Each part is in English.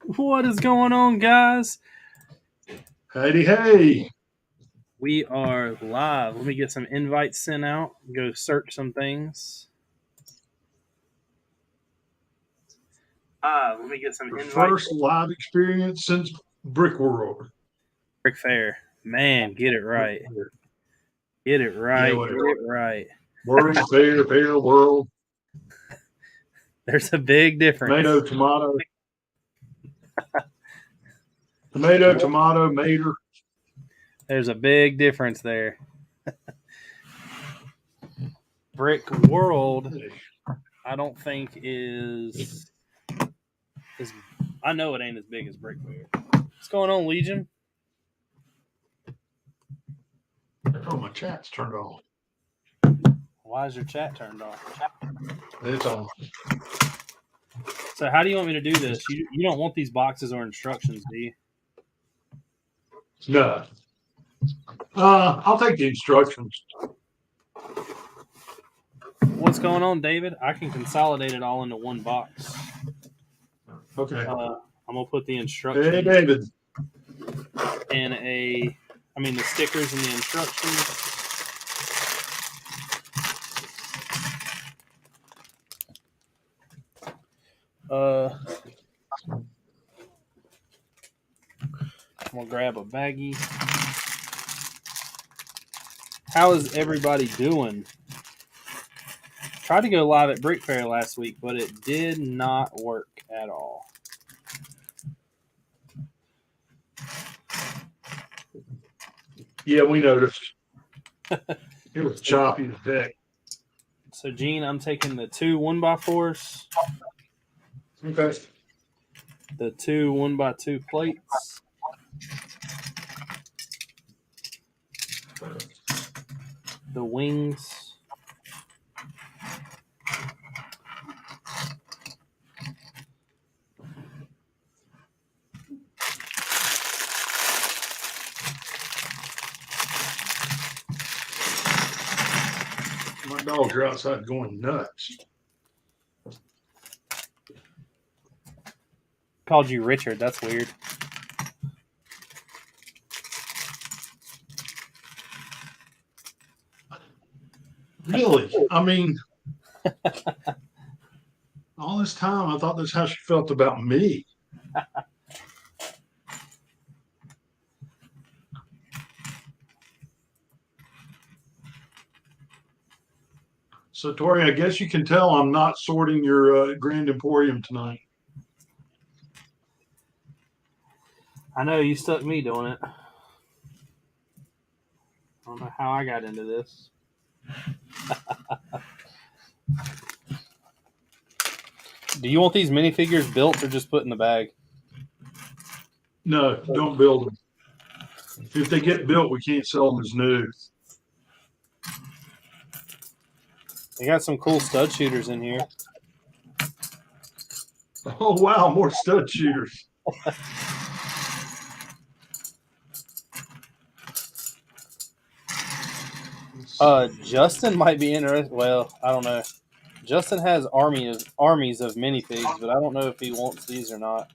What is going on, guys? Heidi, hey. We are live. Let me get some invites sent out. Go search some things. Let me get some Your invites. first live experience since Brick World. Brick Fair. Man, get it right. Get it right. Yeah, Get it right. World Fair World. There's a big difference. Tomato. Tomato, mater. There's a big difference there. Brick World, I don't think is. I know it ain't as big as Brick Fair. What's going on, Legion? Oh, my chat's turned off. Why is your chat turned off? It's on. So how do you want me to do this? You don't want these boxes or instructions, do you? No. I'll take the instructions. What's going on, David? I can consolidate it all into one box. Okay. I'm gonna put the instructions. Hey, David. And the stickers and the instructions. I'm gonna grab a baggie. How is everybody doing? Tried to go live at Brick Fair last week, but it did not work at all. Yeah, we noticed. It was choppy as heck. So, Gene, I'm taking the 2 1x4s. Okay. The 2 1x2 plates. The wings. My dogs are outside going nuts. Called you Richard. That's weird. Really? I mean, all this time I thought that's how she felt about me. So, Tori, I guess you can tell I'm not sorting your Grand Emporium tonight. I know you stuck me doing it. I don't know how I got into this. Do you want these minifigures built or just put in the bag? No, don't build them. If they get built, we can't sell them as new. They got some cool stud shooters in here. Oh, wow, more stud shooters. Justin might be interested. Well, I don't know. Justin has armies of minifigs, but I don't know if he wants these or not.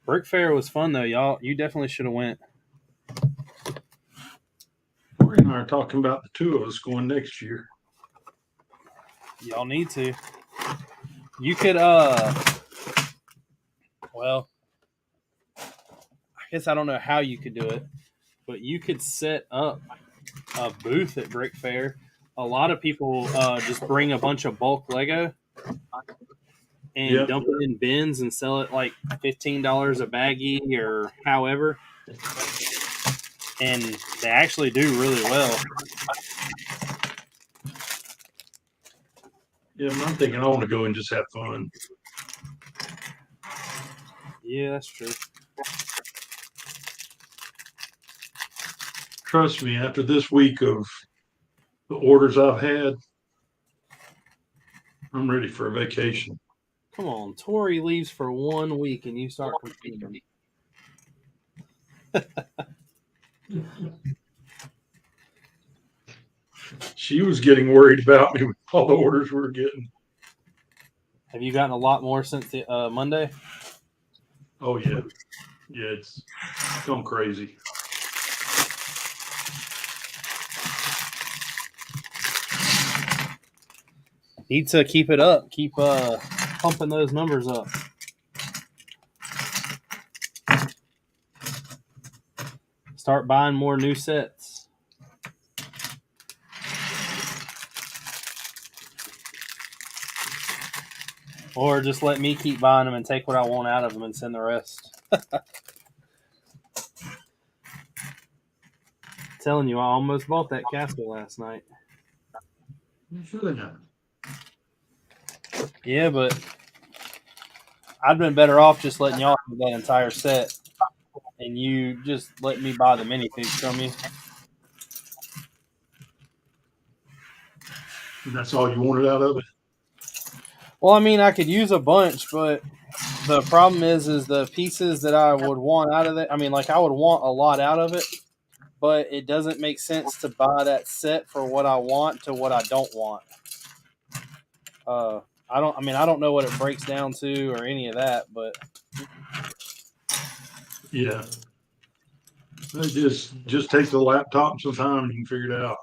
Brick Fair was fun though, y'all. You definitely should have went. Tori and I are talking about the two of us going next year. Y'all need to. You could well, I guess I don't know how you could do it, but you could set up a booth at Brick Fair. A lot of people just bring a bunch of bulk Lego and dump it in bins and sell it like $15 a baggie or however. And they actually do really well. Yeah, I'm thinking I want to go and just have fun. Yeah, that's true. Trust me, after this week of the orders I've had, I'm ready for a vacation. Come on, Tori leaves for 1 week and you start complaining. She was getting worried about me with all the orders we were getting. Have you gotten a lot more since the Monday? Oh yeah, yeah, it's gone crazy. Need to keep it up. Keep pumping those numbers up. Start buying more new sets. Or just let me keep buying them and take what I want out of them and send the rest. Telling you, I almost bought that castle last night. You should have. Yeah, but I'd been better off just letting y'all have that entire set and you just let me buy the minifigs from you. And that's all you wanted out of it? Well, I mean, I could use a bunch, but the problem is the pieces that I would want out of it. I mean, like I would want a lot out of it, but it doesn't make sense to buy that set for what I want to what I don't want. I don't know what it breaks down to or any of that, but Yeah. Just take the laptop and some time and you can figure it out.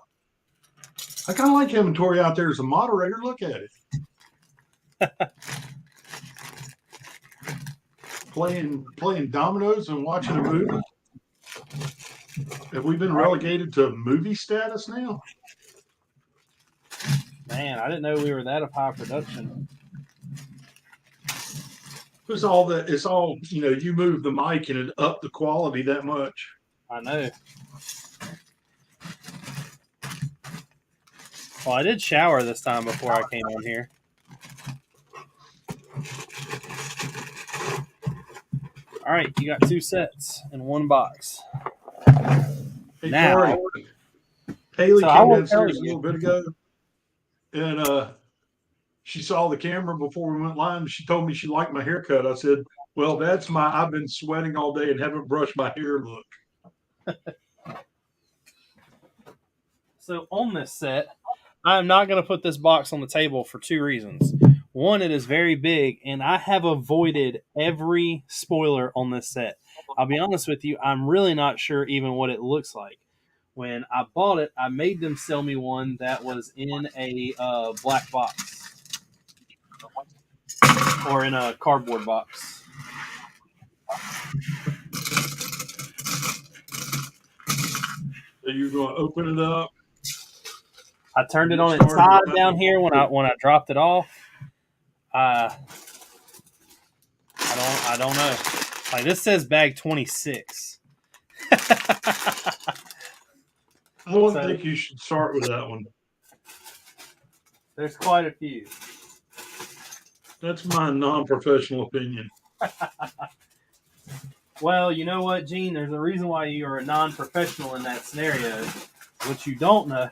I kind of like having Tori out there as a moderator. Look at it. Playing dominoes and watching a movie. Have we been relegated to movie status now? man, I didn't know we were that of high production. It's all you move the mic and it up the quality that much. I know. Well, I did shower this time before I came on here. All right, you got 2 sets in 1 box. Hey, Now, Tori, Haley so came downstairs a little bit ago, and she saw the camera before we went live. She told me she liked my haircut. I said, "Well, that's I've been sweating all day and haven't brushed my hair look." So on this set, I'm not going to put this box on the table for 2 reasons. One, it is very big, and I have avoided every spoiler on this set. I'll be honest with you, I'm really not sure even what it looks like. When I bought it, I made them sell me one that was in a black box or in a cardboard box. So you're going to open it up. I turned it on its side down here when I dropped it off. I don't know. Like this says bag 26. I don't think you should start with that one. There's quite a few. That's my non-professional opinion. Well, you know what, Gene? There's a reason why you are a non-professional in that scenario, which you don't know.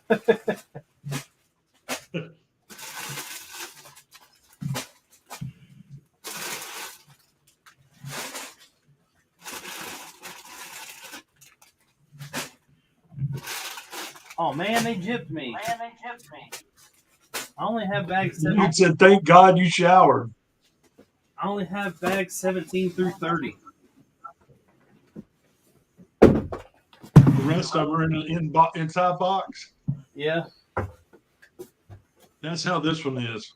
Oh man, they gypped me. I only have bags 17. You said, "Thank God you showered." I only have bags 17 through 30. The rest of them are in the inside box. Yeah. That's how this one is.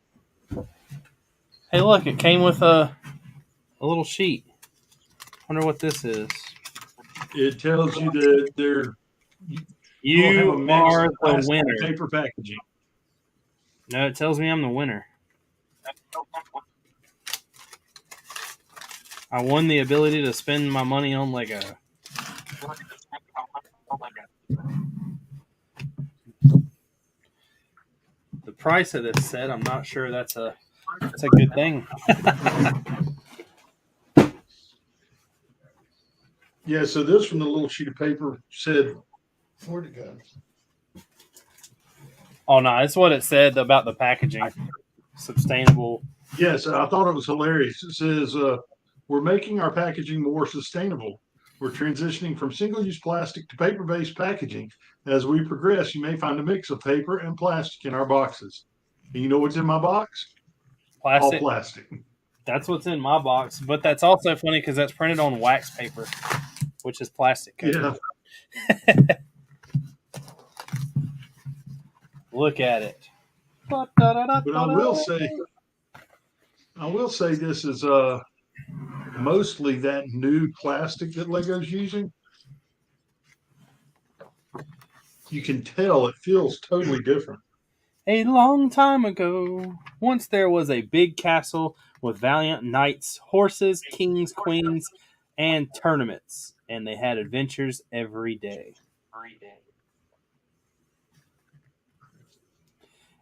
Hey, look, it came with a little sheet. Wonder what this is. It tells you that You are the winner. Paper packaging. No, it tells me I'm the winner. I won the ability to spend my money on Lego. The price of this set, I'm not sure that's a good thing. Yeah, so this from the little sheet of paper said, where'd it go? Oh no, it's what it said about the packaging. Sustainable Yes, I thought it was hilarious. It says, we're making our packaging more sustainable. We're transitioning from single-use plastic to paper-based packaging. As we progress, you may find a mix of paper and plastic in our boxes. And you know what's in my box? All Plastic. plastic. That's what's in my box, but that's also funny because that's printed on wax paper, which is plastic paper. Yeah. Look at it. But I will say this is mostly that new plastic that Lego's using. You can tell it feels totally different. A long time ago, once there was a big castle with valiant knights, horses, kings, queens, and tournaments, and they had adventures every day.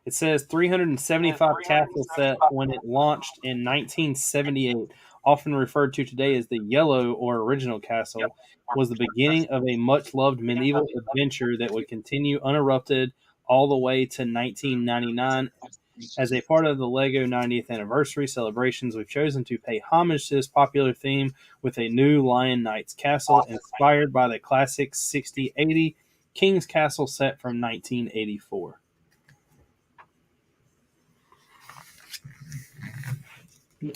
It says 375 castle set when it launched in 1978, often referred to today as the Yellow or Original Castle, was the beginning of a much loved medieval adventure that would continue uninterrupted all the way to 1999. As a part of the LEGO 90th anniversary celebrations, we've chosen to pay homage to this popular theme with a new Lion Knights castle inspired by the classic 6080 King's Castle set from 1984.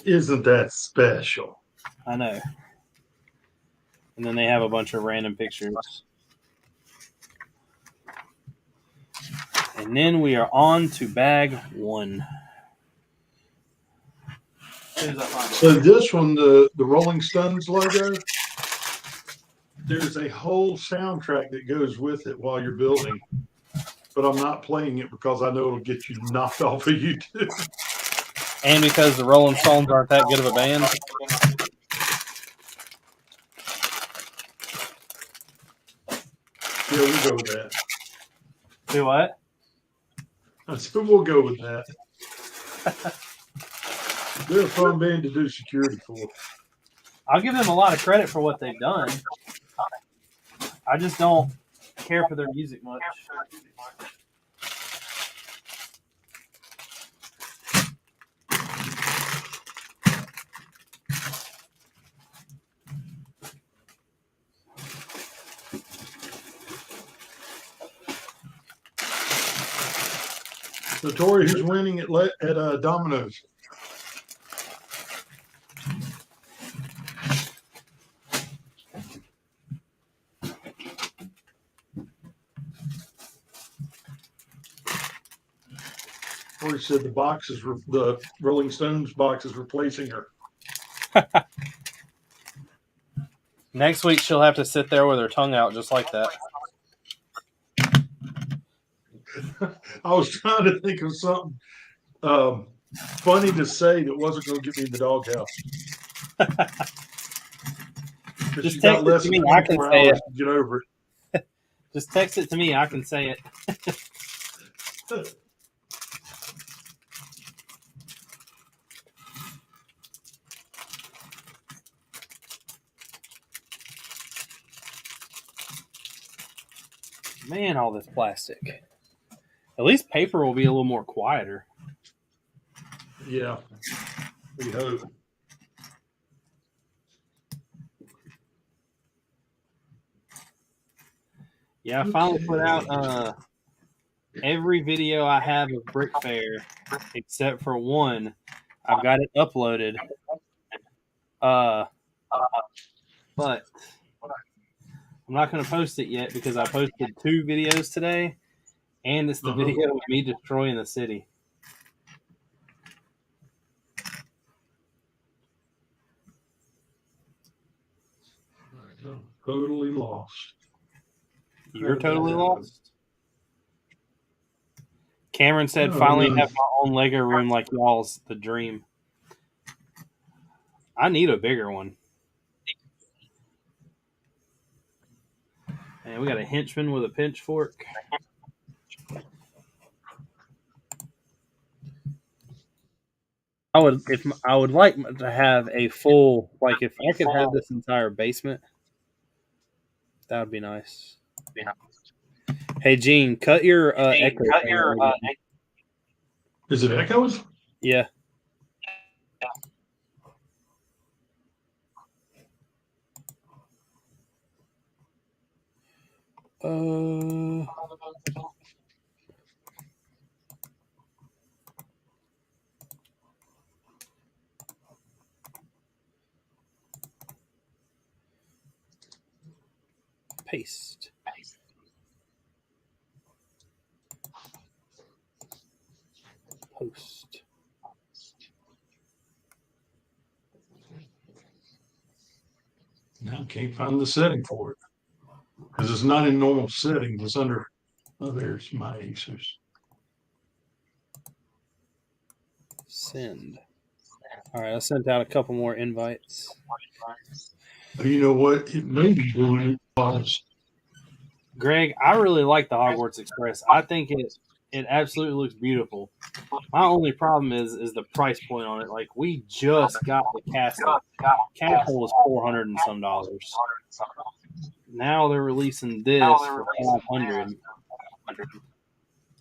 Isn't that special? I know. And then they have a bunch of random pictures. And then we are on to bag one. So this one, the Rolling Stones logo, there's a whole soundtrack that goes with it while you're building. But I'm not playing it because I know it'll get you knocked off of YouTube. And because the Rolling Stones aren't that good of a band. Yeah, we'll go with that. Do what? I said we'll go with that. They're a fun band to do security for. I'll give them a lot of credit for what they've done. I just don't care for their music much. So Tori, who's winning at Domino's? Tori said the Rolling Stones box is replacing her. Next week she'll have to sit there with her tongue out just like that. I was trying to think of something funny to say that wasn't going to get me in the doghouse. Just you text got it less to than me. I can 24 say hours it. to get over it. Just text it to me. I can say it. Man, all this plastic. At least paper will be a little more quieter. Yeah, we hope. Yeah, I finally put out every video I have of Brick Fair except for one. I've got it uploaded. But I'm not going to post it yet because I posted 2 videos today, and it's the video of me destroying the city. Totally lost. You're totally lost. Cameron said, finally have my own Lego room like y'all's the dream. I need a bigger one. And we got a henchman with a pitchfork. I would like to have a full, like if I could have this entire basement, that would be nice. Hey Gene, cut your echo. Is it echoes? Yeah. Uh, paste. Post. Now I can't find the setting for it because it's not in normal settings. It's under. Oh, there's my Asus. Send. All right, I sent out a couple more invites. You know what? It may be doing it because Greg, I really like the Hogwarts Express. I think it absolutely looks beautiful. My only problem is the price point on it. Like we just got the castle. Castle was $400 and some dollars. Now they're releasing this for 500,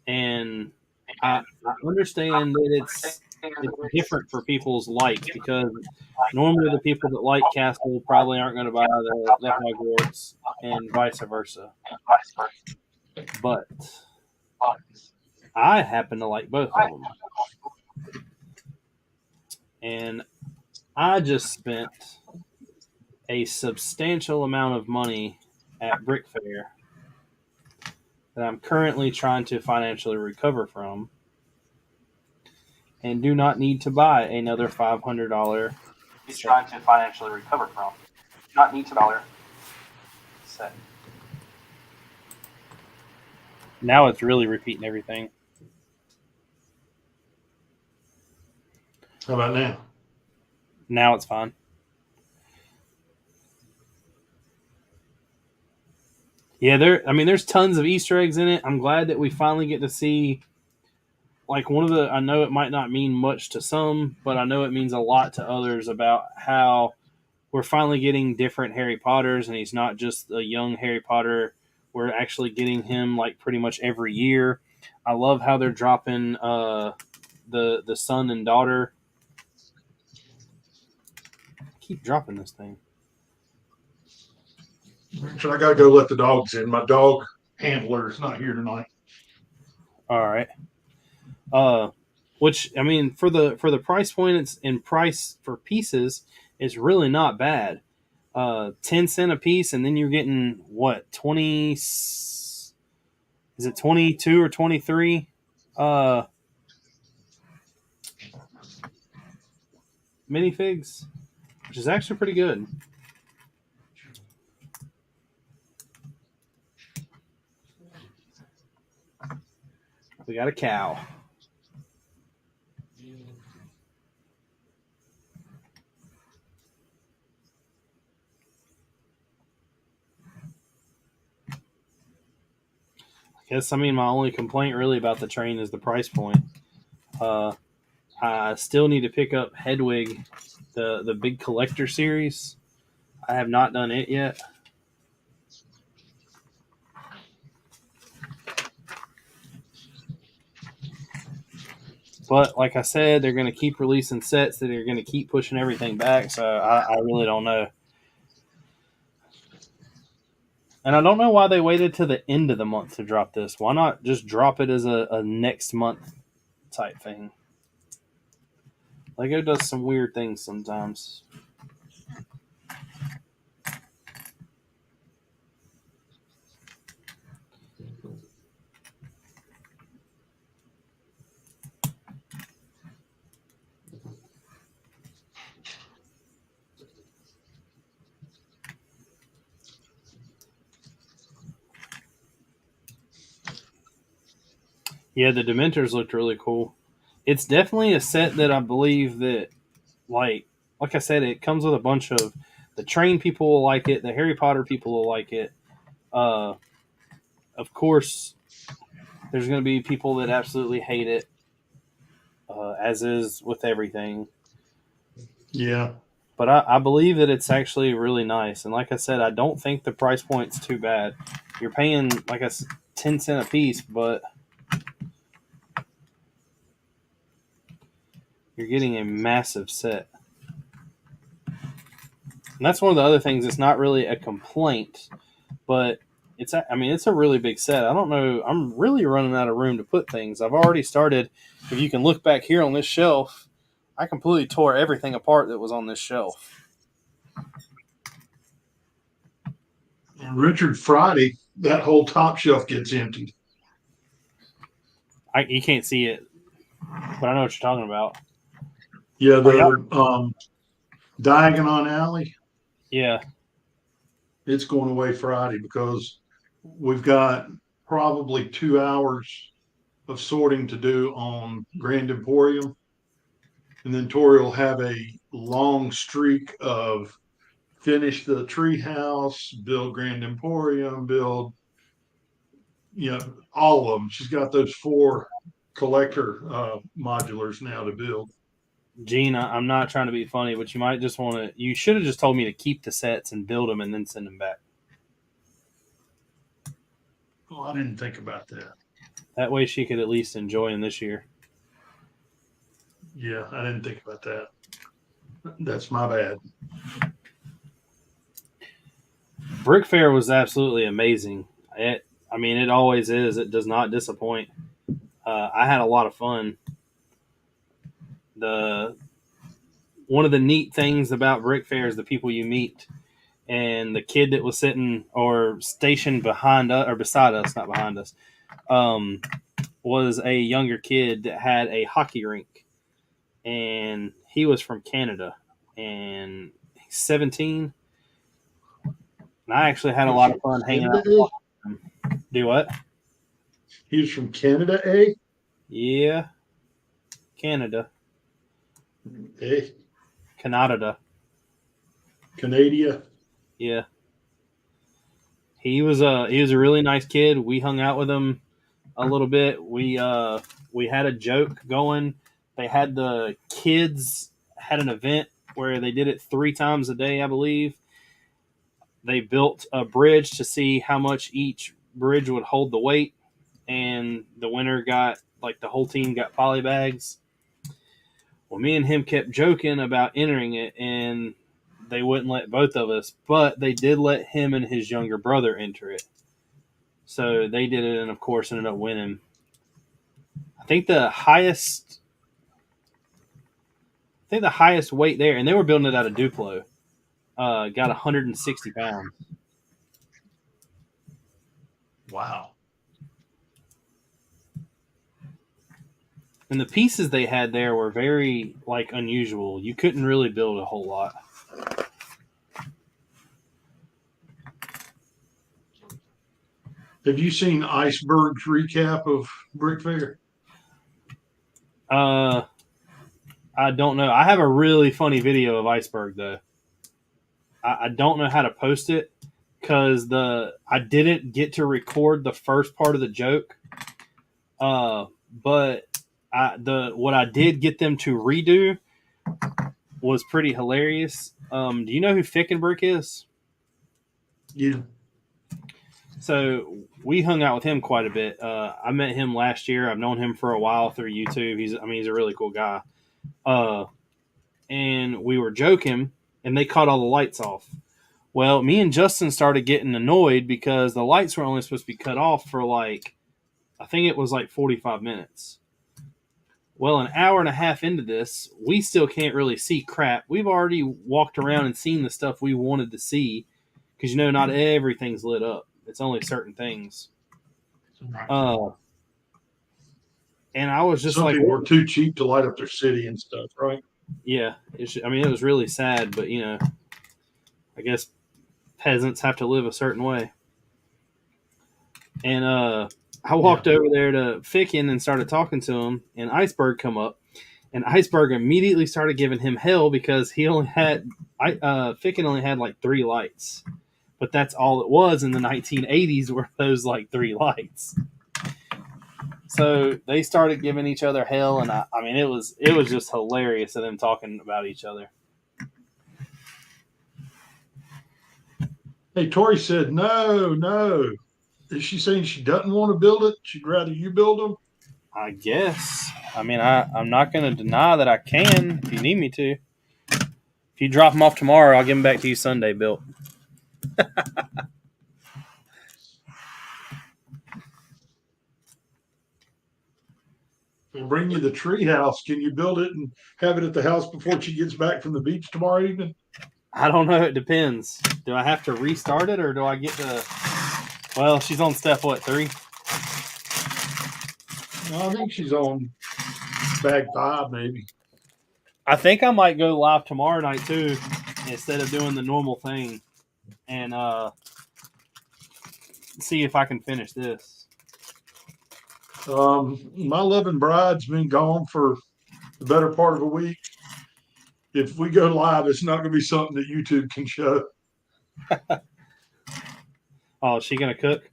and I understand that it's different for people's likes because normally the people that like Castle probably aren't going to buy the Hogwarts and vice versa. But I happen to like both of them, and I just spent a substantial amount of money at Brick Fair that I'm currently trying to financially recover from, and do not need to buy another $500. Trying to financially recover from, not need to dollar set. Now it's really repeating everything. how about now? Now it's fine. Yeah, there's tons of Easter eggs in it. I'm glad that we finally get to see like one of the I know it might not mean much to some, but I know it means a lot to others about how we're finally getting different Harry Potters and he's not just a young Harry Potter. We're actually getting him like pretty much every year. I love how they're dropping the son and daughter. I keep dropping this thing. So I got to go let the dogs in. My dog handler is not here tonight. All right. Which I mean, for the price point, it's in price for pieces, it's really not bad. 10 cent a piece, and then you're getting what 20? Is it 22 or 23? Minifigs, which is actually pretty good. We got a cow. I mean, my only complaint really about the train is the price point. I still need to pick up Hedwig, the big collector series. I have not done it yet. But like I said, they're going to keep releasing sets that are going to keep pushing everything back. So I really don't know. And I don't know why they waited to the end of the month to drop this. Why not just drop it as a next month type thing? Lego does some weird things sometimes. Yeah, the Dementors looked really cool. It's definitely a set that I believe that, like I said, it comes with a bunch of the train people will like it, the Harry Potter people will like it. Of course, there's going to be people that absolutely hate it, as is with everything. Yeah. But I believe that it's actually really nice. And like I said, I don't think the price point's too bad. You're paying, 10 cent a piece, but you're getting a massive set. And that's one of the other things. It's not really a complaint, but it's a really big set. I don't know. I'm really running out of room to put things. I've already started. If you can look back here on this shelf, I completely tore everything apart that was on this shelf. And Richard Friday, that whole top shelf gets emptied. You can't see it, but I know what you're talking about. Yeah, the Diagon Alley, Yeah. it's going away Friday because we've got probably 2 hours of sorting to do on Grand Emporium. And then Tori will have a long streak of finish the treehouse, build Grand Emporium, build, all of them. She's got those 4 collector modulars now to build. Gene, I'm not trying to be funny, but you might just want to. You should have just told me to keep the sets and build them and then send them back. Oh, I didn't think about that. That way she could at least enjoy them this year. Yeah, I didn't think about that. That's my bad. Brick Fair was absolutely amazing. It always is. It does not disappoint. I had a lot of fun. One of the neat things about Brick Fair is the people you meet. And the kid that was sitting or stationed behind us, or beside us, not behind us, was a younger kid that had a hockey rink. And he was from Canada. And he's 17. And I actually had a lot of fun hanging out with him. Do what? He was from Canada, eh? Yeah. Canada. Eh? Canada. Canada. Yeah. He was a really nice kid. We hung out with him a little bit. We had a joke going. They had the kids had an event where they did it 3 times a day, I believe. They built a bridge to see how much each bridge would hold the weight, and the winner got, like, the whole team got poly bags. Well, me and him kept joking about entering it, and they wouldn't let both of us, but they did let him and his younger brother enter it. So they did it, and of course ended up winning. I think the highest weight there, and they were building it out of Duplo, got 160 pounds. Wow. And the pieces they had there were very, like, unusual. You couldn't really build a whole lot. Have you seen Iceberg's recap of Brick Fair? I don't know. I have a really funny video of Iceberg, though. I don't know how to post it because I didn't get to record the first part of the joke. But what I did get them to redo was pretty hilarious. Do you know who Fickenbrick is? Yeah. So we hung out with him quite a bit. I met him last year. I've known him for a while through YouTube. He's a really cool guy. And we were joking, and they cut all the lights off. Well, me and Justin started getting annoyed because the lights were only supposed to be cut off for, like, I think it was like 45 minutes. Well, an hour and a half into this, we still can't really see crap. We've already walked around and seen the stuff we wanted to see because, not everything's lit up. It's only certain things. And I was just Some like, people were too cheap to light up their city and stuff, right? Yeah. It was really sad, but, I guess peasants have to live a certain way. And I walked over there to Ficken and started talking to him, and Iceberg come up, and Iceberg immediately started giving him hell because he only had Ficken only had like 3 lights, but that's all it was in the 1980s were those like 3 lights. So they started giving each other hell, and it was just hilarious of them talking about each other. Hey, Tori said no. Is she saying she doesn't want to build it? She'd rather you build them? I guess. I'm not going to deny that I can if you need me to. If you drop them off tomorrow, I'll give them back to you Sunday built. We'll bring you the tree house. Can you build it and have it at the house before she gets back from the beach tomorrow evening? I don't know. It depends. Do I have to restart it or do I get to? Well, she's on step what, 3? No, I think she's on bag 5, maybe. I think I might go live tomorrow night too, instead of doing the normal thing, and see if I can finish this. My loving bride's been gone for the better part of a week. If we go live, it's not going to be something that YouTube can show. Oh, is she gonna cook?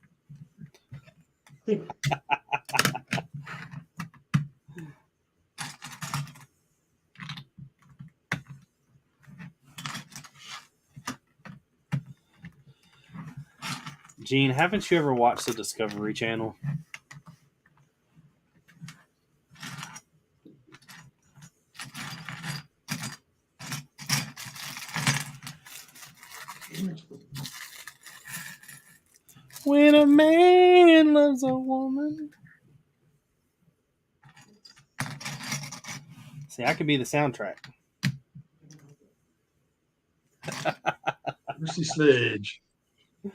Gene, haven't you ever watched the Discovery Channel? When a man loves a woman. See, I could be the soundtrack. Mercy Sledge. I'm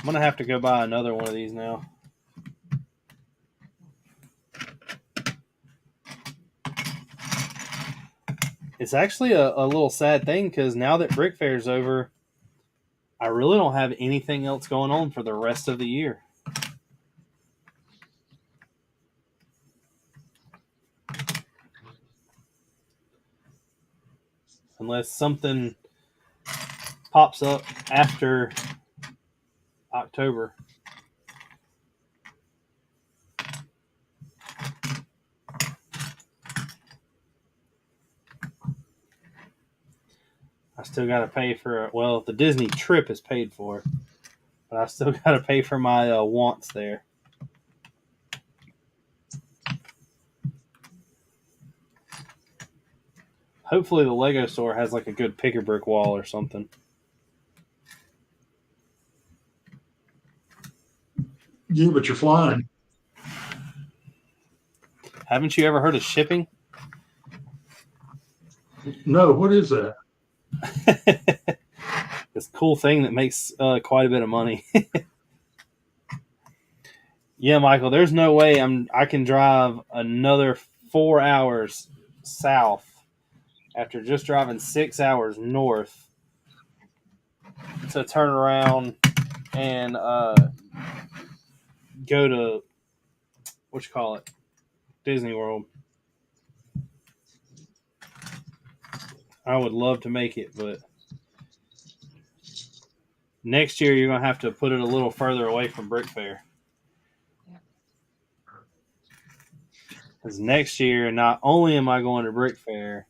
gonna have to go buy another one of these now. It's actually a little sad thing because now that Brick Fair's over, I really don't have anything else going on for the rest of the year. Unless something pops up after October. I still got to pay for, well, the Disney trip is paid for, but I still got to pay for my wants there. Hopefully the Lego store has like a good picker brick wall or something. Yeah, but you're flying. Haven't you ever heard of shipping? No, what is that? This cool thing that makes quite a bit of money. Yeah, Michael, there's no way I can drive another 4 hours south after just driving 6 hours north to turn around and go to Disney World. I would love to make it, but next year you're gonna have to put it a little further away from Brick Fair. Because next year, not only am I going to Brick Fair,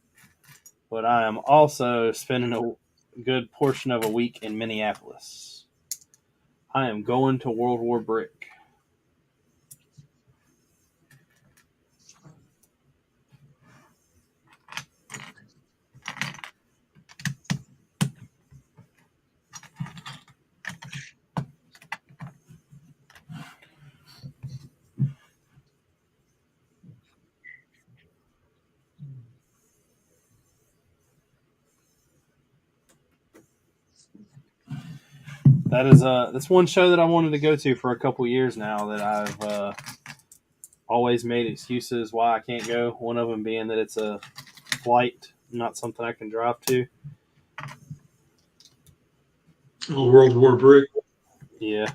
but I am also spending a good portion of a week in Minneapolis. I am going to World War Brick. That's one show that I wanted to go to for a couple years now that I've always made excuses why I can't go. One of them being that it's a flight, not something I can drive to. Oh, World War Brick. Yeah.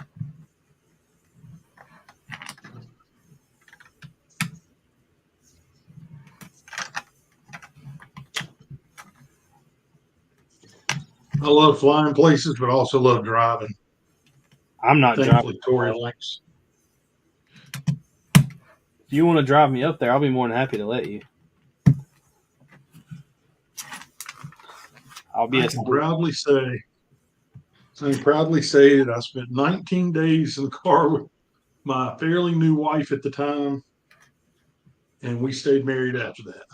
I love flying places, but also love driving. I'm not Thankfully, driving. Tori likes. If you want to drive me up there, I'll be more than happy to let you. I can proudly say that I spent 19 days in the car with my fairly new wife at the time, and we stayed married after that.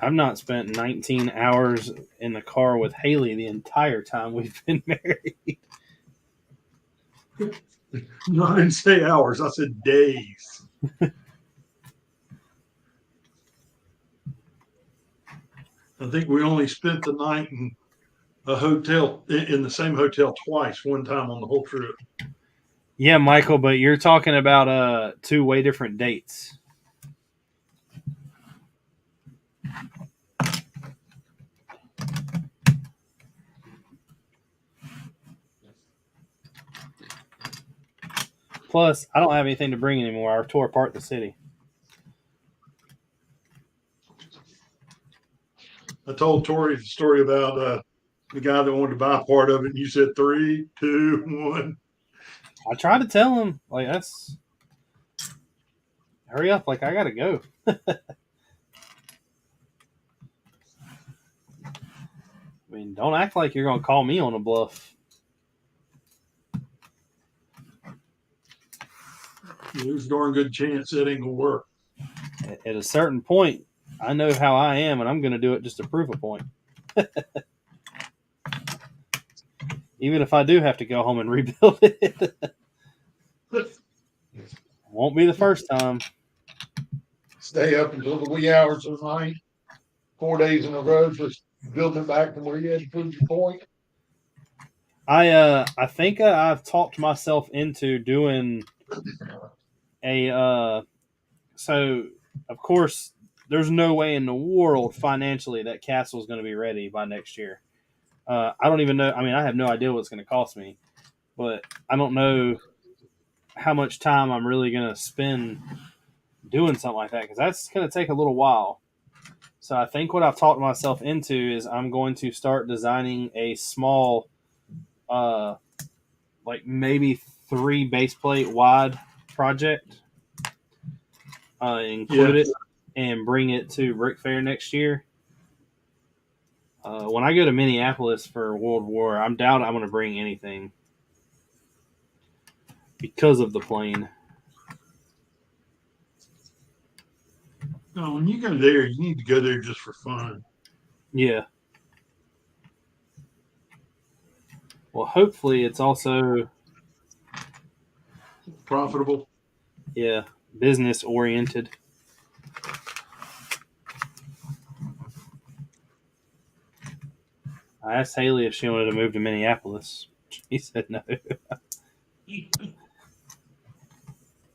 I've not spent 19 hours in the car with Haley the entire time we've been married. No, I didn't say hours. I said days. I think we only spent the night in a hotel in the same hotel twice. One time on the whole trip. Yeah, Michael, but you're talking about two way different dates. Plus, I don't have anything to bring anymore. I tore apart the city. I told Tori the story about the guy that wanted to buy part of it, and you said 3, 2, 1. I tried to tell him, like, that's hurry up, like I gotta go. I mean, don't act like you're gonna call me on a bluff. There's a darn good chance that ain't gonna work. At a certain point, I know how I am, and I'm gonna do it just to prove a point. Even if I do have to go home and rebuild it. Won't be the first time. Stay up until the wee hours of the night, 4 days in a row, just building back from where you had to prove your point. I think I've talked myself into doing a so of course there's no way in the world financially that castle's going to be ready by next year. I don't even know. I mean, I have no idea what it's going to cost me, but I don't know how much time I'm really going to spend doing something like that because that's going to take a little while. So I think what I've talked myself into is I'm going to start designing a small, like maybe 3 base plate wide project, include it and bring it to Brick Fair next year. When I go to Minneapolis for World War, I'm doubt I'm going to bring anything because of the plane. No, when you go there, you need to go there just for fun. Yeah. Well, hopefully it's also Profitable. yeah business oriented. I asked Haley if she wanted to move to Minneapolis. She said no.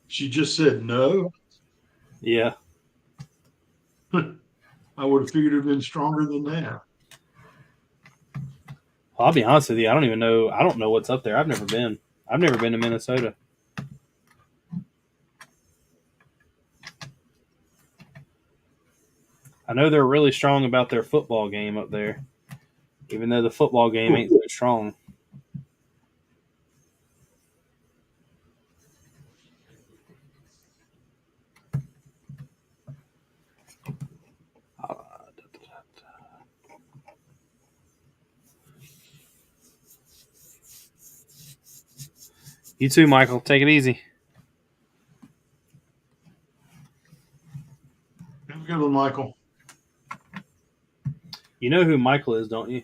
She just said no. Yeah. I would have figured it'd been stronger than that. Well, I'll be honest with you. I don't even know. I don't know what's up there. I've never been. I've never been to Minnesota. I know they're really strong about their football game up there, even though the football game ain't so strong. You too, Michael. Take it easy. Have a good one, Michael. You know who Michael is, don't you?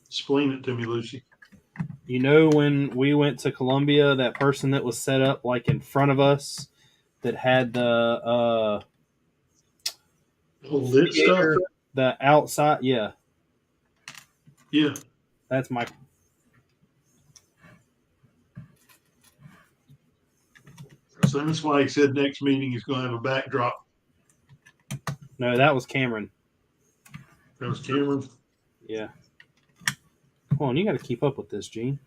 Explain it to me, Lucy. You know when we went to Columbia, that person that was set up like in front of us that had the lit stuff? the outside, yeah. Yeah. That's Michael. So that's why he said next meeting he's going to have a backdrop. No, that was Cameron. That was Cameron. Yeah. Come on, you got to keep up with this, Gene.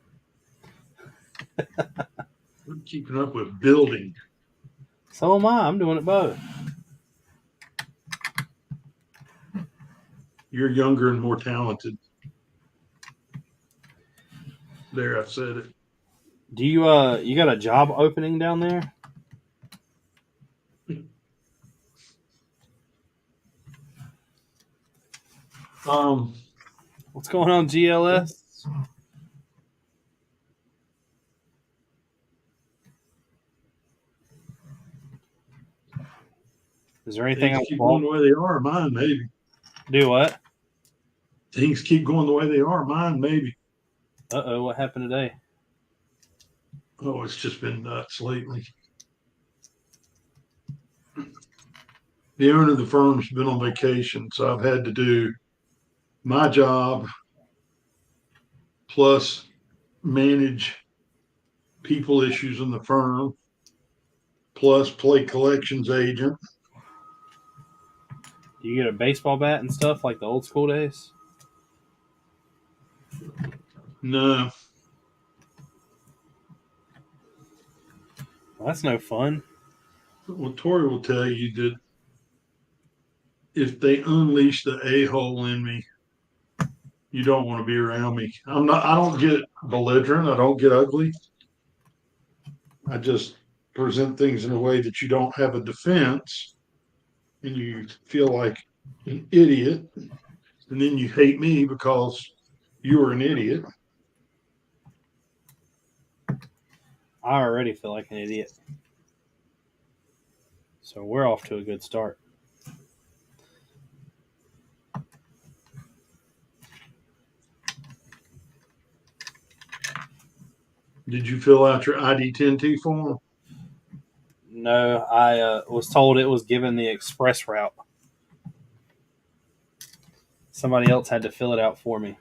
We're keeping up with building. So am I. I'm doing it both. You're younger and more talented. There, I've said it. Do you you got a job opening down there? What's going on, GLS? Is there anything Things keep going the way they are. Mine, maybe. Do what? Things keep going the way they are. Mine, maybe. Uh-oh, what happened today? Oh, it's just been nuts lately. The owner of the firm's been on vacation, so I've had to do my job plus manage people issues in the firm plus play collections agent. Do you get a baseball bat and stuff like the old school days? No, Well, that's no fun. well, Tori will tell you that if they unleash the a-hole in me, you don't want to be around me. I don't get belligerent. I don't get ugly. I just present things in a way that you don't have a defense and you feel like an idiot. And then you hate me because you were an idiot. I already feel like an idiot. So we're off to a good start. Did you fill out your ID10T form? No, I was told it was given the express route. Somebody else had to fill it out for me.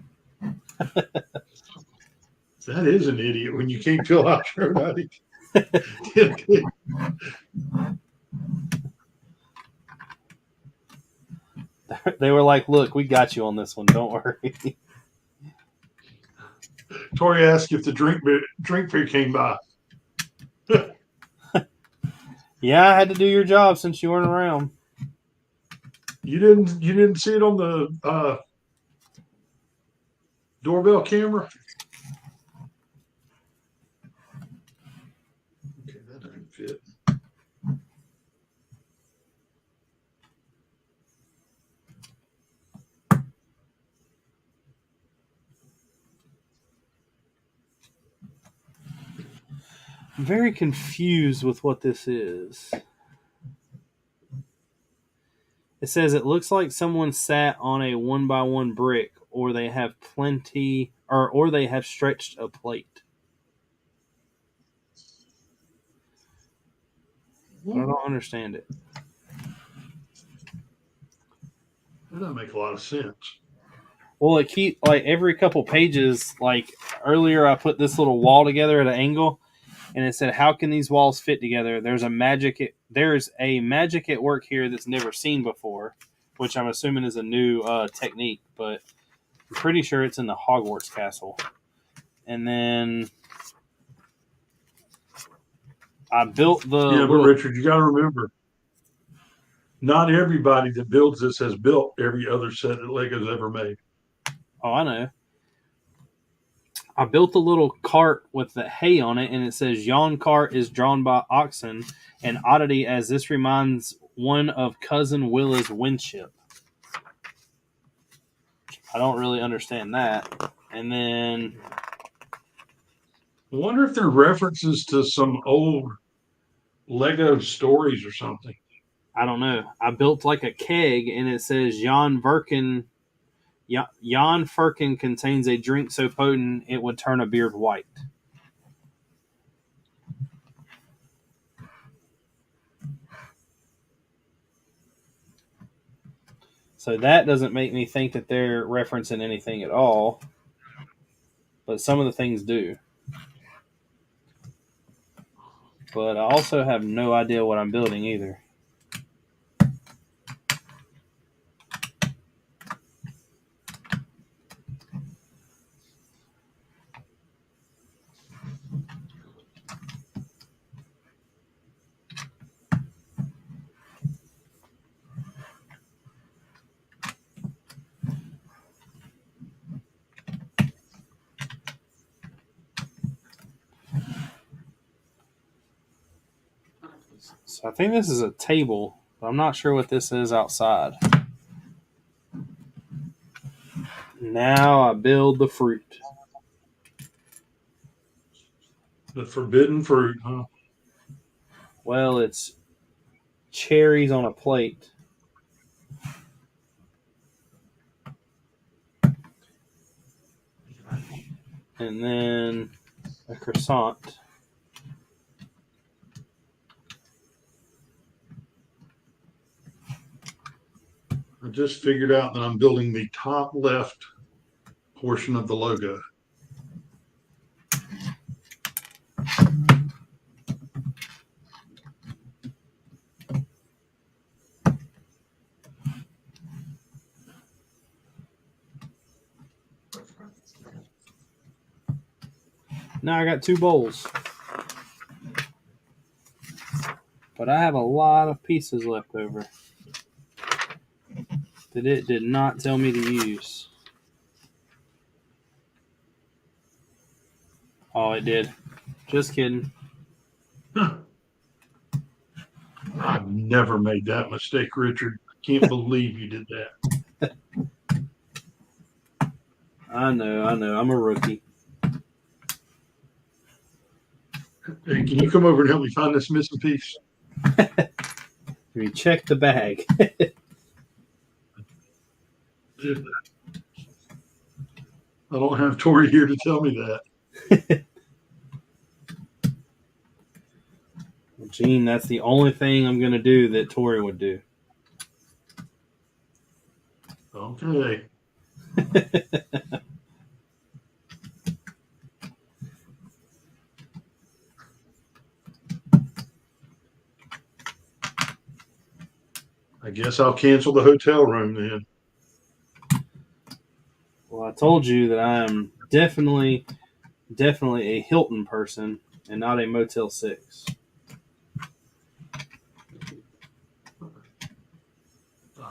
That is an idiot when you can't fill out your ID10T. They were like, "Look, we got you on this one. Don't worry." Tori asked if the drink beer came by. Yeah, I had to do your job since you weren't around. You didn't see it on the doorbell camera? Okay, that doesn't fit. I'm very confused with what this is. It says it looks like someone sat on a 1x1 brick, or they have or they have stretched a plate. I don't understand it. That doesn't make a lot of sense. Well, it keep like every couple pages. Like earlier, I put this little wall together at an angle, and it said, "How can these walls fit together?" There's a magic at work here that's never seen before, which I'm assuming is a new technique, but I'm pretty sure it's in the Hogwarts castle. And then I built the Yeah, but Richard, you got to remember, not everybody that builds this has built every other set that Lego's ever made. Oh, I know. I built a little cart with the hay on it, and it says "Yon cart is drawn by oxen," an oddity as this reminds one of Cousin Willa's windship. I don't really understand that. And then I wonder if they're references to some old Lego stories or something. I don't know. I built like a keg, and it says Jan Firkin contains a drink so potent it would turn a beard white. So that doesn't make me think that they're referencing anything at all. But some of the things do. But I also have no idea what I'm building either. So I think this is a table, but I'm not sure what this is outside. Now I build the fruit. The forbidden fruit, huh? Well, it's cherries on a plate. And then a croissant. I just figured out that I'm building the top left portion of the logo. Now I got 2 bowls. But I have a lot of pieces left over that it did not tell me to use. Oh, it did. Just kidding. I've never made that mistake, Richard. Can't believe you did that. I know. I'm a rookie. Hey, can you come over and help me find this missing piece? We check the bag. I don't have Tori here to tell me that. Gene, that's the only thing I'm going to do that Tori would do. Okay. I guess I'll cancel the hotel room then. Well, I told you that I am definitely a Hilton person and not a Motel 6.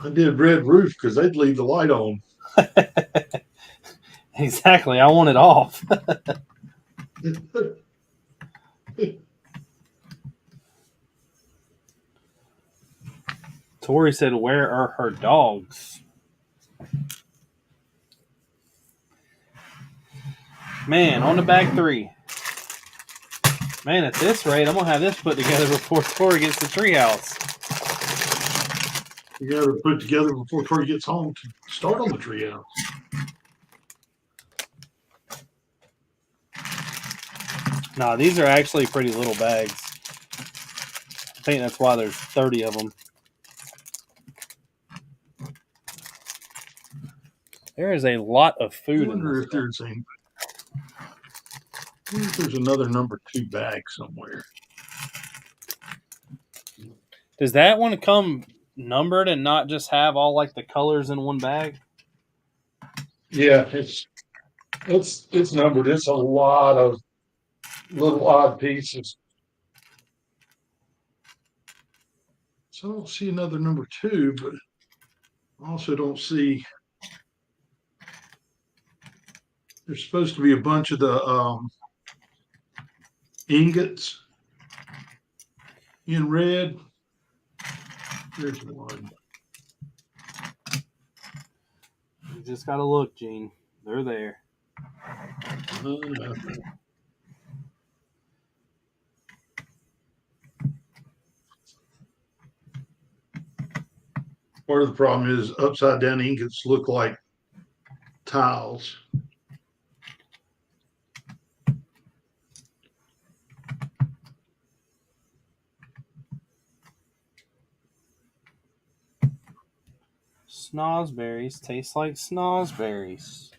I did Red Roof because they'd leave the light on. Exactly. I want it off. Tori said, "Where are her dogs?" Man, on to bag 3. Man, at this rate, I'm going to have this put together before Tori gets the treehouse. You got to put it together before Tori gets home to start on the treehouse. Nah, these are actually pretty little bags. I think that's why there's 30 of them. There is a lot of food I in wonder this. if there's another number 2 bag somewhere. Does that one come numbered and not just have all like the colors in one bag? Yeah, it's numbered. It's a lot of little odd pieces. So I don't see another number 2, but I also don't see. There's supposed to be a bunch of the ingots in red. There's one. You just gotta look, Gene. They're there. Part of the problem is upside down ingots look like tiles. Snozberries taste like snozberries.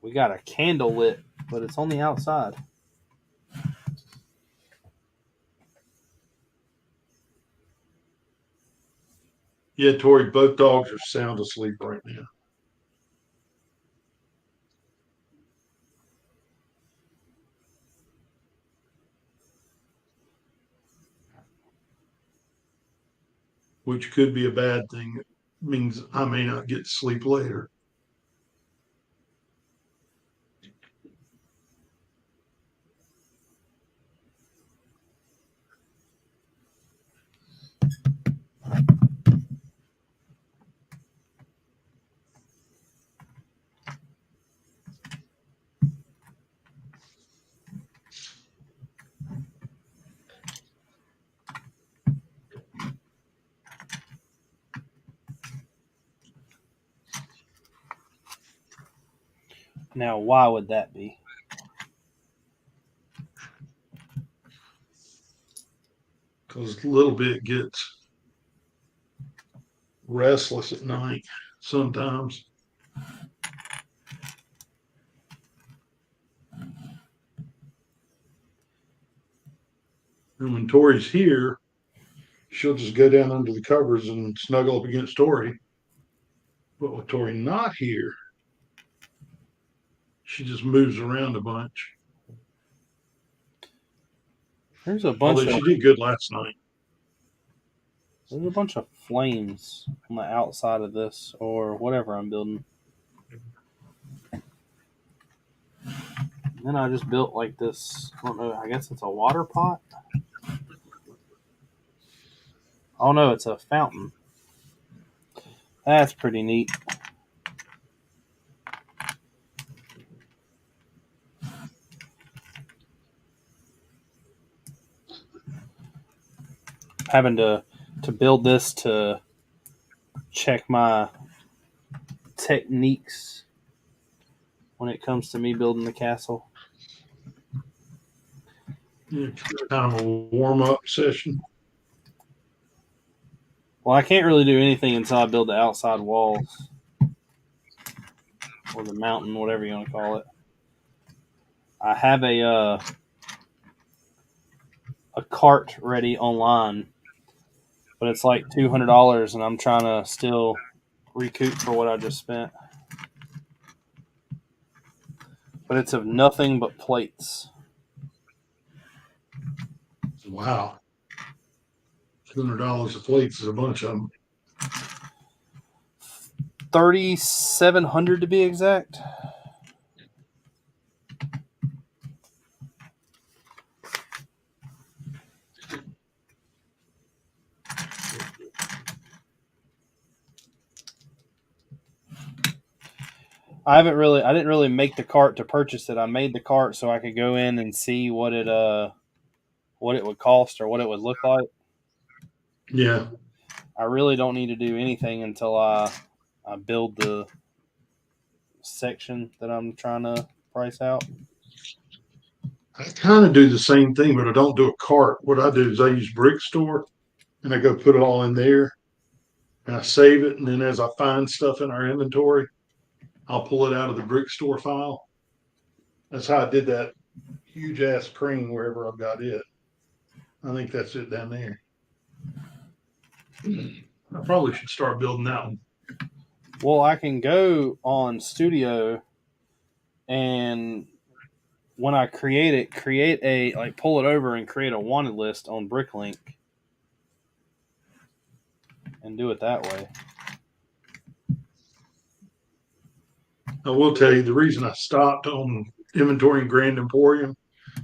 We got a candle lit, but it's on the outside. Yeah, Tori, both dogs are sound asleep right now. Which could be a bad thing. It means I may not get sleep later. Now, why would that be? Because a little bit gets restless at night sometimes. And when Tori's here, she'll just go down under the covers and snuggle up against Tori. But with Tori not here, she just moves around a bunch. There's a bunch Although of she did good last night. there's a bunch of flames on the outside of this or whatever I'm building. Then I just built like this. I don't know. I guess it's a water pot. Oh no, it's a fountain. That's pretty neat. Having to build this to check my techniques when it comes to me building the castle. Yeah, kind of a warm up session. Well, I can't really do anything until I build the outside walls or the mountain, whatever you want to call it. I have a cart ready online, but it's like $200, and I'm trying to still recoup for what I just spent. But it's of nothing but plates. Wow. $200 a plates is a bunch of them. 3,700 to be exact. I didn't really make the cart to purchase it. I made the cart so I could go in and see what it would cost or what it would look like. Yeah. I really don't need to do anything until I build the section that I'm trying to price out. I kind of do the same thing, but I don't do a cart. What I do is I use Brick Store and I go put it all in there and I save it. And then as I find stuff in our inventory, I'll pull it out of the Brick Store file. That's how I did that huge ass crane wherever I've got it. I think that's it down there. I probably should start building that one. Well, I can go on Studio and when I create it, pull it over and create a wanted list on Bricklink and do it that way. I will tell you the reason I stopped on inventory and Grand Emporium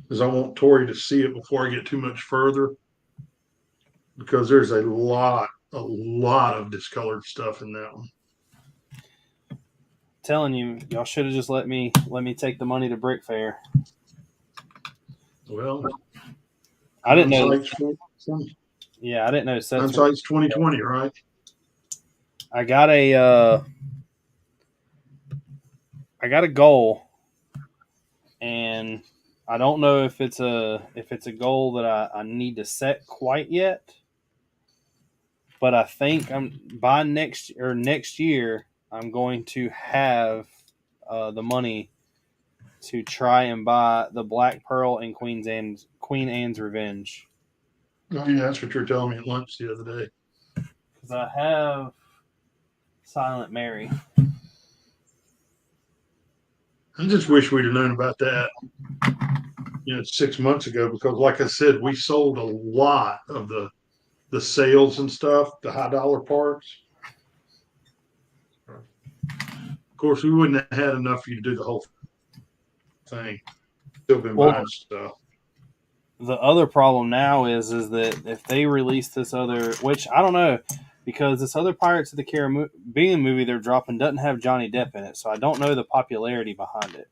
is I want Tori to see it before I get too much further because there's a lot of discolored stuff in that one. Telling you, y'all should have just let me take the money to Brick Fair. Well, I didn't know. Yeah, I didn't know. Hindsight's 2020, right? I got a goal, and I don't know if it's a goal that I need to set quite yet. But I think by next year I'm going to have the money to try and buy the Black Pearl and Queen Anne's Revenge. Oh yeah, that's what you were telling me at lunch the other day. Because I have Silent Mary. I just wish we'd have known about that, 6 months ago, because like I said, we sold a lot of the sales and stuff, the high dollar parts. Of course, we wouldn't have had enough for you to do the whole thing. Still been buying stuff. The other problem now is that if they release this other, which I don't know, because this other Pirates of the Caribbean movie they're dropping doesn't have Johnny Depp in it, so I don't know the popularity behind it.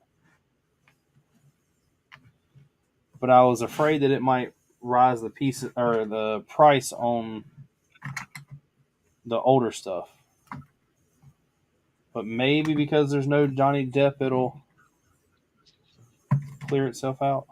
But I was afraid that it might rise the price on the older stuff. But maybe because there's no Johnny Depp, it'll clear itself out.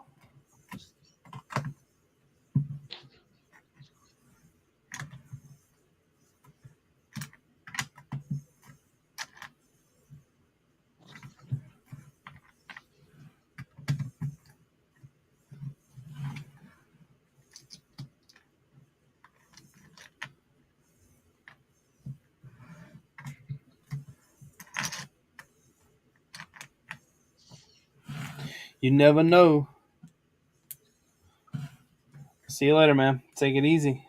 You never know. See you later, man. Take it easy.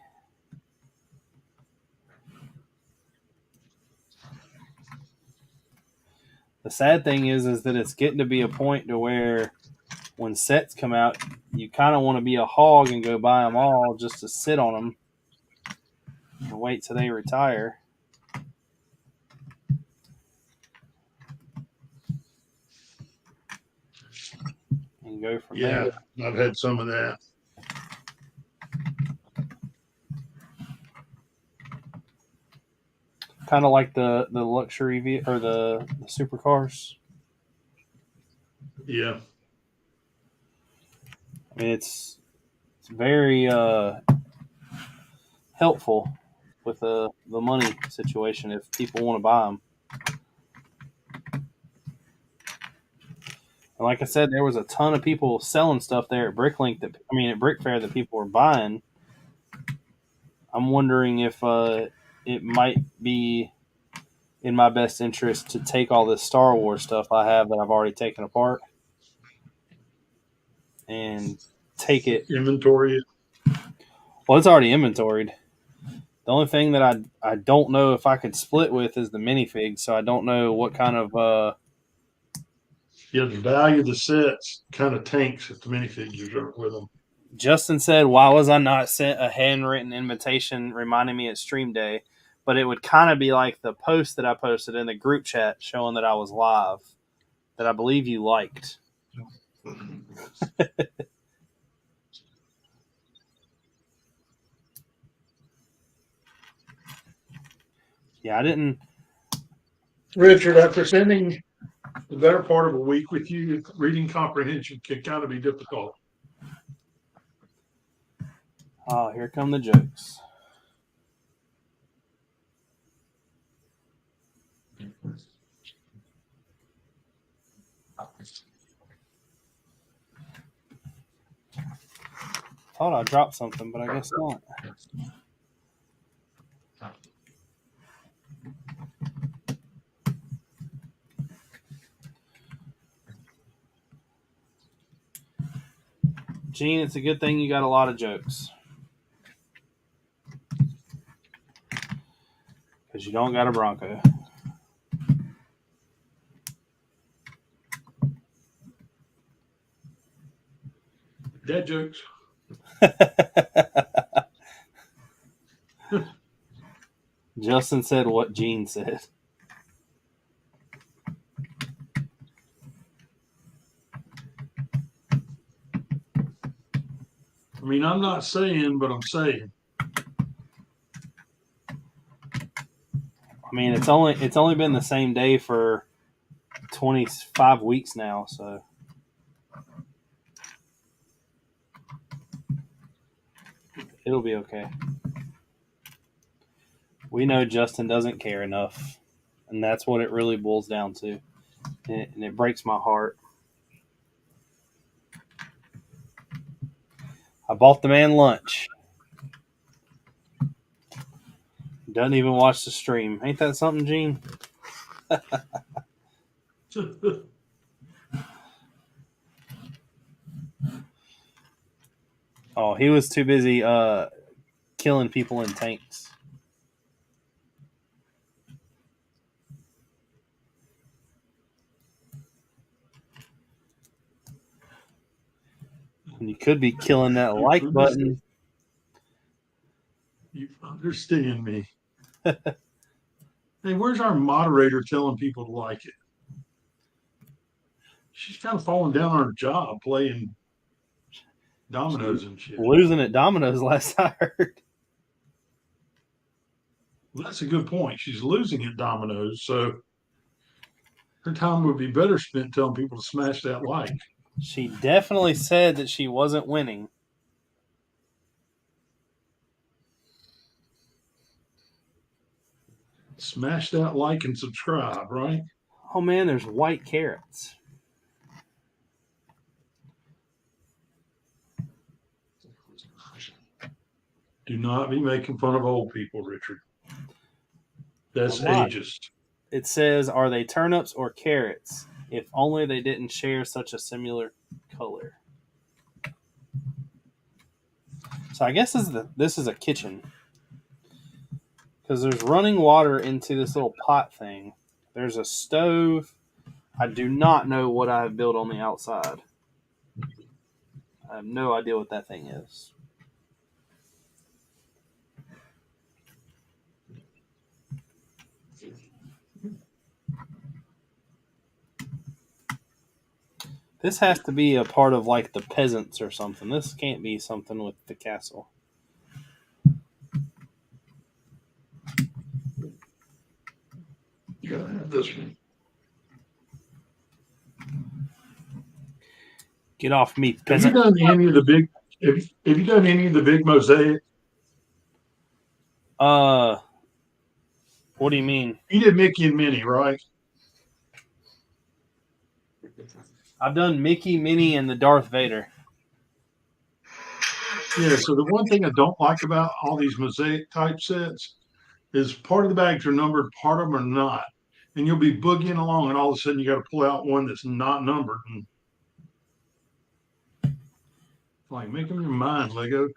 The sad thing is that it's getting to be a point to where when sets come out, you kind of want to be a hog and go buy them all just to sit on them and wait till they retire. And go from there. I've had some of that. Kind of like the luxury or the supercars. Yeah. I mean, it's very helpful with the money situation if people want to buy them. And like I said, there was a ton of people selling stuff there at Bricklink at Brick Fair that people were buying. I'm wondering if it might be in my best interest to take all this Star Wars stuff I have that I've already taken apart and take it. Inventory. Well, it's already inventoried. The only thing that I don't know if I could split with is the minifig, so I don't know what kind of the value of the sets kind of tanks if the minifigures aren't with them. Justin said, why was I not sent a handwritten invitation reminding me at stream day? But it would kind of be like the post that I posted in the group chat showing that I was live, that I believe you liked. Yeah, I didn't. Richard, after spending the better part of a week with you, reading comprehension can kind of be difficult. Oh, here come the jokes. Thought I dropped something, but I guess not. Gene, it's a good thing you got a lot of jokes. Because you don't got a Bronco. Dad jokes. Justin said what Gene said. I mean, I'm not saying, but I'm saying. I mean, it's only been the same day for 25 weeks now, so it'll be okay. We know Justin doesn't care enough, and that's what it really boils down to, and it breaks my heart. I bought the man lunch. Doesn't even watch the stream. Ain't that something, Gene? Oh, he was too busy killing people in tanks. And you could be killing that like button. You understand me. Hey, where's our moderator telling people to like it? She's kind of falling down on her job playing dominoes and shit. Losing at dominoes last I heard. Well, that's a good point. She's losing at dominoes, so her time would be better spent telling people to smash that like. She definitely said that she wasn't winning. Smash that like and subscribe, right? Oh man, there's white carrots. Do not be making fun of old people, Richard. That's ageist. It says, are they turnips or carrots? If only they didn't share such a similar color. So I guess this is a kitchen. Because there's running water into this little pot thing. There's a stove. I do not know what I have built on the outside. I have no idea what that thing is. This has to be a part of like the peasants or something. This can't be something with the castle. You gotta have this one. Get off me, Have you peasant. done any of the big? Have you done any of the big mosaic? What do you mean? You did Mickey and Minnie, right? I've done Mickey, Minnie, and the Darth Vader. Yeah. So the one thing I don't like about all these mosaic type sets is part of the bags are numbered, part of them are not, and you'll be boogieing along, and all of a sudden you got to pull out one that's not numbered. And like, make them your mind, Lego.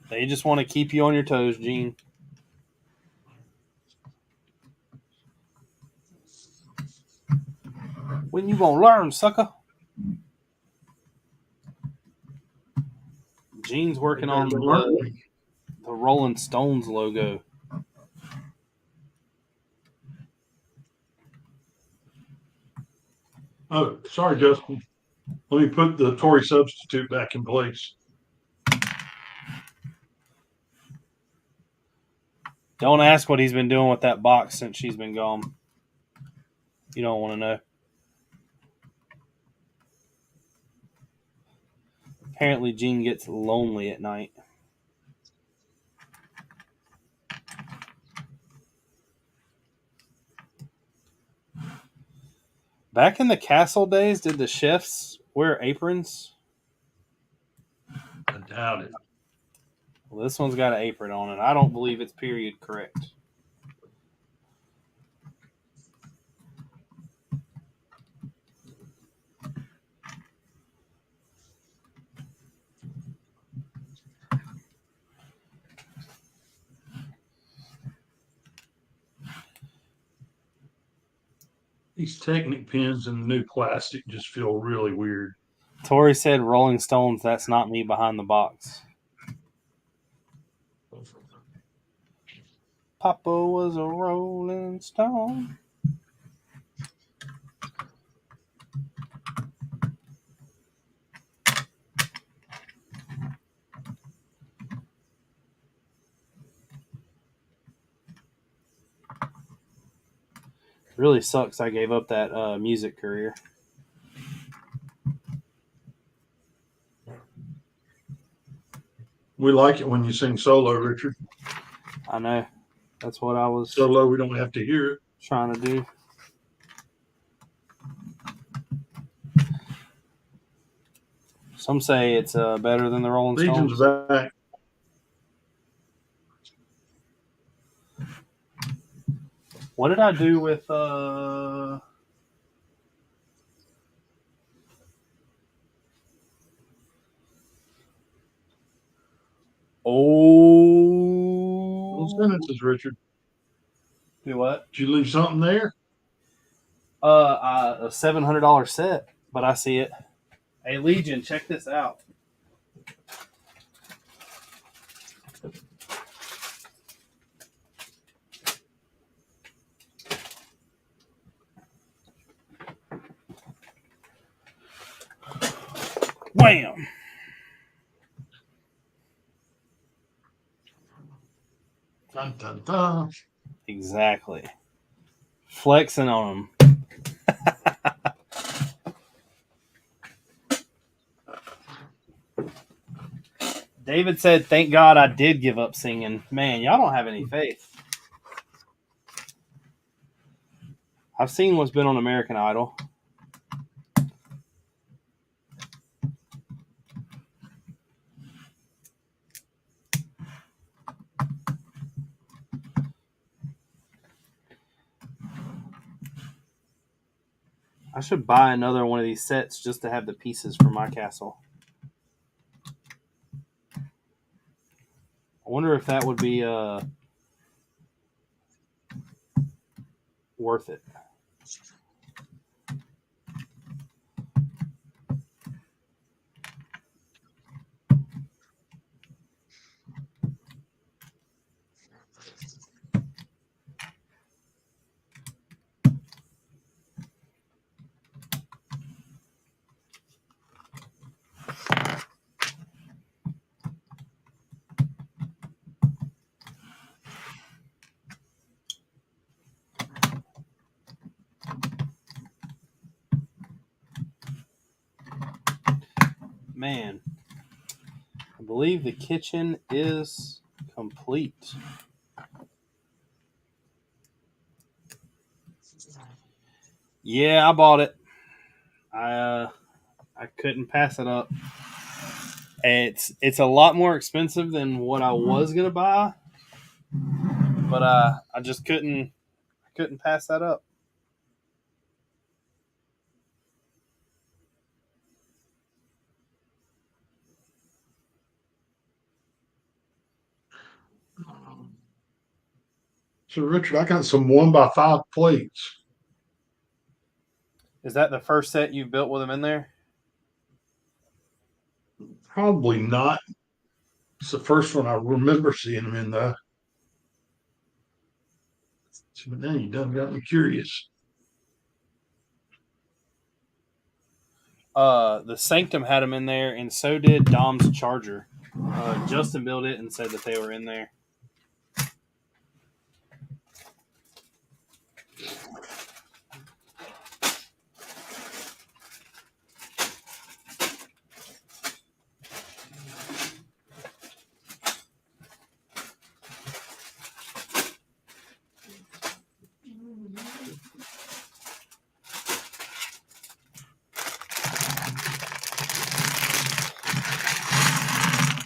They just want to keep you on your toes, Gene. When you gonna learn, sucker? Gene's working on the Rolling Stones logo. Oh, sorry, Justin. Let me put the Tory substitute back in place. Don't ask what he's been doing with that box since she's been gone. You don't want to know. Apparently, Gene gets lonely at night. Back in the castle days, did the chefs wear aprons? I doubt it. Well, this one's got an apron on it. I don't believe it's period correct. These Technic pins and the new plastic just feel really weird. Tori said, Rolling Stones, that's not me behind the box. Papa was a Rolling Stone. Really sucks I gave up that music career. We like it when you sing solo, Richard. I know. That's what I was Solo, we don't have to hear it. trying to do. Some say it's better than the Rolling Legion's Stones. back. What did I do with Little sentences, Richard. Do what? Did you leave something there? A $700 set, but I see it. Hey, Legion, check this out. Wham! Dun, dun, dun. Exactly. Flexing on them. David said, "Thank God I did give up singing." Man, y'all don't have any faith. I've seen what's been on American Idol. I should buy another one of these sets just to have the pieces for my castle. I wonder if that would be worth it. Man, I believe the kitchen is complete. Yeah, I bought it. I couldn't pass it up. It's a lot more expensive than what I was gonna buy, but I just couldn't pass that up. So, Richard, I got some 1x5 plates. Is that the first set you built with them in there? Probably not. It's the first one I remember seeing them in, though. But now you done got me curious. The Sanctum had them in there, and so did Dom's Charger. Justin built it and said that they were in there.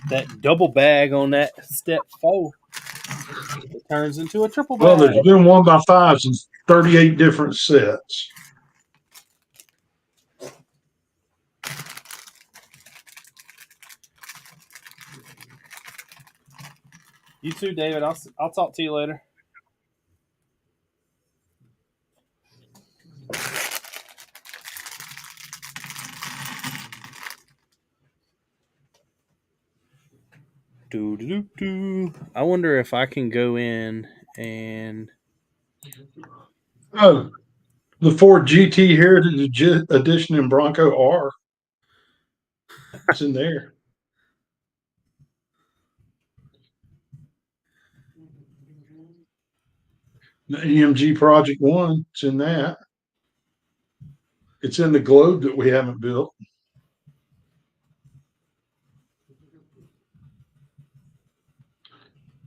That double bag on that step 4, it turns into a triple Well, bag. there's been 1x5s in 38 different sets. You too, David. I'll talk to you later. I wonder if I can go in and Oh, the Ford GT Heritage Edition in Bronco R. It's in there. The AMG Project One. It's in that. It's in the Globe that we haven't built.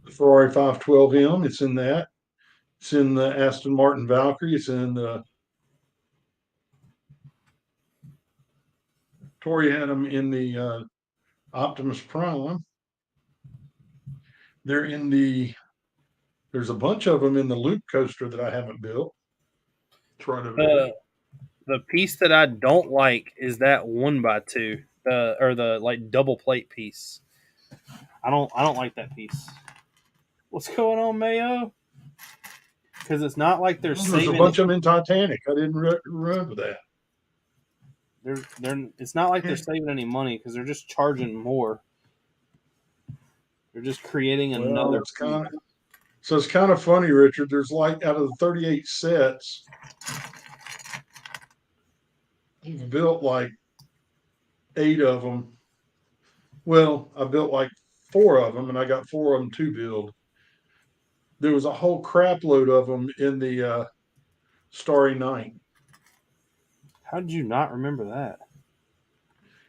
The Ferrari 512M. It's in that. It's in the Aston Martin Valkyrie. It's in the Tori had them in the Optimus Prime. They're in the. There's a bunch of them in the Loop Coaster that I haven't built. It's right over there. the piece that I don't like is that 1x2, the like double plate piece. I don't like that piece. What's going on, Mayo? Because it's not like they're Well, there's a saving. bunch of them in Titanic. I didn't remember that. They're. It's not like they're saving any money because they're just charging more. They're just creating Well, another. it's kind of so it's kind of funny, Richard. There's like out of the 38 sets, I've built like 8 of them. Well, I built like 4 of them, and I got 4 of them to build. there was a whole crap load of them in the Starry Night. How did you not remember that?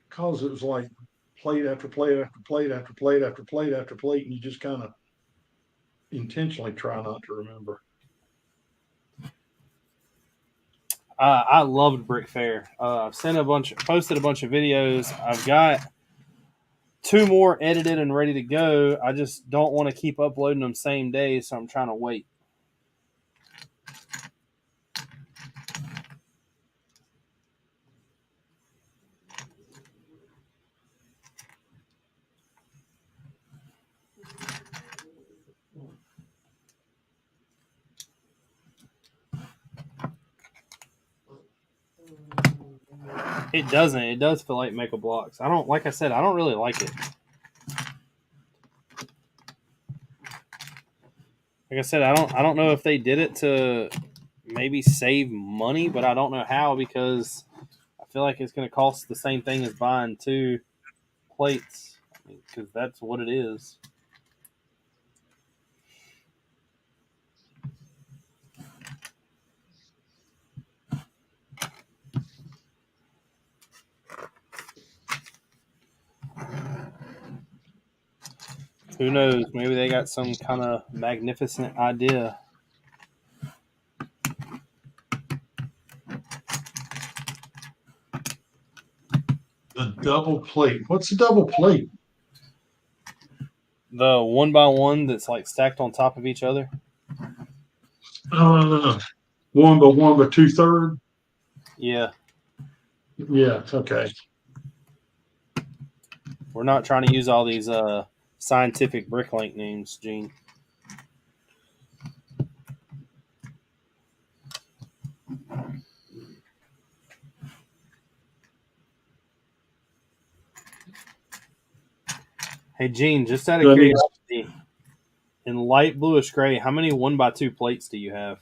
Because it was like plate after plate after plate after plate after plate after plate, and you just kind of intentionally try not to remember. I loved Brick Fair. I've posted a bunch of videos. I've got 2 more edited and ready to go. I just don't want to keep uploading them same day, so I'm trying to wait. It doesn't. It does feel like Mega Blocks. I don't. Like I said, I don't really like it. Like I said, I don't know if they did it to maybe save money, but I don't know how, because I feel like it's going to cost the same thing as buying 2 plates, because that's what it is. Who knows? Maybe they got some kind of magnificent idea. The double plate. What's a double plate? The 1x1 that's like stacked on top of each other. Uh, 1x1 by 2/3. Yeah. Yeah. Okay. We're not trying to use all these scientific bricklink names, Gene. Hey, Gene, just out of curiosity, in light bluish gray, how many 1x2 plates do you have?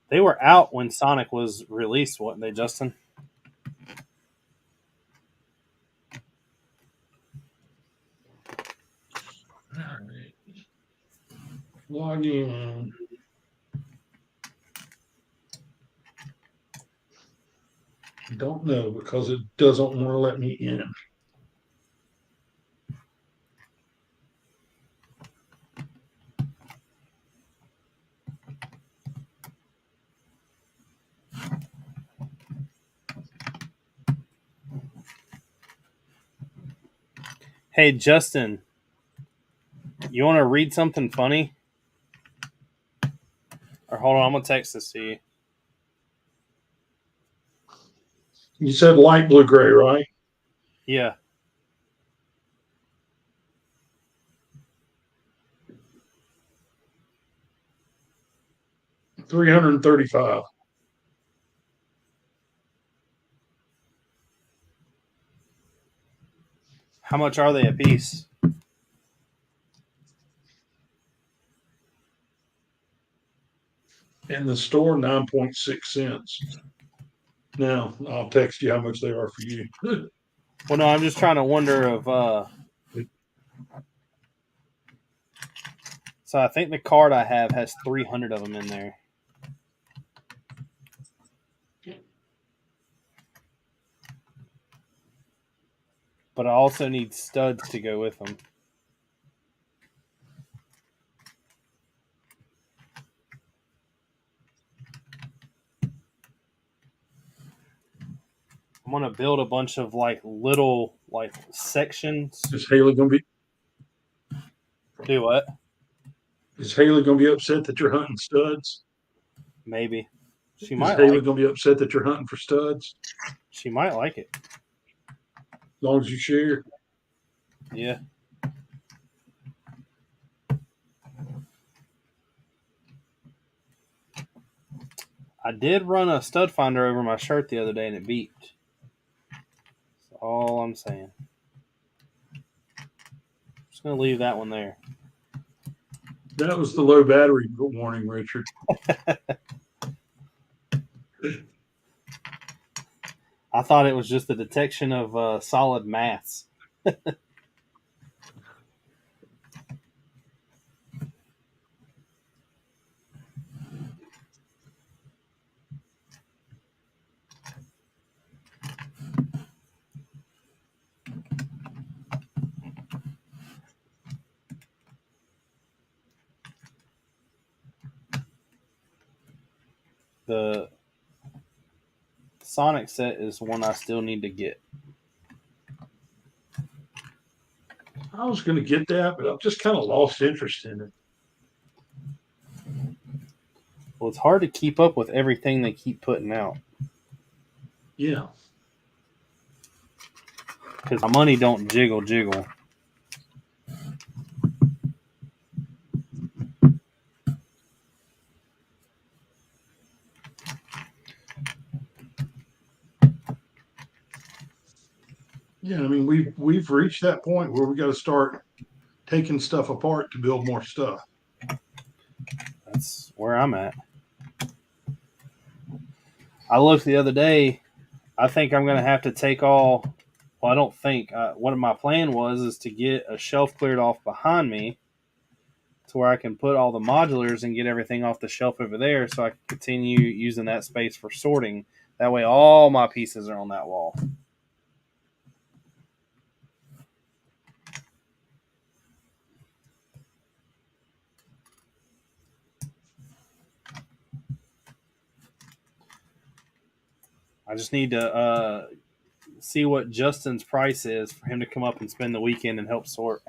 They were out when Sonic was released, weren't they, Justin? All right. Log in. Don't know because it doesn't want to let me in. Hey, Justin, you want to read something funny? Or hold on, I'm going to text this to you. You said light blue gray, right? Yeah. $335. How much are they a piece? In the store, 9.6 cents. Now, I'll text you how much they are for you. Well, no, I'm just trying to wonder if. So I think the card I have has 300 of them in there. But I also need studs to go with them. I'm gonna build a bunch of like little like sections. Is Haley gonna be Do what? is Haley gonna be upset that you're hunting studs? Maybe. She Is might Haley like. gonna be upset that you're hunting for studs? She might like it. As long as you share. Yeah. I did run a stud finder over my shirt the other day and it beeped. That's all I'm saying. Just gonna leave that one there. That was the low battery warning, Richard. I thought it was just the detection of solid mass. The Sonic set is one I still need to get. I was going to get that, but I've just kind of lost interest in it. Well, it's hard to keep up with everything they keep putting out Yeah. because my money don't jiggle. Yeah, I mean we've reached that point where we got to start taking stuff apart to build more stuff. That's where I'm at. I looked the other day. I think I'm going to have to take all. Well, I don't think. What my plan was is to get a shelf cleared off behind me to where I can put all the modulars and get everything off the shelf over there so I can continue using that space for sorting. That way, all my pieces are on that wall. I just need to see what Justin's price is for him to come up and spend the weekend and help sort.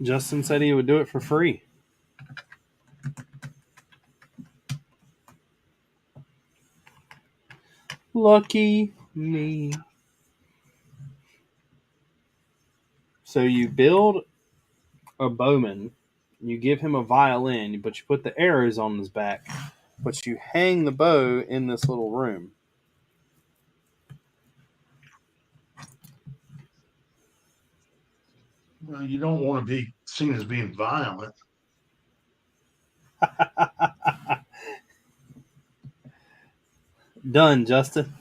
Justin said he would do it for free. Lucky me. So you build a bowman, you give him a violin, but you put the arrows on his back, but you hang the bow in this little room. Well, you don't want to be seen as being violent. Done, Justin.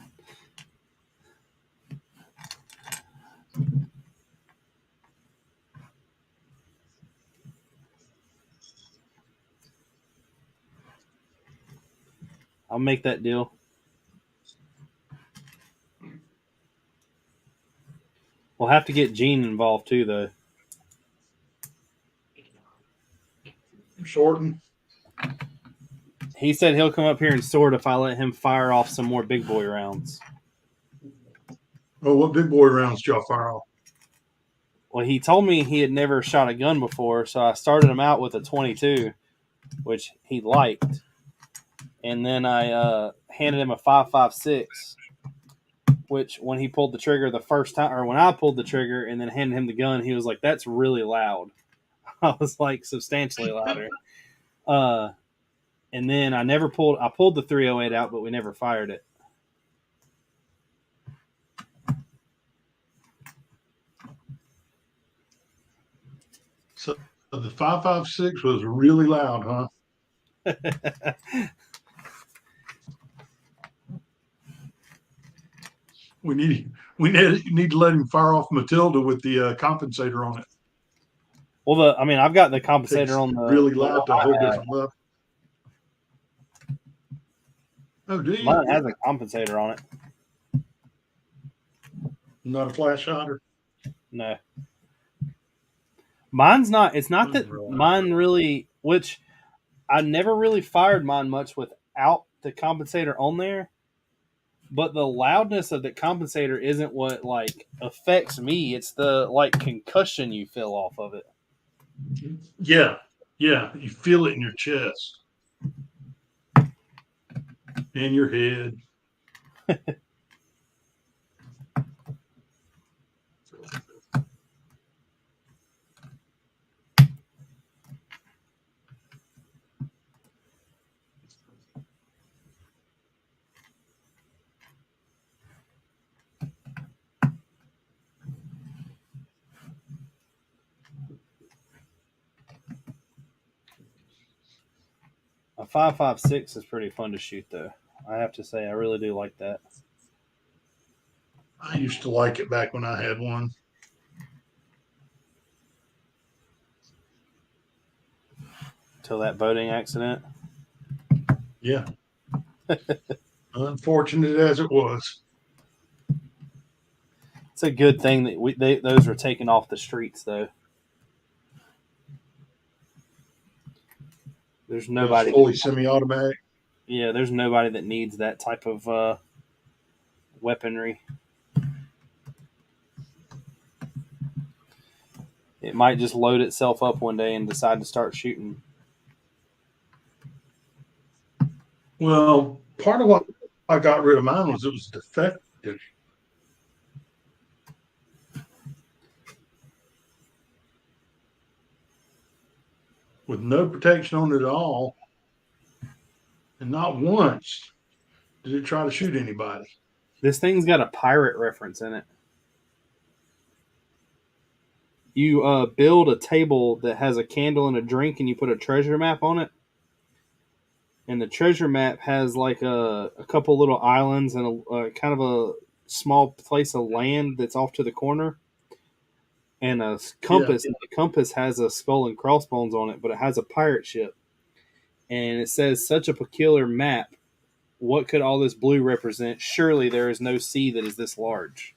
I'll make that deal. We'll have to get Gene involved too, though. Sorting. He said he'll come up here and sort if I let him fire off some more big boy rounds. Oh, what big boy rounds did y'all fire off? Well, he told me he had never shot a gun before, so I started him out with a 22, which he liked. And then I handed him a 5.56, which when he pulled the trigger the first time, or when I pulled the trigger and then handed him the gun, he was like, "That's really loud." I was like, substantially louder. And then I pulled the 308 out, but we never fired it. So the 5.56 was really loud, huh? We need to let him fire off Matilda with the compensator on it. Well, I've got the compensator Takes on the really loud to a whole different level. Oh, do you? Mine has a compensator on it. Not a flash shotter? No. Mine's not. It's not that mine really, which I never really fired mine much without the compensator on there. But the loudness of the compensator isn't what like affects me. It's the like concussion you feel off of it. Yeah, yeah. You feel it in your chest and your head. A 5.56 is pretty fun to shoot, though. I have to say, I really do like that. I used to like it back when I had one. Till that boating accident. Yeah, unfortunate as it was. It's a good thing that those were taken off the streets, though. There's It was nobody. fully semi-automatic. Yeah, there's nobody that needs that type of weaponry. It might just load itself up one day and decide to start shooting. Well, part of what I got rid of mine was it was defective. With no protection on it at all, and not once did it try to shoot anybody. This thing's got a pirate reference in it. You build a table that has a candle and a drink, and you put a treasure map on it. And the treasure map has like a couple little islands and a kind of a small place of land that's off to the corner, and a compass. Yeah. And the compass has a skull and crossbones on it, but it has a pirate ship. And it says, "Such a peculiar map. What could all this blue represent? Surely there is no sea that is this large."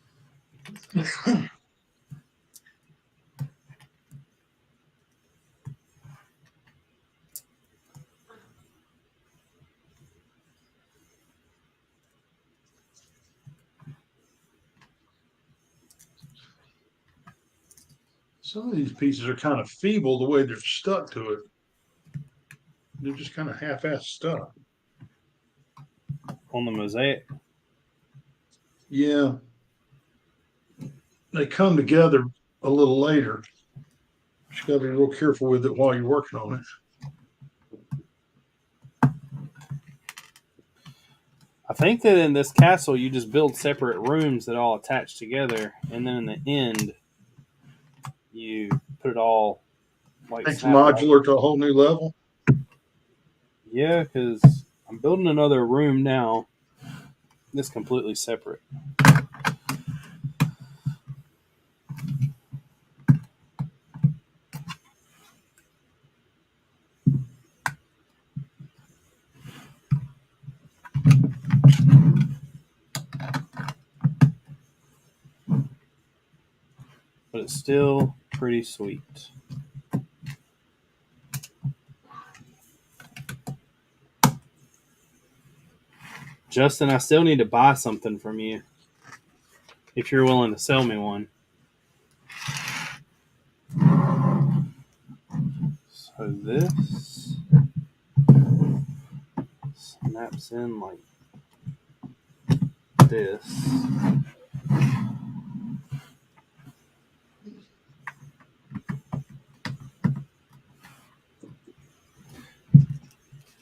Some of these pieces are kind of feeble the way they're stuck to it. They're just kind of half-assed stuck. On the mosaic. Yeah. They come together a little later. Just got to be real careful with it while you're working on it. I think that in this castle, you just build separate rooms that all attach together, and then in the end, you put it all like Makes snap it all. modular to a whole new level. Yeah, because I'm building another room now that's completely separate. But it's still pretty sweet. Justin, I still need to buy something from you if you're willing to sell me one. So this snaps in like this.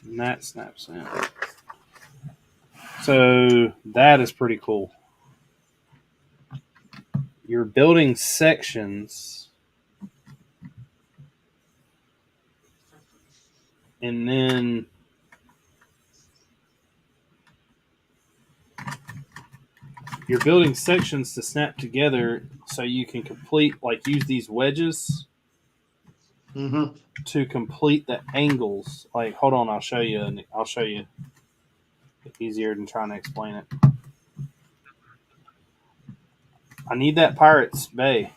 And that snaps in. So that is pretty cool. You're building sections, and then you're building sections to snap together so you can complete, like, use these wedges to complete the angles. Like, hold on, I'll show you. I'll show you. It's easier than trying to explain it. I need that Pirate's Bay.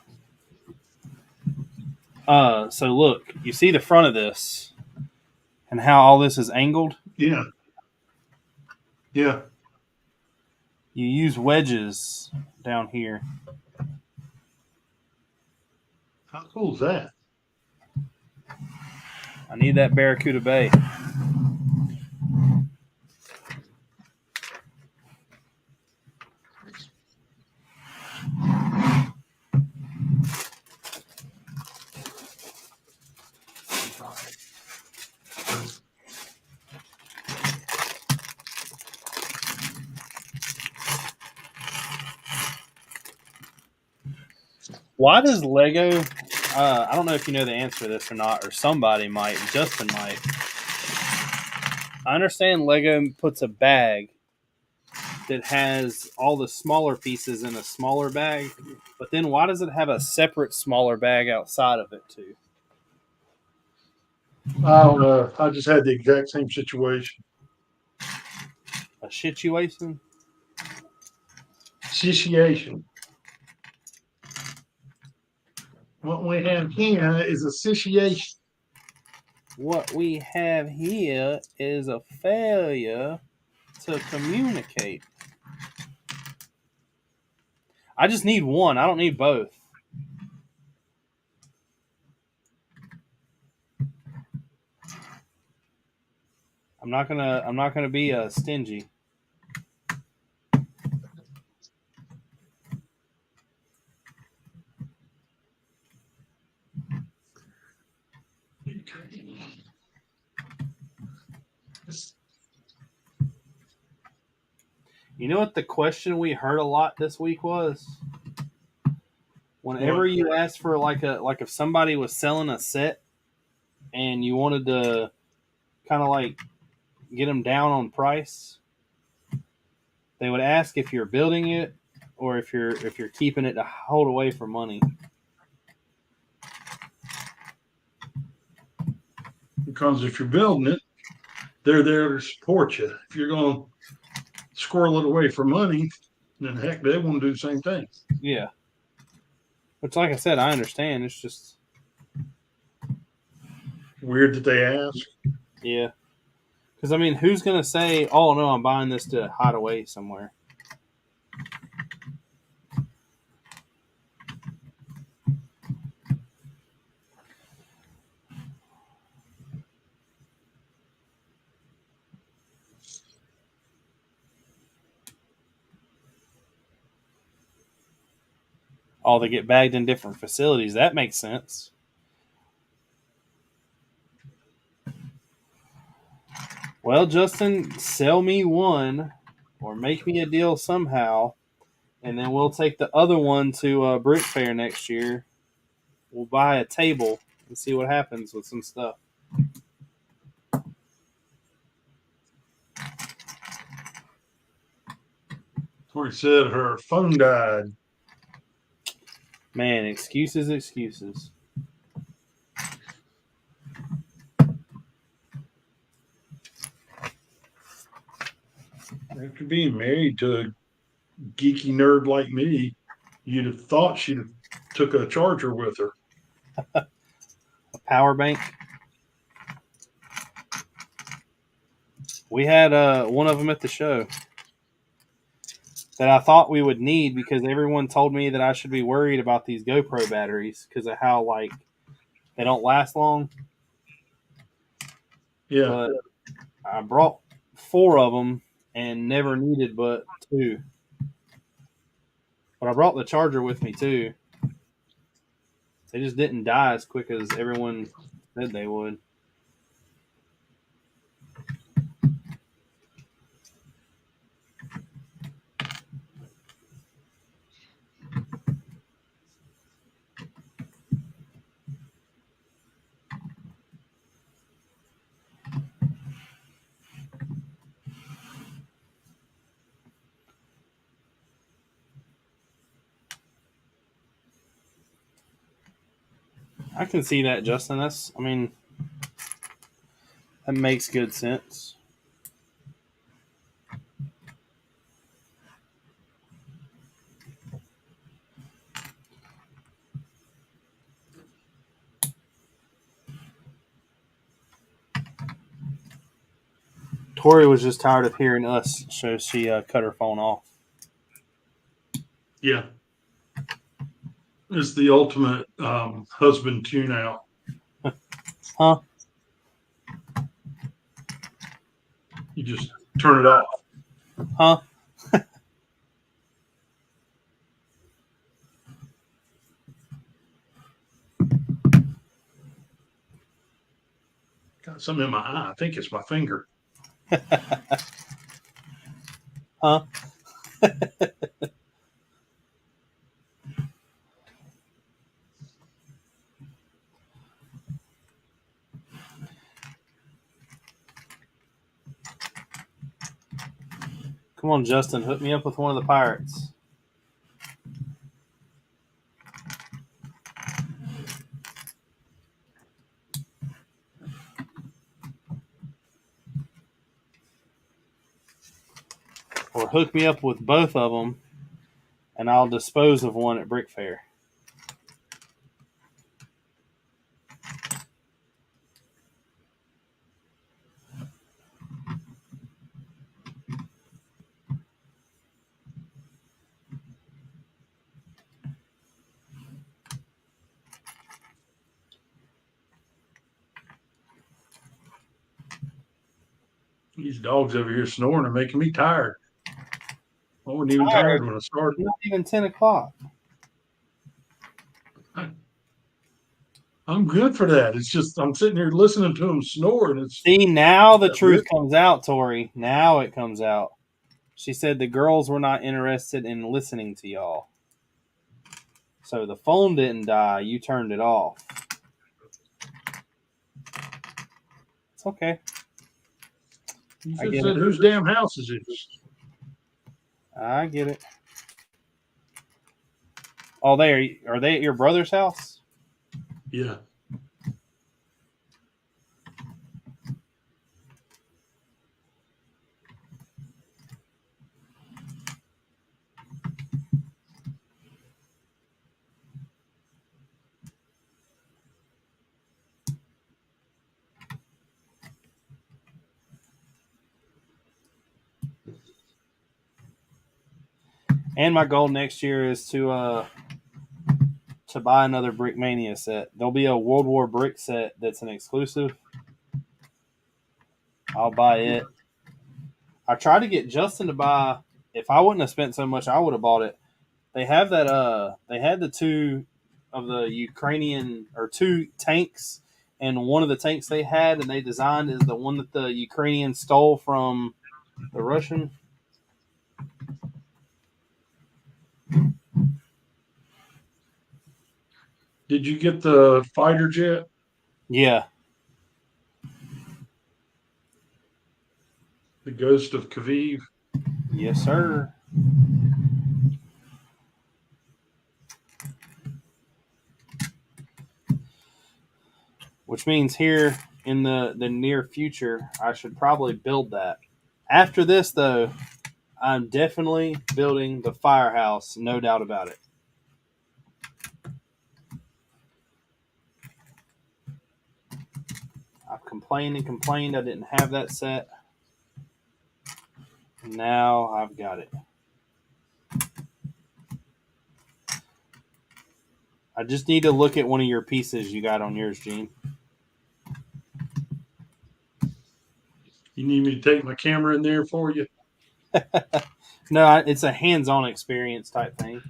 So look, you see the front of this and how all this is angled? Yeah. Yeah. You use wedges down here. How cool is that? I need that Barracuda Bay. Why does Lego? I don't know if you know the answer to this or not, or somebody might. Justin might. I understand Lego puts a bag that has all the smaller pieces in a smaller bag, but then why does it have a separate smaller bag outside of it too? I don't know. I just had the exact same situation. A situation? Situation. What we have here is a situation. What we have here is a failure to communicate. I just need one. I don't need both. I'm not gonna be stingy. You know what the question we heard a lot this week was? Whenever What? you asked for like if somebody was selling a set and you wanted to kind of like get them down on price, they would ask if you're building it or if you're keeping it to hold away for money. Because if you're building it, they're there to support you. If you're going to squirrel it away for money, then heck, they want to do the same thing. Yeah. Which, like I said, I understand. It's just Weird that they ask. yeah. Because I mean, who's gonna say, "Oh no, I'm buying this to hide away somewhere"? Oh, they get bagged in different facilities. That makes sense. Well, Justin, sell me one or make me a deal somehow, and then we'll take the other one to Brick Fair next year. We'll buy a table and see what happens with some stuff. Tori said her phone died. Man, excuses, excuses. After being married to a geeky nerd like me, you'd have thought she'd have took a charger with her. A power bank. We had one of them at the show that I thought we would need because everyone told me that I should be worried about these GoPro batteries because of how like they don't last long. Yeah. But I brought 4 of them and never needed but 2. But I brought the charger with me too. They just didn't die as quick as everyone said they would. I can see that, Justin. I mean, that makes good sense. Tori was just tired of hearing us, so she cut her phone off. Yeah. It's the ultimate husband tune out. Huh? You just turn it off. Huh? Got something in my eye. I think it's my finger. Huh? Come on, Justin, hook me up with one of the pirates. Or hook me up with both of them, and I'll dispose of one at Brick Fair. These dogs over here snoring are making me tired. I wasn't even tired when I started. Not even 10 o'clock. I'm good for that. It's just I'm sitting here listening to them snore, and it's See, now the that truth rip. comes out, Tori. Now it comes out. She said the girls were not interested in listening to y'all. So the phone didn't die. You turned it off. It's okay. You I just get said, it. whose damn house is this? I get it. Oh, are they at your brother's house? Yeah. And my goal next year is to buy another Brickmania set. There'll be a World War Brick set that's an exclusive. I'll buy it. I tried to get Justin to buy. If I wouldn't have spent so much, I would have bought it. They have that. They had the two of the Ukrainian or two tanks, and one of the tanks they had and they designed is the one that the Ukrainians stole from the Russian. Did you get the fighter jet? Yeah. The Ghost of Kyiv? Yes, sir. Which means here in the near future, I should probably build that. After this, though, I'm definitely building the firehouse, no doubt about it. I've complained and complained I didn't have that set. Now I've got it. I just need to look at one of your pieces you got on yours, Gene. You need me to take my camera in there for you? No, it's a hands-on experience type thing.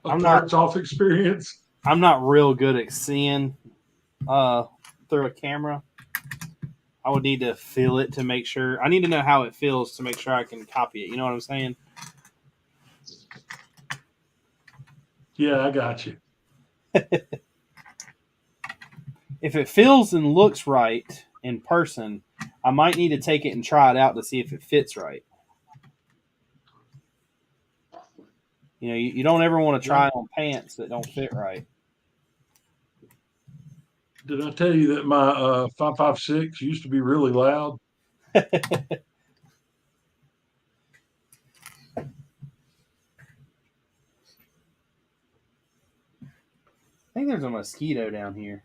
A parts off experience? I'm not real good at seeing through a camera. I would need to feel it to make sure. I need to know how it feels to make sure I can copy it. You know what I'm saying? Yeah, I got you. If it feels and looks right in person, I might need to take it and try it out to see if it fits right. You know, you don't ever want to try on pants that don't fit right. Did I tell you that my 556 used to be really loud? I think there's a mosquito down here.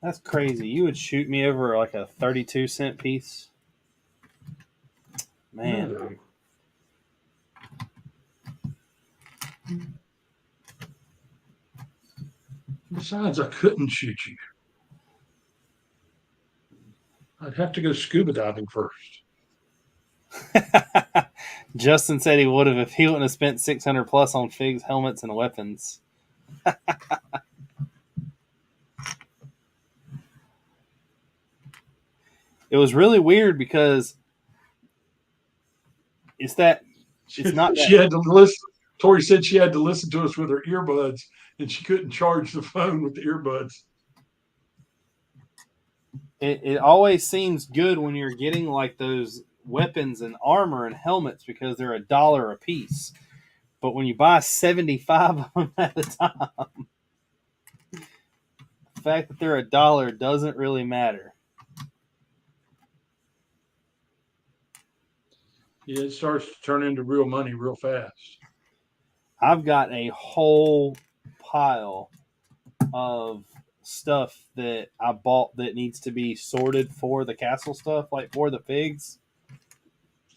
That's crazy. You would shoot me over like a 32-cent piece? Man. No. Besides, I couldn't shoot you. I'd have to go scuba diving first. Justin said he would have if he wouldn't have spent 600 plus on figs, helmets, and weapons. It was really weird because it's not She that had to listen. Tori said she had to listen to us with her earbuds, and she couldn't charge the phone with the earbuds. it always seems good when you're getting like those weapons and armor and helmets because they're $1 a piece. But when you buy 75 of them at a time, the fact that they're $1 doesn't really matter. Yeah, it starts to turn into real money real fast. I've got a whole pile of stuff that I bought that needs to be sorted for the castle stuff, like for the pigs.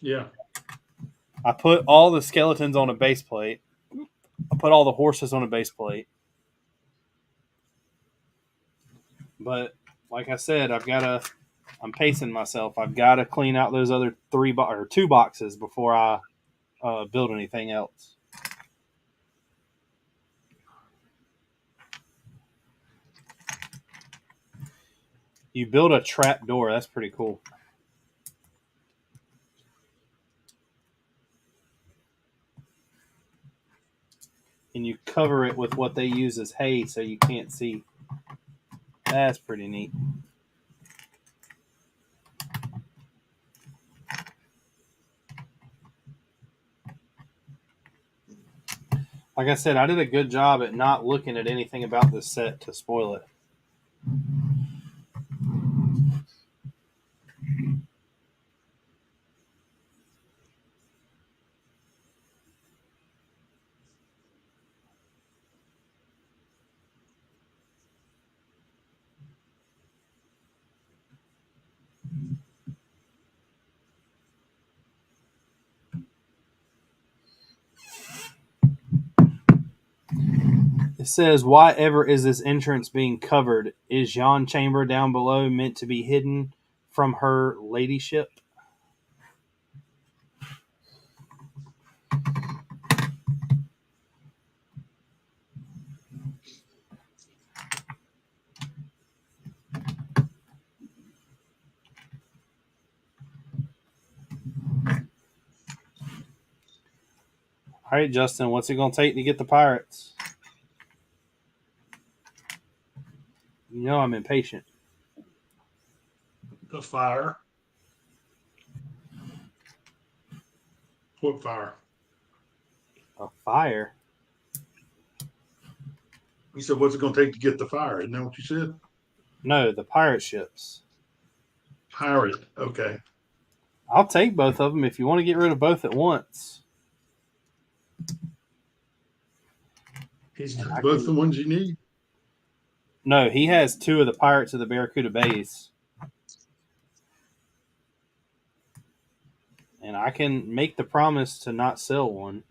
Yeah. I put all the skeletons on a base plate. I put all the horses on a base plate. But like I said, I'm pacing myself. I've got to clean out those other 2 boxes before I build anything else. You build a trap door. That's pretty cool. And you cover it with what they use as hay so you can't see. That's pretty neat. Like I said, I did a good job at not looking at anything about this set to spoil it. It says, why ever is this entrance being covered? Is yon chamber down below meant to be hidden from her ladyship? All right, Justin, what's it going to take to get the pirates? You know I'm impatient. The fire. What fire? A fire? He said, what's it going to take to get the fire? Isn't that what you said? No, the pirate ships. Pirate. Okay. I'll take both of them if you want to get rid of both at once. He's both the ones you need. No, he has 2 of the Pirates of the Barracuda Bays. And I can make the promise to not sell one.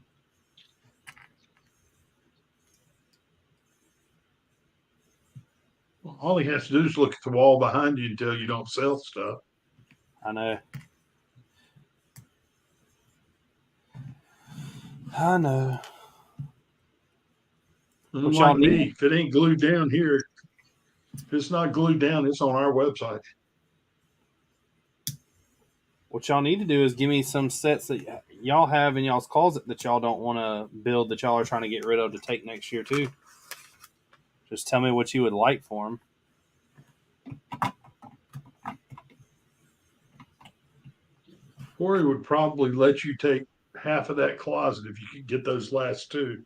Well, all he has to do is look at the wall behind you until you don't sell stuff. I know. I know. Unlike me, if it ain't glued down here, if it's not glued down, it's on our website. What y'all need to do is give me some sets that y'all have in y'all's closet that y'all don't want to build, that y'all are trying to get rid of to take next year too. Just tell me what you would like for them. Corey would probably let you take half of that closet if you could get those last 2.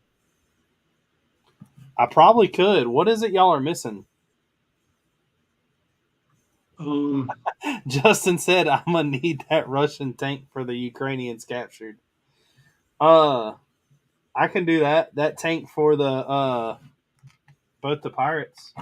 I probably could. What is it y'all are missing? Justin said, I'm going to need that Russian tank for the Ukrainians captured. I can do that. That tank for the both the pirates.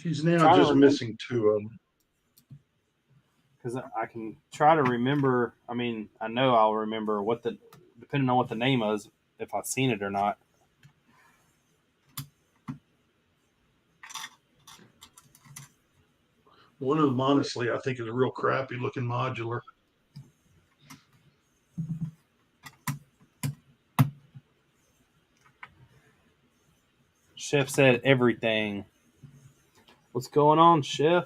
She's now Trying to just remember, missing 2 of them. because I can try to remember. I mean, I know I'll remember depending on what the name is, if I've seen it or not. One of them, honestly, I think is a real crappy looking modular. Chef said everything. What's going on, Chef?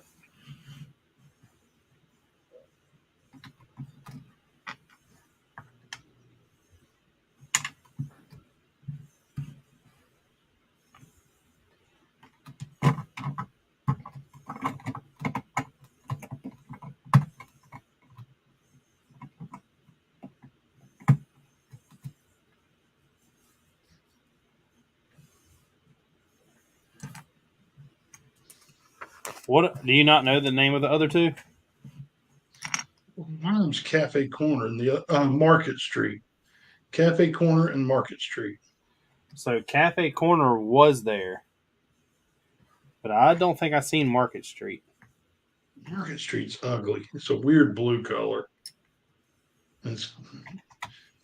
What do you not know the name of the other two? One of them's Cafe Corner and the Market Street. Cafe Corner and Market Street. So Cafe Corner was there, but I don't think I seen Market Street. Market Street's ugly. It's a weird blue color. It's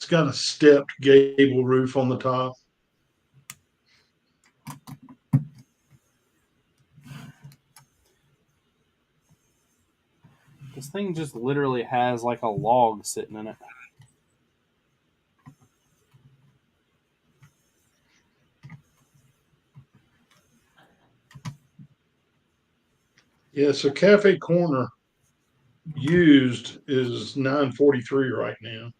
got a stepped gable roof on the top. This thing just literally has like a log sitting in it. Yeah, so Cafe Corner used is $9.43 right now.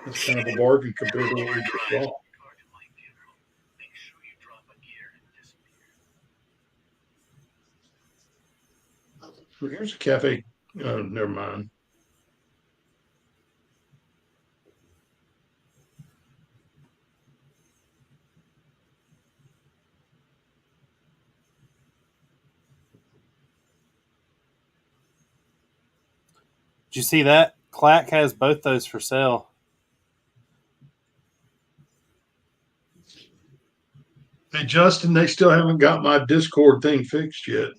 That's kind of a bargain compared to what we just saw. Here's a cafe. Oh, never mind. Did you see that? Clack has both those for sale. Hey, Justin, they still haven't got my Discord thing fixed yet.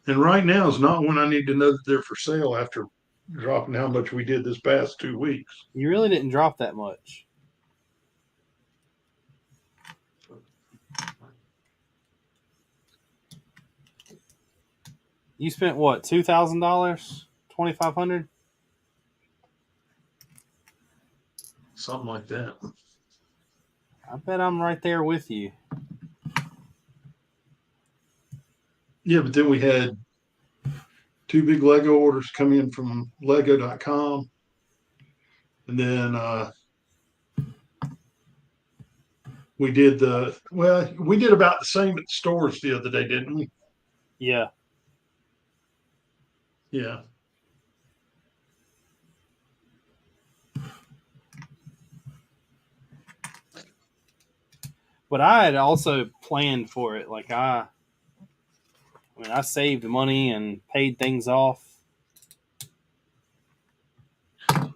And right now is not when I need to know that they're for sale after dropping how much we did this past 2 weeks. You really didn't drop that much. You spent what, $2,000? $2,500? Something like that. I bet I'm right there with you. Yeah, but then we had 2 big Lego orders come in from Lego.com. And then we did about the same at the stores the other day, didn't we? Yeah. Yeah. But I had also planned for it. Like I saved money and paid things off.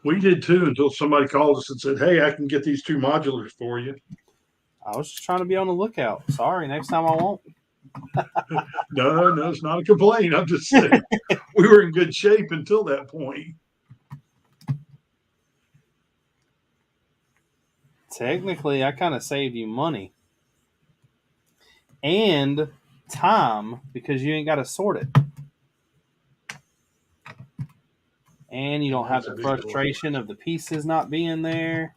We did too until somebody called us and said, "Hey, I can get these 2 modulars for you." I was just trying to be on the lookout. Sorry, next time I won't. No, it's not a complaint. I'm just saying we were in good shape until that point. Technically, I kind of saved you money and time because you ain't got to sort it. And you don't have the frustration of the pieces not being there.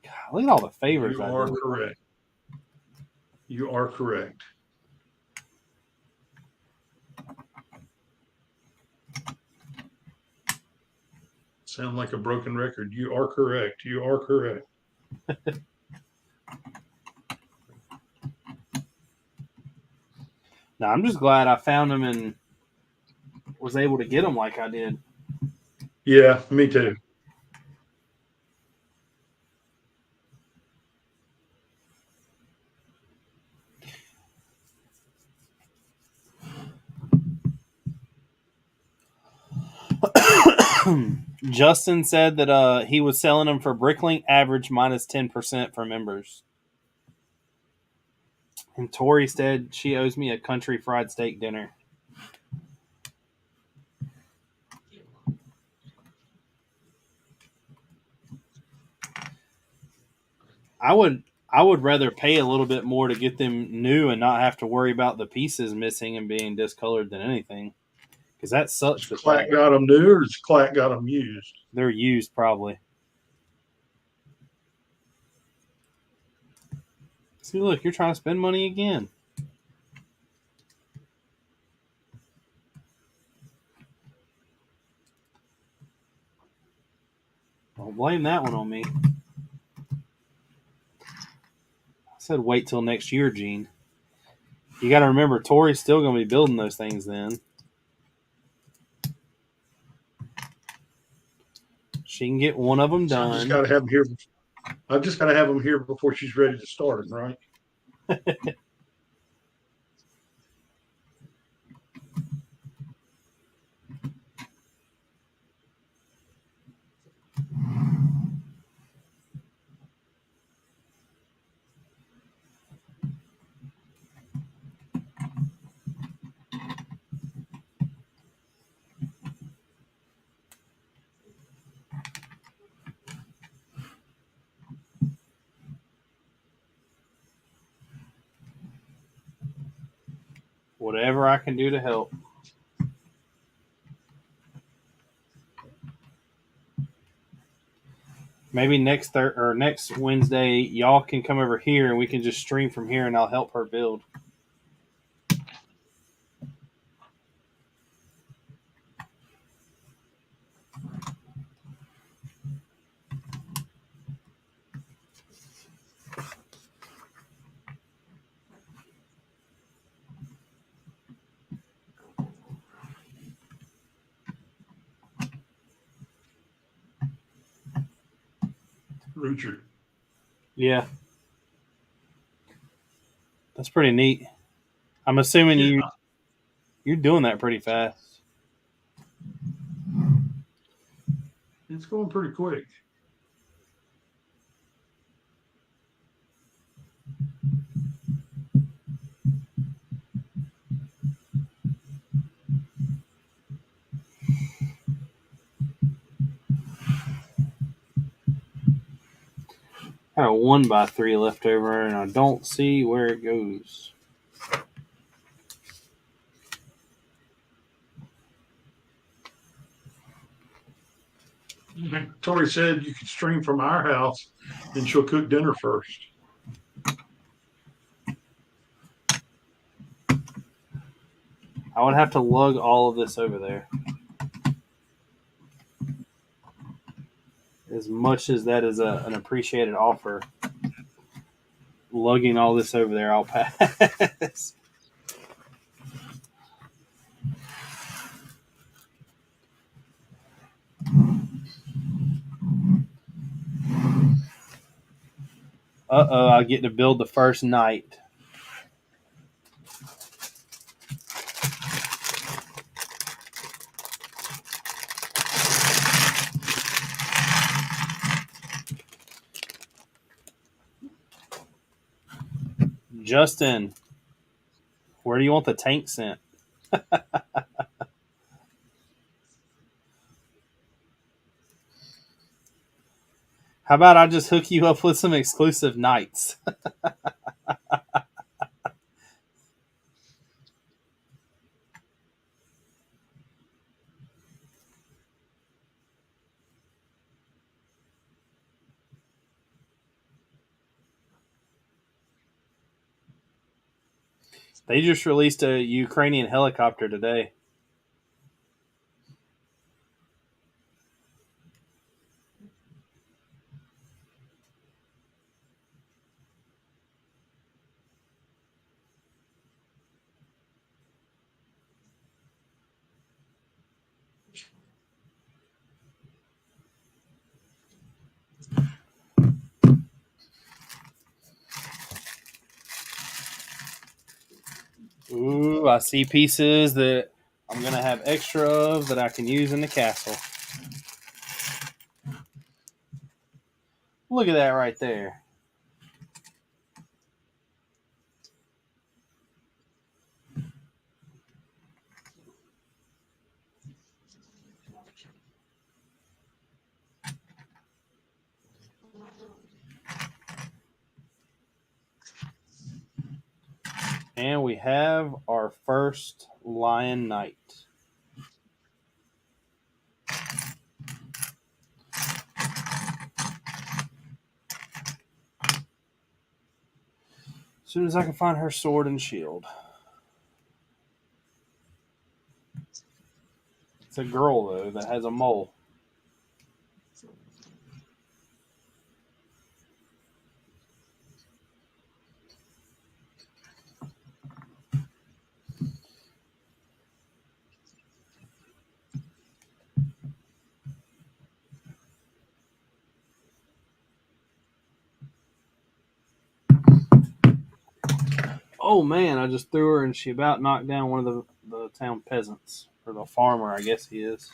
God, look at all the favors You I are do. correct. You are correct. Sound like a broken record. You are correct. You are correct. No, I'm just glad I found them and was able to get them like I did. Yeah, me too. Justin said that he was selling them for Bricklink average minus 10% for members. And Tori said she owes me a country fried steak dinner. I would rather pay a little bit more to get them new and not have to worry about the pieces missing and being discolored than anything. Because that Has sucks with that. Clack got them new or has Clack got them used? They're used probably. See, look, you're trying to spend money again. Don't blame that one on me. I said wait till next year, Gene. You got to remember, Tori's still going to be building those things then. She can get one of them So done. I just got to have them here. I've just got to have them here before she's ready to start them, right? Whatever I can do to help. Maybe next Wednesday, y'all can come over here and we can just stream from here, and I'll help her build. Richard. Yeah, that's pretty neat. I'm assuming you're doing that pretty fast. It's going pretty quick. Got a 1x3 left over, and I don't see where it goes. Tori said you could stream from our house and she'll cook dinner first. I would have to lug all of this over there. As much as that is an appreciated offer, lugging all this over there, I'll pass. I get to build the first night. Justin, where do you want the tank sent? How about I just hook you up with some exclusive nights? They just released a Ukrainian helicopter today. Ooh, I see pieces that I'm going to have extra of that I can use in the castle. Look at that right there. And we have our first Lion Knight. As soon as I can find her sword and shield. It's a girl, though, that has a mole. Oh, man, I just threw her and she about knocked down one of the town peasants. Or the farmer, I guess he is.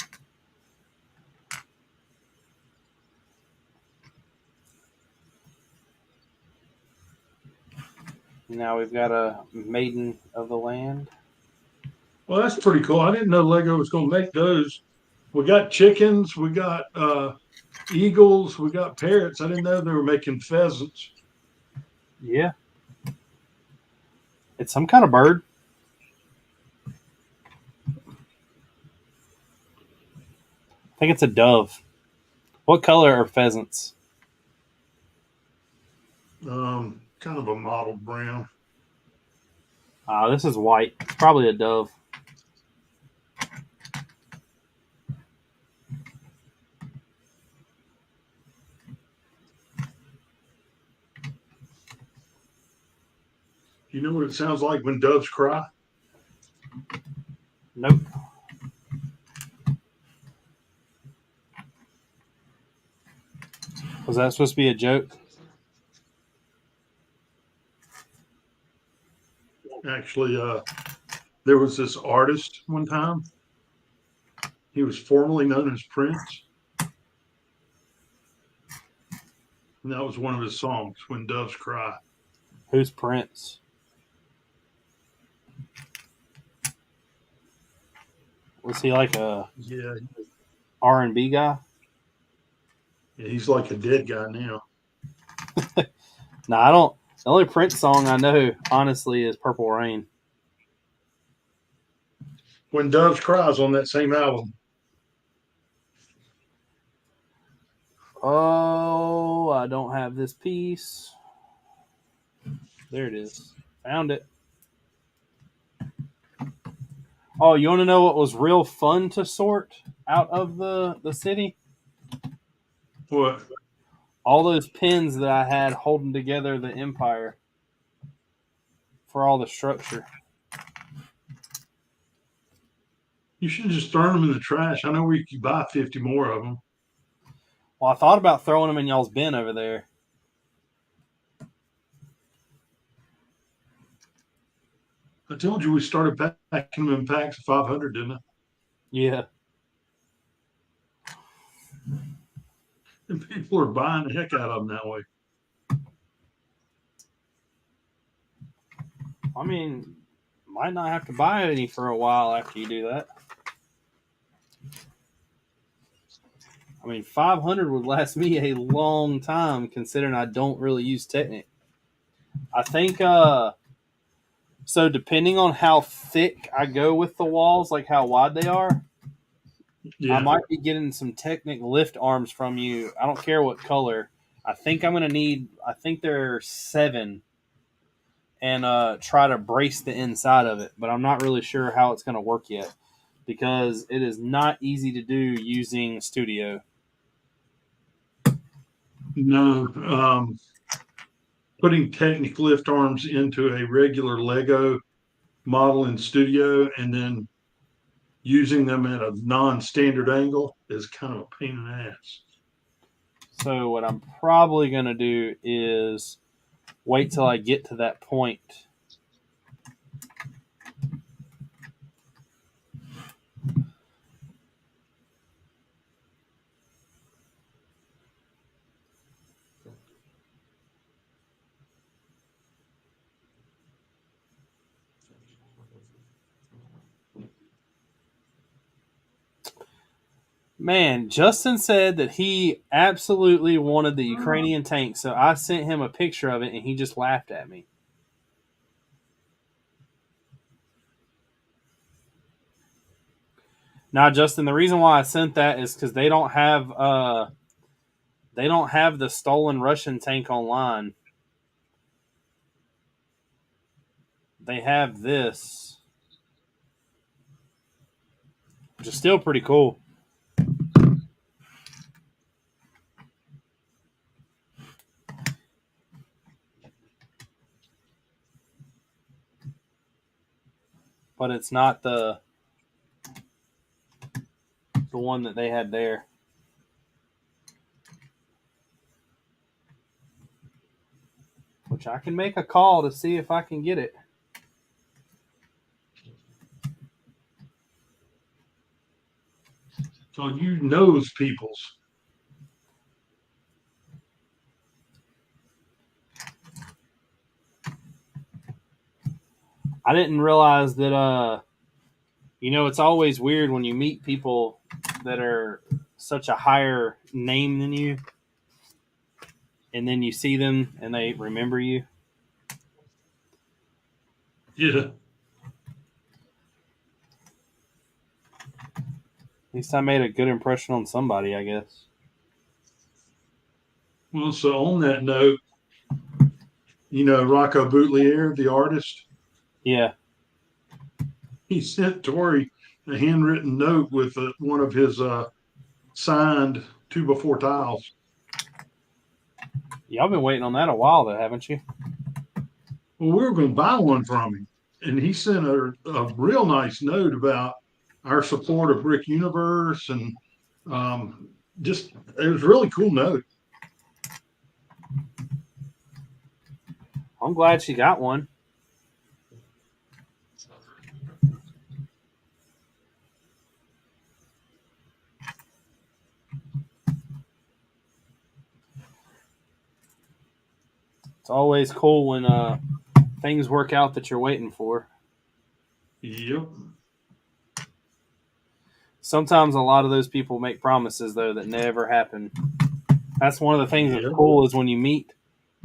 Now we've got a maiden of the land. Well, that's pretty cool. I didn't know Lego was going to make those. We got chickens, we got eagles, we got parrots. I didn't know they were making pheasants. Yeah. It's some kind of bird. I think it's a dove. What color are pheasants? Kind of a mottled brown. This is white. It's probably a dove. You know what it sounds like when doves cry? Nope. Was that supposed to be a joke? Actually, there was this artist one time. He was formerly known as Prince. And that was one of his songs, When Doves Cry. Who's Prince? Was he like a Yeah, R&B guy? he's like a dead guy now. No, I don't. The only Prince song I know, honestly, is Purple Rain. When Doves Cry is on that same album. Oh, I don't have this piece. There it is. Found it. Oh, you want to know what was real fun to sort out of the city? What? All those pins that I had holding together the empire for all the structure. You should just throw them in the trash. I know where you could buy 50 more of them. Well, I thought about throwing them in y'all's bin over there. I told you we started packing them in packs of 500, didn't I? Yeah. And people are buying the heck out of them that way. I mean, might not have to buy any for a while after you do that. I mean, 500 would last me a long time considering I don't really use Technic. I think, so depending on how thick I go with the walls, like how wide they are, Yeah. I might be getting some Technic lift arms from you. I don't care what color. I think I'm going to need, I think there are 7 and try to brace the inside of it, but I'm not really sure how it's going to work yet because it is not easy to do using Studio. No, putting Technic lift arms into a regular Lego model in Studio and then using them at a non-standard angle is kind of a pain in the ass. So what I'm probably going to do is wait till I get to that point Man, Justin said that he absolutely wanted the Ukrainian tank, so I sent him a picture of it, and he just laughed at me. Now, Justin, the reason why I sent that is because they don't have the stolen Russian tank online. They have this, which is still pretty cool. But it's not the one that they had there. Which I can make a call to see if I can get it. So you knows peoples. I didn't realize that it's always weird when you meet people that are such a higher name than you, and then you see them and they remember you. Yeah. At least I made a good impression on somebody, I guess. Well, so on that note, Rocco Boutelier, the artist, Yeah. he sent Tori a handwritten note with one of his signed 2x4 tiles. Y'all been waiting on that a while, though, haven't you? Well, we were going to buy one from him, and he sent a real nice note about our support of Brick Universe, and just it was a really cool note. I'm glad she got one. It's always cool when things work out that you're waiting for. Yep. Sometimes a lot of those people make promises, though, that never happen. That's one of the things that's Yep. cool is when you meet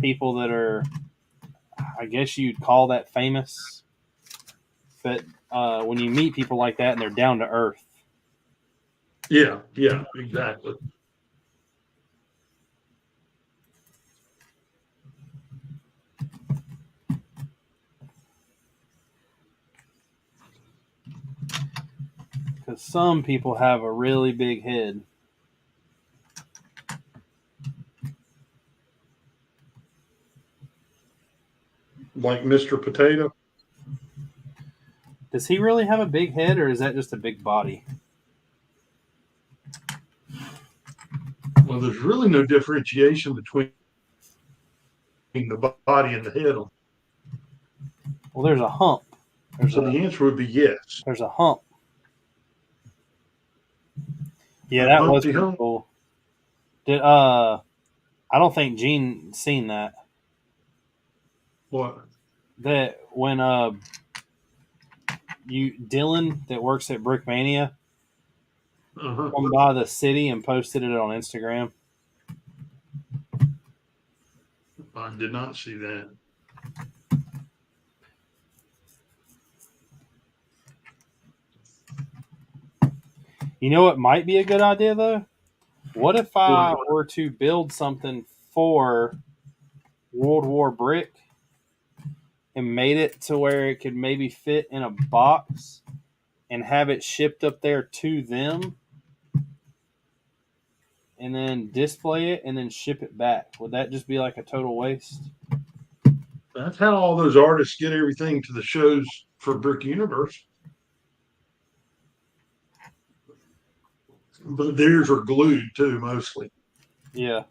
people that are, I guess you'd call that famous. But when you meet people like that and they're down to earth. Yeah, exactly. Because some people have a really big head. Like Mr. Potato. Does he really have a big head, or is that just a big body? Well, there's really no differentiation between the body and the head. Well, there's a hump. So the answer would be yes. There's a hump. Yeah, that was pretty cool. I don't think Gene seen that. What? That when Dylan that works at Brickmania come by the city and posted it on Instagram. I did not see that. You know what might be a good idea, though? What if I were to build something for World War Brick and made it to where it could maybe fit in a box and have it shipped up there to them and then display it and then ship it back? Would that just be like a total waste? That's how all those artists get everything to the shows for Brick Universe. But theirs are glued too, mostly. Yeah.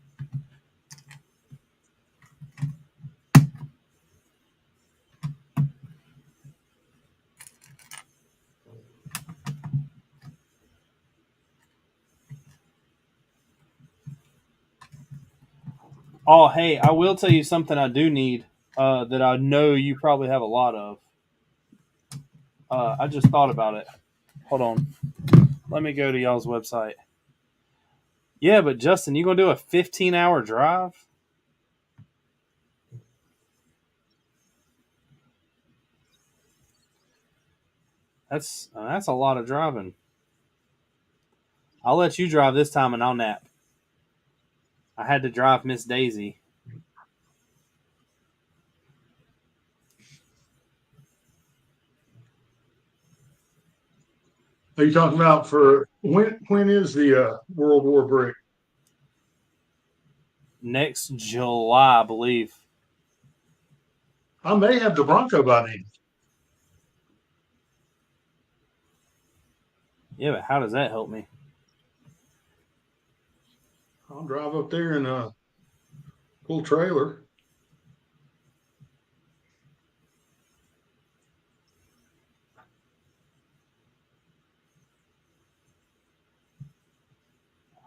Oh, hey, I will tell you something I do need that I know you probably have a lot of. I just thought about it. Hold on. Let me go to y'all's website. Yeah, but Justin, you gonna do a 15-hour drive? That's a lot of driving. I'll let you drive this time, and I'll nap. I had to drive Miss Daisy. Are you talking about for when? When is the World War break? Next July, I believe. I may have the Bronco by then. Yeah, but how does that help me? I'll drive up there in a full trailer.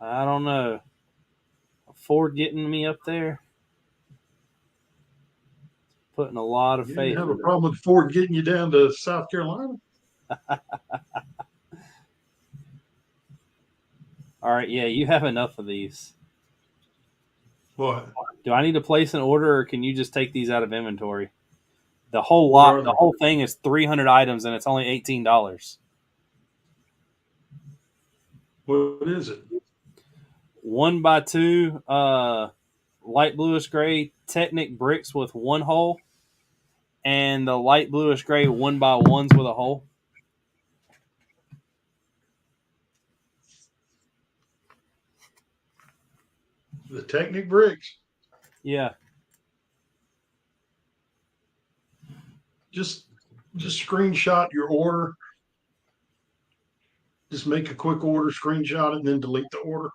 I don't know. Ford getting me up there, putting a lot of You didn't faith have a into. problem with Ford getting you down to South Carolina? All right, yeah, you have enough of these. What? Do I need to place an order, or can you just take these out of inventory? The whole What lot, are the they? whole thing is 300 items, and it's only $18. What is it? 1x2, light bluish gray Technic bricks with one hole, and the light bluish gray 1x1s with a hole. The Technic bricks. Yeah, Just screenshot your order. Just make a quick order, screenshot it, and then delete the order.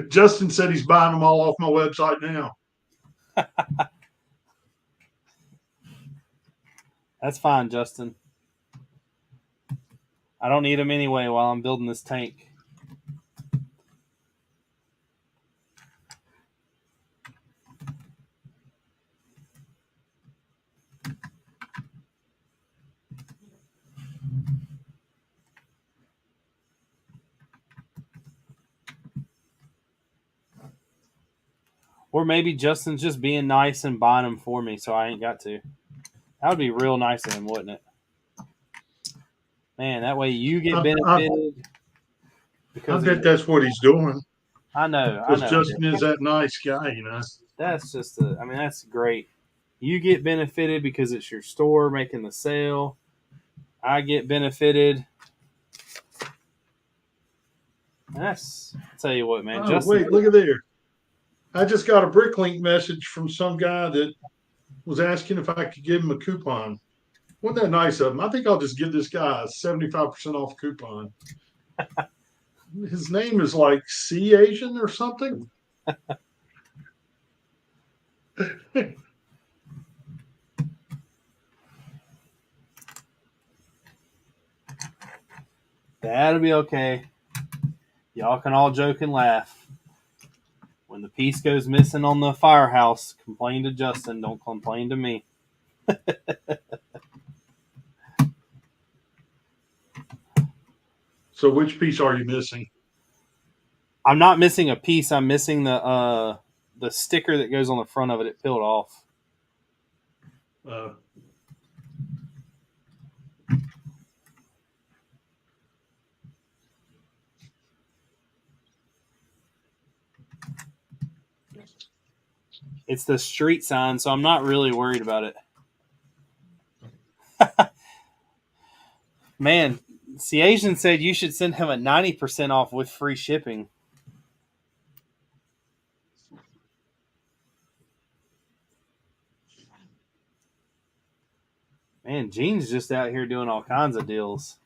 Justin said he's buying them all off my website now. that's fine, Justin. I don't need them anyway while I'm building this tank. Or maybe Justin's just being nice and buying them for me, so I ain't got to. That would be real nice of him, wouldn't it? Man, that way you get I benefited because of bet your. that's what he's doing I know, I because know. Justin is that nice guy, you know. That's just I mean, that's great. You get benefited because it's your store making the sale. I get benefited. That's, I'll tell you what, man. Oh, Justin, wait, look at there. I just got a Bricklink message from some guy that was asking if I could give him a coupon. Wasn't that nice of him? I think I'll just give this guy a 75% off coupon. His name is like Sea Asian or something. that'll be okay. Y'all can all joke and laugh. When the piece goes missing on the firehouse, complain to Justin. Don't complain to me. So which piece are you missing? I'm not missing a piece. I'm missing the sticker that goes on the front of it. It peeled off. Uh, It's the street sign, so I'm not really worried about it. Man, see, Asian said you should send him a 90% off with free shipping. Man, Gene's just out here doing all kinds of deals.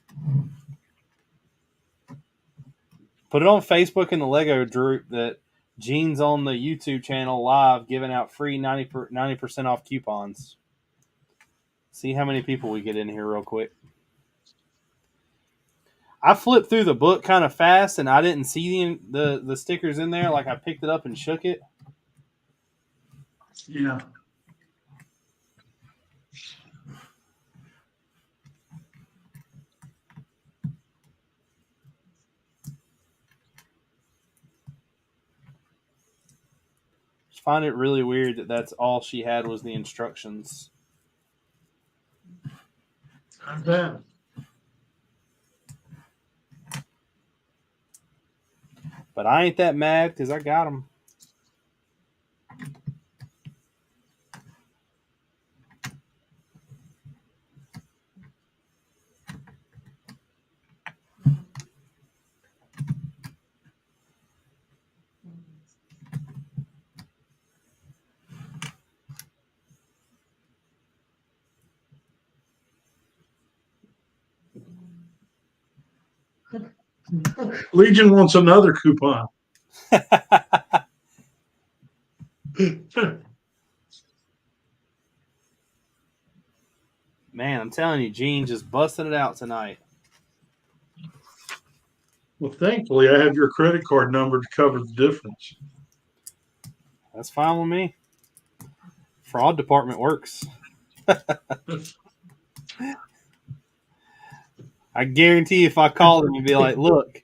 Put it on Facebook in the Lego group that Gene's on the YouTube channel live giving out free 90% off coupons. See how many people we get in here real quick. I flipped through the book kind of fast and I didn't see the stickers in there. Like I picked it up and shook it. yeah. I find it really weird that that's all she had was the instructions. I bet. But I ain't that mad because I got them. Legion wants another coupon. Man, I'm telling you, Gene just busting it out tonight. Well, thankfully, I have your credit card number to cover the difference. That's fine with me. Fraud department works. I guarantee if I call them and be like, look,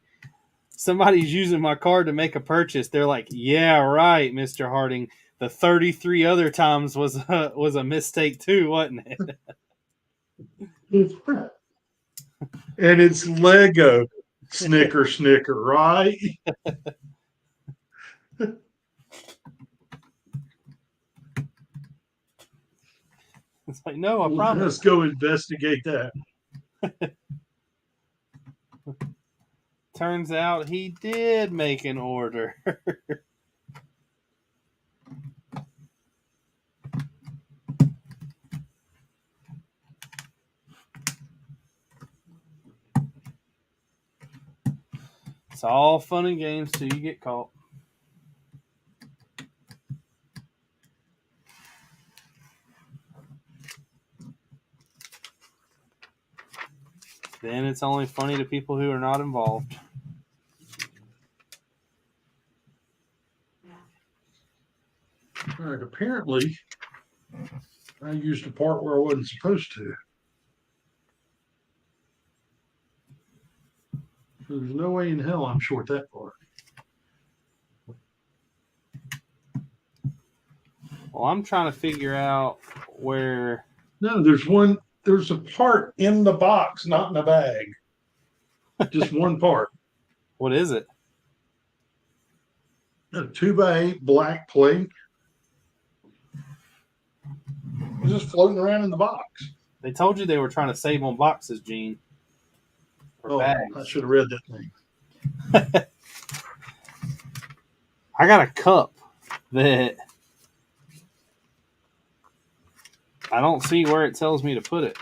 somebody's using my card to make a purchase, they're like, yeah, right, Mr. Harding. The 33 other times was a mistake too, wasn't it? And it's Lego. Snicker, snicker, right? It's like, no, I promise. Let's go investigate that. Turns out he did make an order. It's all fun and games till you get caught. Then it's only funny to people who are not involved. All right, apparently, I used a part where I wasn't supposed to. There's no way in hell I'm short that part. Well, I'm trying to figure out where. No, there's a part in the box, not in the bag. Just one part. What is it? A 2x8 black plate. It's just floating around in the box. They told you they were trying to save on boxes, Gene. Or bags. I should have read that thing. I got a cup that I don't see where it tells me to put it.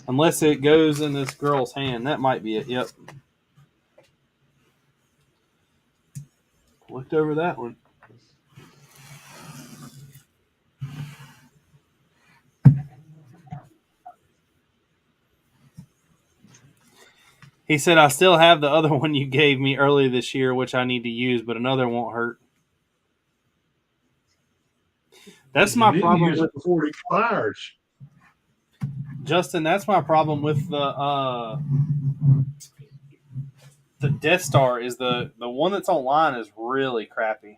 Unless it goes in this girl's hand. That might be it. Yep. Looked over that one. He said, I still have the other one you gave me early this year, which I need to use, but another won't hurt. That's my problem with before it expires. Justin, that's my problem with the Death Star is the one that's online is really crappy.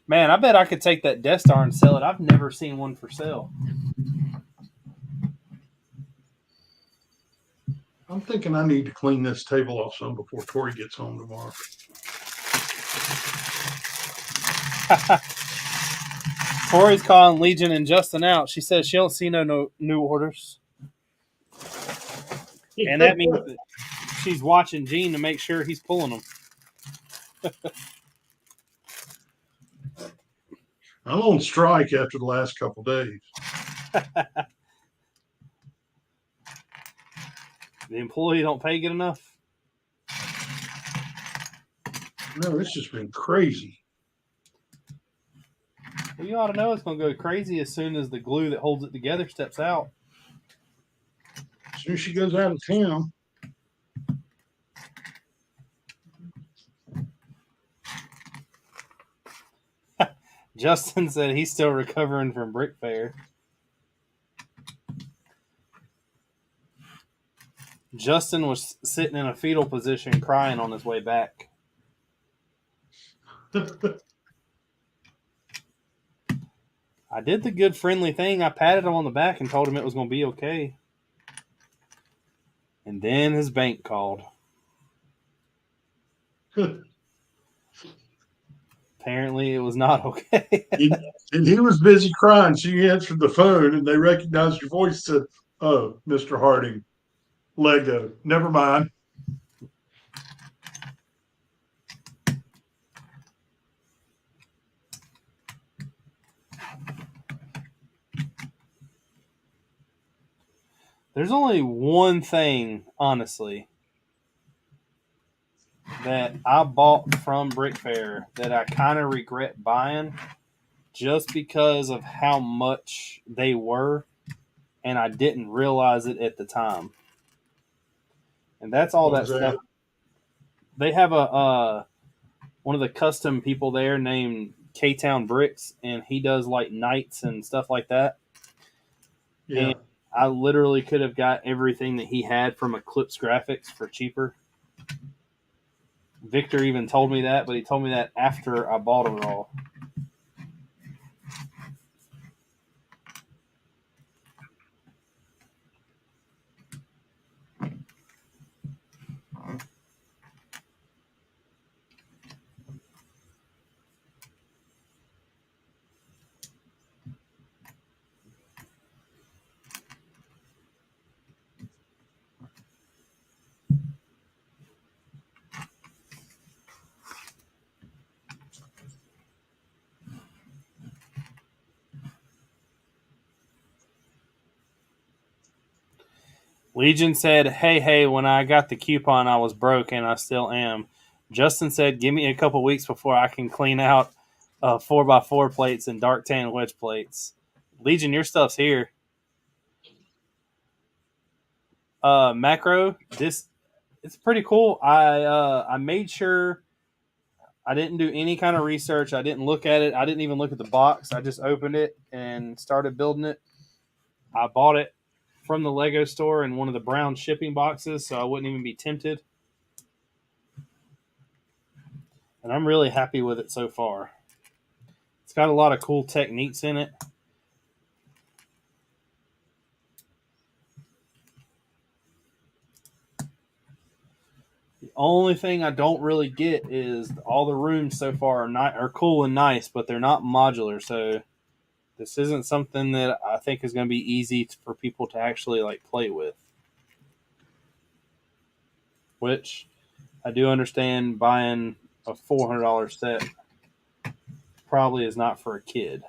Man, I bet I could take that Death Star and sell it. I've never seen one for sale. I'm thinking I need to clean this table off some before Tori gets home tomorrow. Tori's calling Legion and Justin out. She says she don't see no new orders. And that means that she's watching Gene to make sure he's pulling them. I'm on strike after the last couple days. The employee don't pay good enough? No, it's just been crazy. Well, you ought to know it's going to go crazy as soon as the glue that holds it together steps out. As soon as she goes out of town. Justin said he's still recovering from Brick Fair. Justin was sitting in a fetal position crying on his way back. I did the good friendly thing. I patted him on the back and told him it was going to be okay. And then his bank called. Apparently, it was not okay. And he was busy crying, so you answered the phone, and they recognized your voice. Said, "Oh, Mr. Harding, Lego. Never mind." There's only one thing, honestly, that I bought from Brick Fair that I kind of regret buying just because of how much they were, and I didn't realize it at the time. And that's all What that was that? stuff. They have a one of the custom people there named K-Town Bricks, and he does like nights and stuff like that. Yeah. And I literally could have got everything that he had from Eclipse Graphics for cheaper. Victor even told me that, but he told me that after I bought it all. Legion said, hey, when I got the coupon, I was broke, and I still am. Justin said, give me a couple weeks before I can clean out 4x4 plates and dark tan wedge plates. Legion, your stuff's here. Macro, it's pretty cool. I made sure I didn't do any kind of research. I didn't look at it. I didn't even look at the box. I just opened it and started building it. I bought it from the Lego store in one of the brown shipping boxes, so I wouldn't even be tempted. And I'm really happy with it so far. It's got a lot of cool techniques in it. The only thing I don't really get is all the rooms so far are cool and nice, but they're not modular. So this isn't something that I think is going to be easy for people to actually like play with. Which I do understand buying a $400 set probably is not for a kid.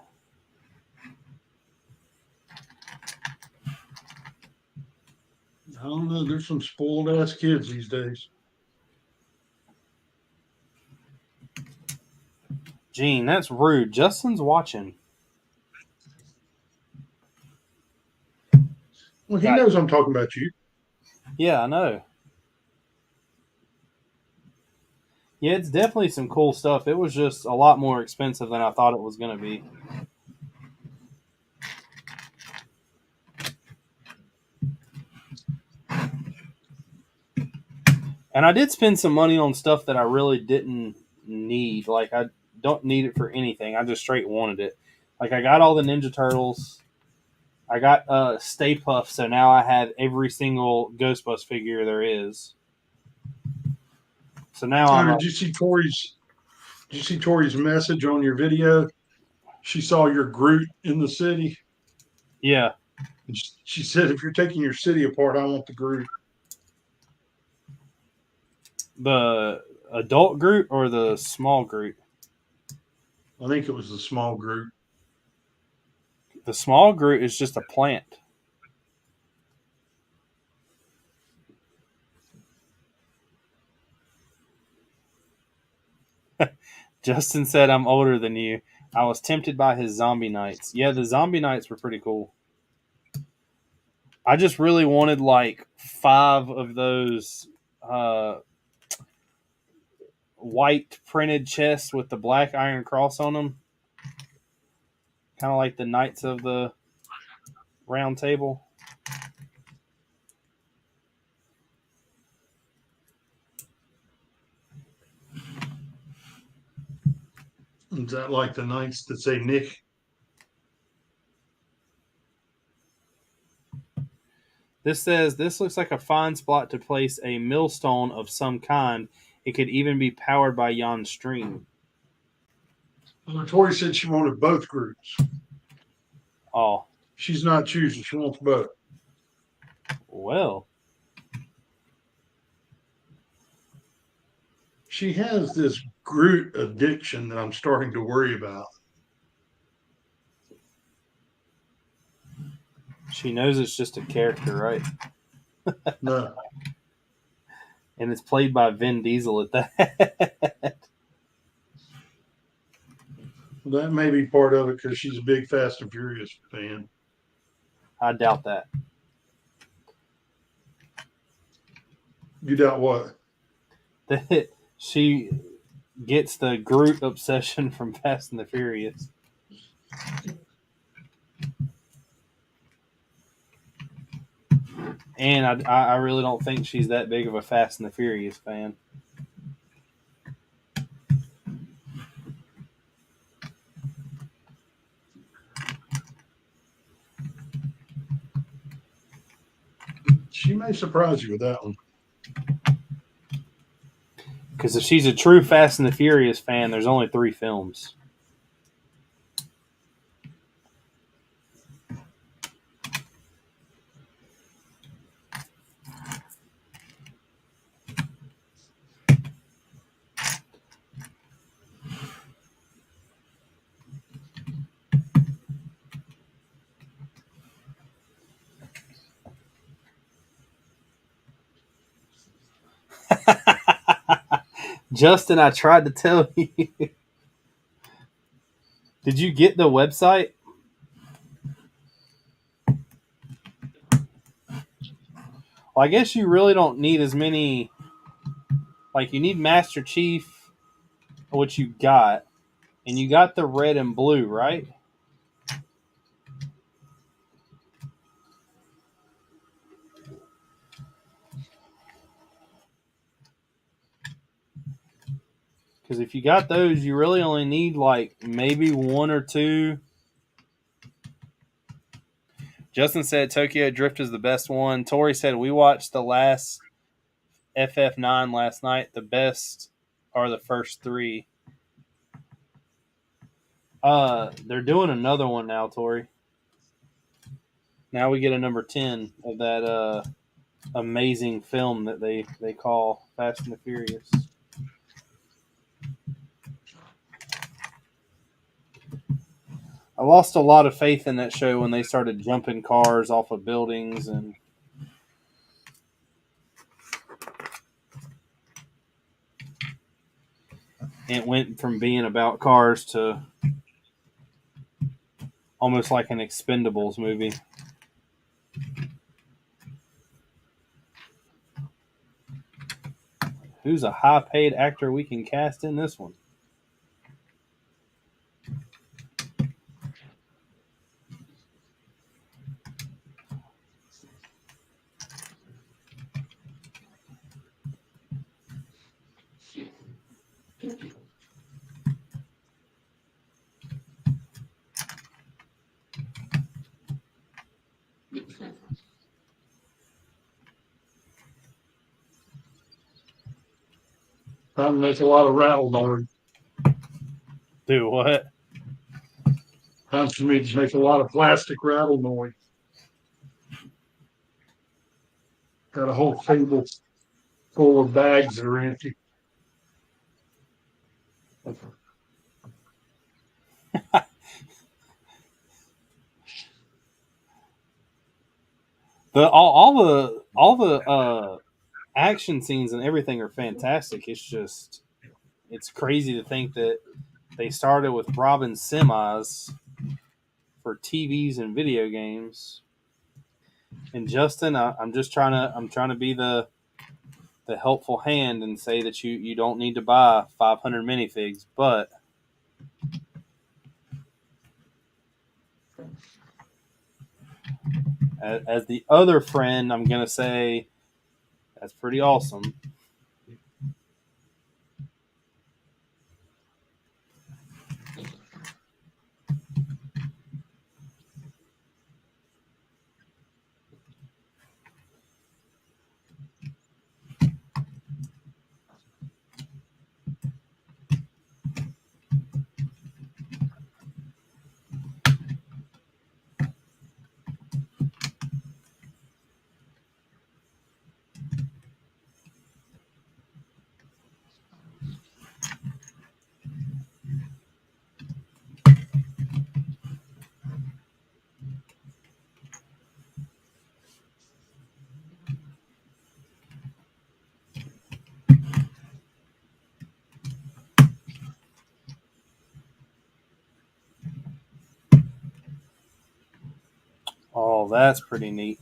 I don't know. There's some spoiled ass kids these days. Gene, that's rude. Justin's watching. Well, he knows I'm talking about you. Yeah, I know. Yeah, it's definitely some cool stuff. It was just a lot more expensive than I thought it was going to be. And I did spend some money on stuff that I really didn't need. Like, I don't need it for anything. I just straight wanted it. Like, I got all the Ninja Turtles. I got Stay Puft, so now I have every single Ghostbusters figure there is. So now I'm. Did you see Tori's message on your video? She saw your Groot in the city. Yeah. And she said, "If you're taking your city apart, I want the Groot." The adult Groot or the small Groot? I think it was the small Groot. The small Groot is just a plant. Justin said, I'm older than you. I was tempted by his zombie nights. Yeah, the zombie nights were pretty cool. I just really wanted like 5 of those white printed chests with the black iron cross on them. Kind of like the Knights of the Round Table. Is that like the Knights that say Nick? This says this looks like a fine spot to place a millstone of some kind. It could even be powered by yon stream. Well, Tori said she wanted both groups. Oh, She's not choosing. She wants both. well. She has this Groot addiction that I'm starting to worry about. She knows it's just a character, right? No, And it's played by Vin Diesel at that. that may be part of it because she's a big Fast and Furious fan. I doubt that. You doubt what? That she gets the Groot obsession from Fast and the Furious. And I really don't think she's that big of a Fast and the Furious fan. She may surprise you with that one. Because if she's a true Fast and the Furious fan, there's only 3 films. Justin, I tried to tell you. Did you get the website? Well, I guess you really don't need as many. Like, you need Master Chief, which you got. And you got the red and blue, right? Because if you got those, you really only need like maybe 1 or 2. Justin said Tokyo Drift is the best one. Tori said we watched the last FF9 last night. The best are the first 3. They're doing another one now, Tori. Now we get a number 10 of that amazing film that they call Fast and the Furious. I lost a lot of faith in that show when they started jumping cars off of buildings, and it went from being about cars to almost like an Expendables movie. Who's a high-paid actor we can cast in this one? Time to make a lot of rattle noise. Do what? Time for me to make a lot of plastic rattle noise. Got a whole table full of bags that are empty. All the action scenes and everything are fantastic. It's crazy to think that they started with robbing semis for TVs and video games. And Justin, I'm trying to be the helpful hand and say that you don't need to buy 500 minifigs, but as the other friend, I'm gonna say that's pretty awesome. Oh, that's pretty neat.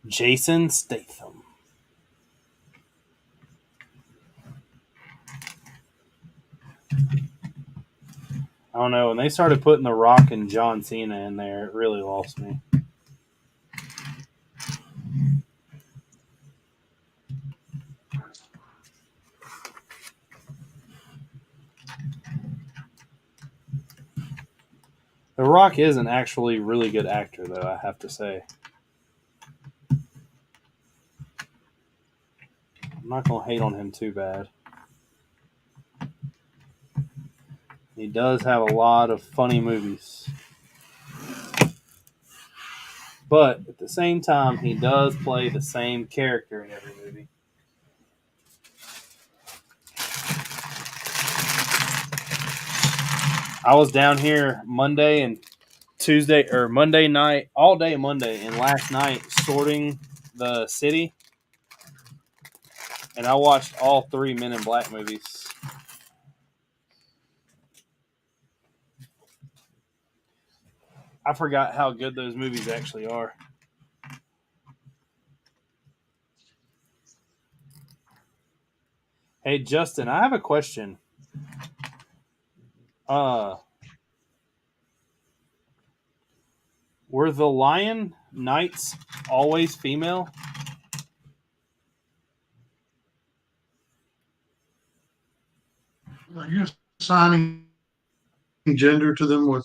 Jason Statham. I don't know. When they started putting The Rock and John Cena in there, it really lost me. The Rock is an actually really good actor, though, I have to say. I'm not going to hate on him too bad. He does have a lot of funny movies. But at the same time, he does play the same character in every movie. I was down here Monday and Tuesday, or Monday night, all day Monday, and last night sorting the city, and I watched all 3 Men in Black movies. I forgot how good those movies actually are. Hey, Justin, I have a question. Were the Lion Knights always female? You're assigning gender to them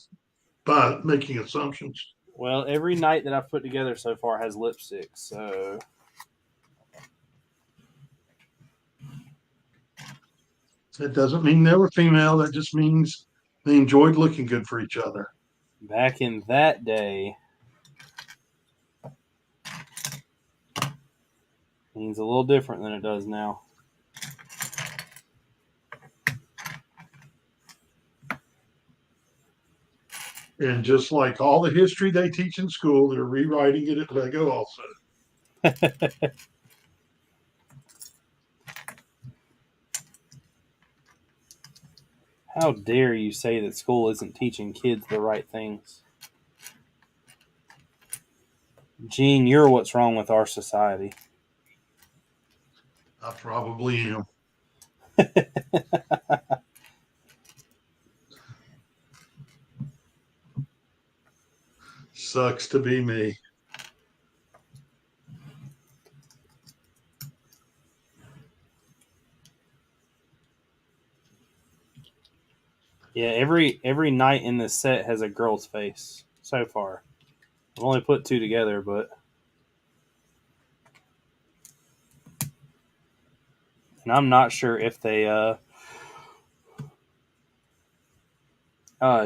by making assumptions. Well, every knight that I've put together so far has lipstick, so That doesn't mean they were female. That just means they enjoyed looking good for each other. back in that day means a little different than it does now. And just like all the history they teach in school, they're rewriting it at Lego also. How dare you say that school isn't teaching kids the right things? Gene, you're what's wrong with our society. I probably am. Sucks to be me. Yeah, every knight in this set has a girl's face so far. I've only put 2 together, but and I'm not sure if they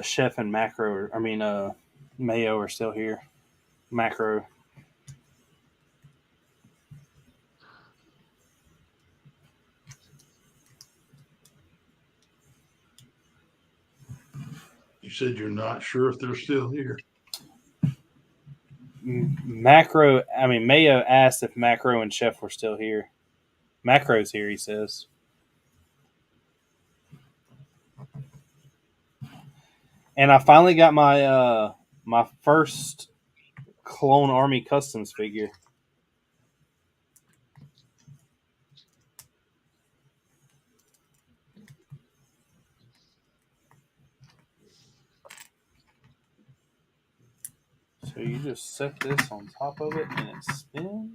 Chef and Macro, Mayo are still here. Macro. You said you're not sure if they're still here. Mayo asked if Macro and Chef were still here. Macro's here, he says. And I finally got my my first Clone Army Customs figure. So you just set this on top of it and it spins.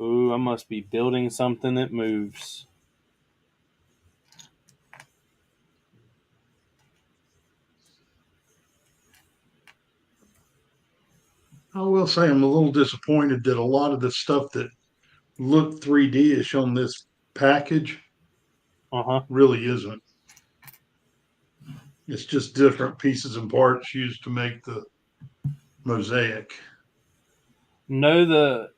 Ooh, I must be building something that moves. I will say I'm a little disappointed that a lot of the stuff that looked 3D-ish on this package really isn't. It's just different pieces and parts used to make the mosaic. No,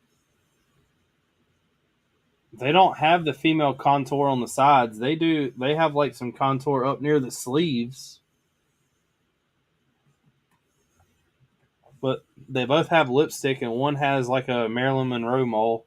they don't have the female contour on the sides. They do. They have like some contour up near the sleeves, but they both have lipstick, and one has like a Marilyn Monroe mole,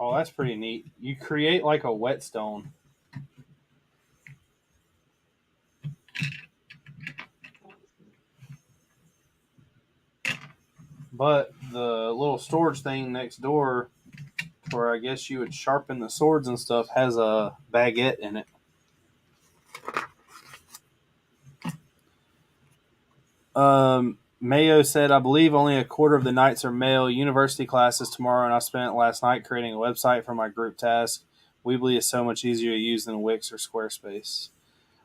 Oh, that's pretty neat. You create like a whetstone. But the little storage thing next door, where I guess you would sharpen the swords and stuff, has a baguette in it. Mayo said, I believe only a quarter of the nights are male. University classes tomorrow, and I spent last night creating a website for my group task. Weebly is so much easier to use than Wix or Squarespace.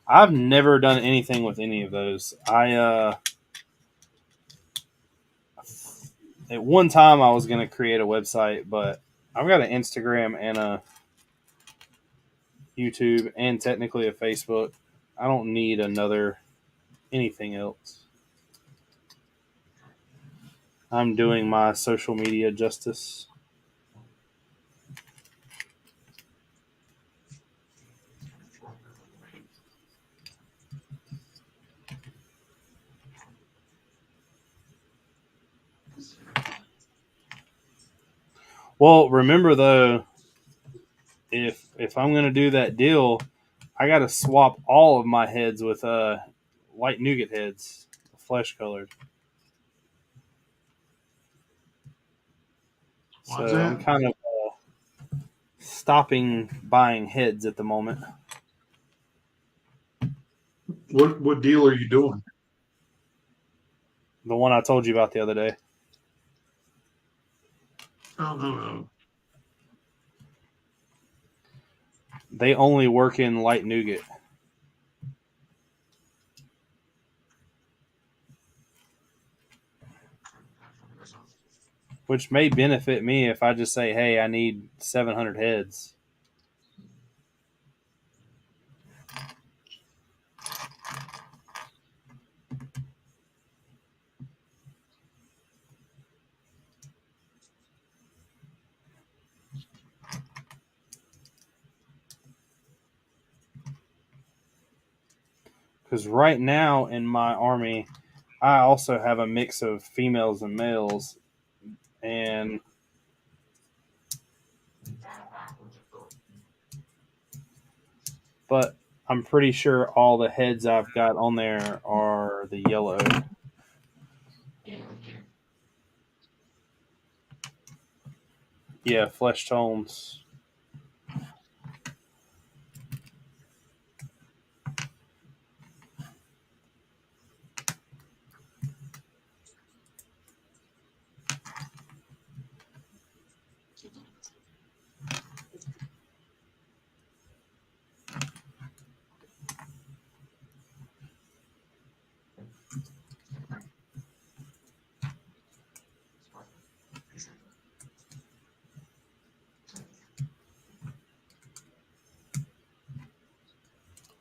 I've never done anything with any of those. At one time I was going to create a website, but I've got an Instagram and a YouTube and technically a Facebook. I don't need another anything else. I'm doing my social media justice. Well, remember though, if I'm gonna do that deal, I got to swap all of my heads with light nougat heads, flesh colored. Why's So I'm that? kind of stopping buying heads at the moment. What deal are you doing? The one I told you about the other day. Oh, no. They only work in light nougat. Which may benefit me if I just say, hey, I need 700 heads. Because right now in my army, I also have a mix of females and males. And but I'm pretty sure all the heads I've got on there are the yellow. Yeah, flesh tones.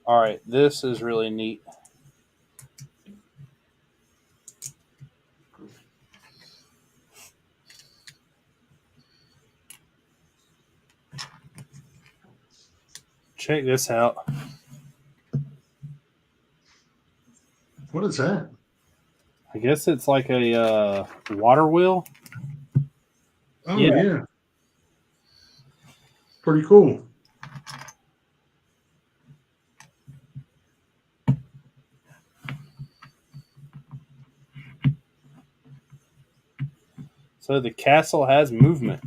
All right, this is really neat. Check this out. What is that? I guess it's like a water wheel. Oh, Yeah. yeah. Pretty cool. So the castle has movement.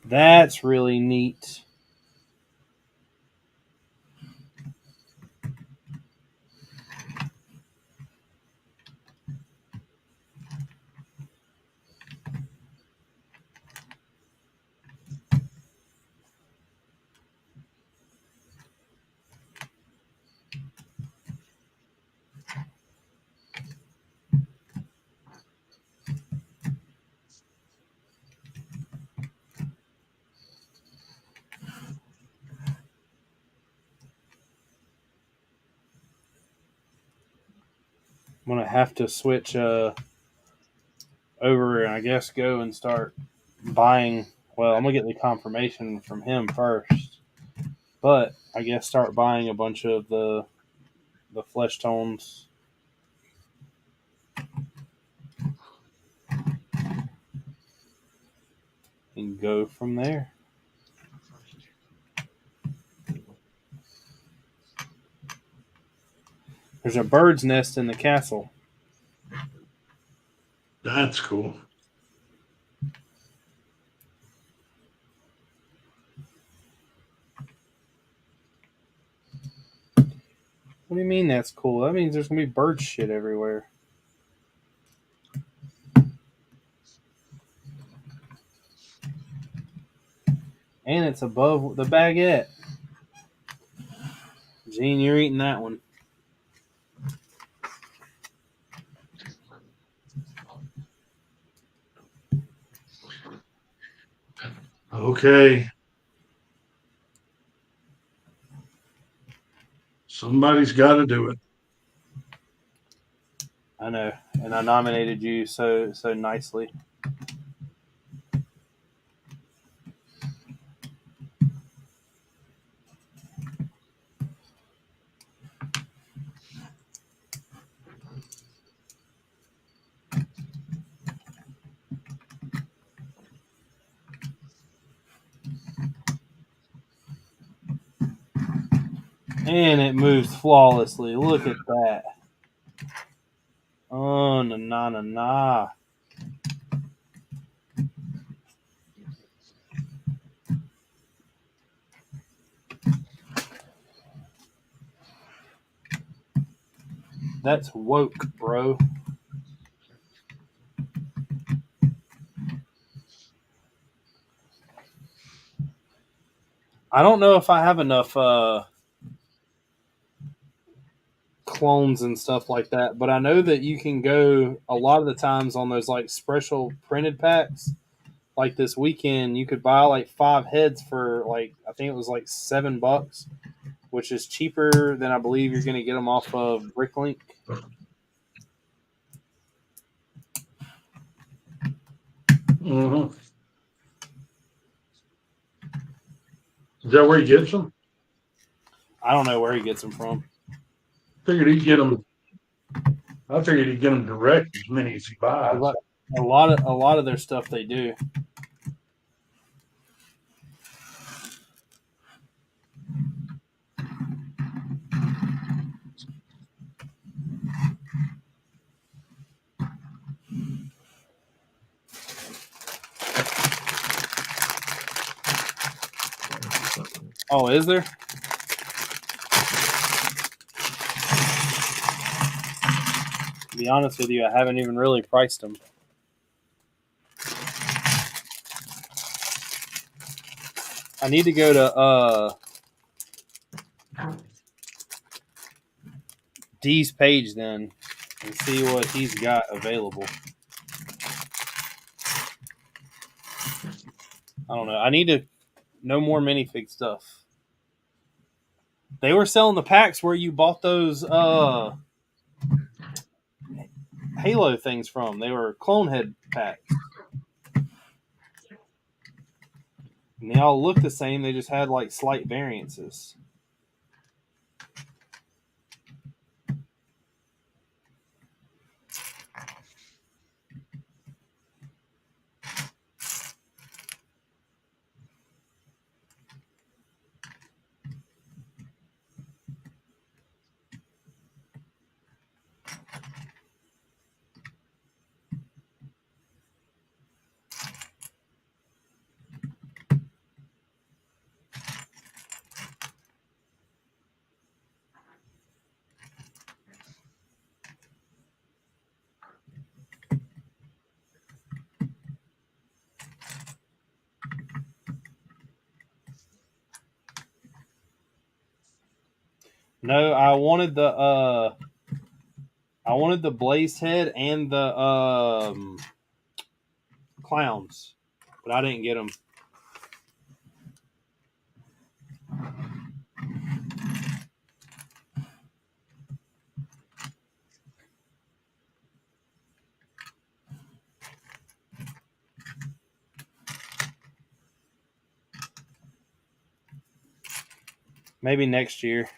That's really neat. I'm gonna have to switch over and I guess go and start buying. Well, I'm gonna get the confirmation from him first, but I guess start buying a bunch of the flesh tones and go from there. There's a bird's nest in the castle. That's cool. What do you mean that's cool? That means there's gonna be bird shit everywhere. And it's above the baguette. Gene, you're eating that one. Okay. Somebody's got to do it. I know, and I nominated you so nicely. And it moves flawlessly. Look at that. Oh, na. That's woke, bro. I don't know if I have enough clones and stuff like that, but I know that you can go a lot of the times on those like special printed packs. Like this weekend, you could buy like 5 heads for like I think it was like $7, which is cheaper than I believe you're going to get them off of Bricklink. Mm-hmm. Is that where he gets them? I don't know where he gets them from. Figured he'd get them. I figured he'd get them direct as many as he buys. A lot of their stuff they do. Oh, is there? To be honest with you, I haven't even really priced them. I need to go to D's page then and see what he's got available. I don't know. I need to know more minifig stuff. They were selling the packs where you bought those Halo things from. They were clone head packs. And they all looked the same. They just had like slight variances. No, I wanted the Blaze head and the clowns, but I didn't get them. Maybe next year.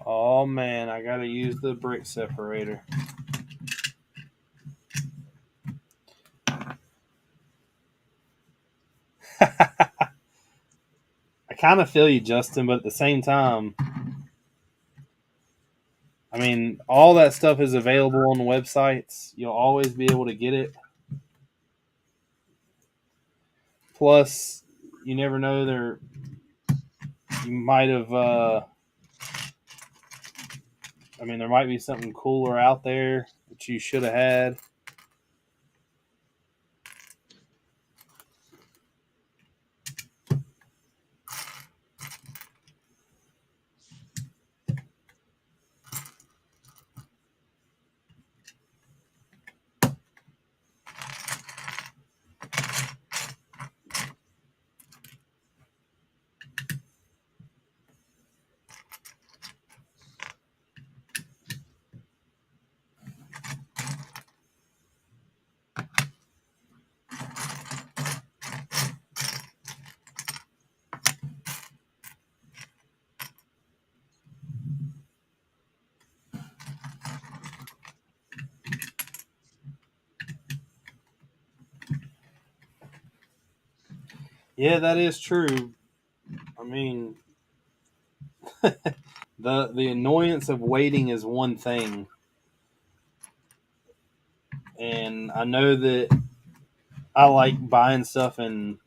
Oh man, I gotta use the brick separator. I kind of feel you, Justin, but at the same time, I mean, all that stuff is available on the websites. You'll always be able to get it. Plus, you never know, you might have. I mean, there might be something cooler out there that you should have had. Yeah, that is true. I mean, the annoyance of waiting is one thing, and I know that I like buying stuff and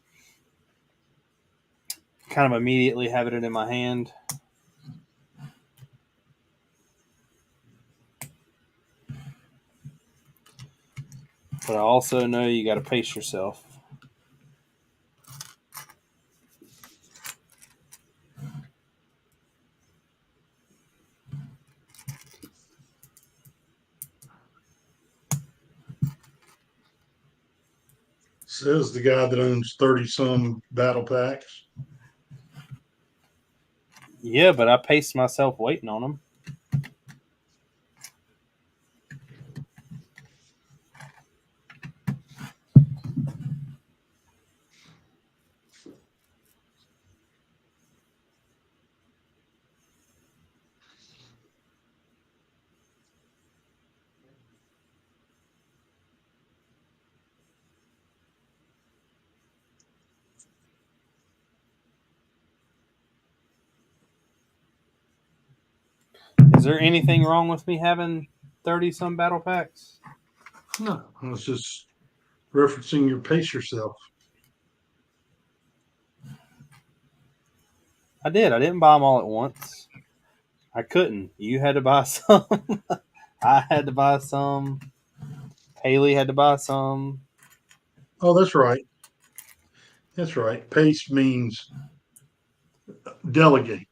kind of immediately having it in my hand. But I also know you got to pace yourself. Says the guy that owns 30 some battle packs. Yeah, but I paced myself waiting on them. Is there anything wrong with me having 30 some battle packs? No, I was just referencing your pace yourself. I did. I didn't buy them all at once. I couldn't. You had to buy some. I had to buy some. Haley had to buy some. Oh, that's right. That's right. Pace means delegate.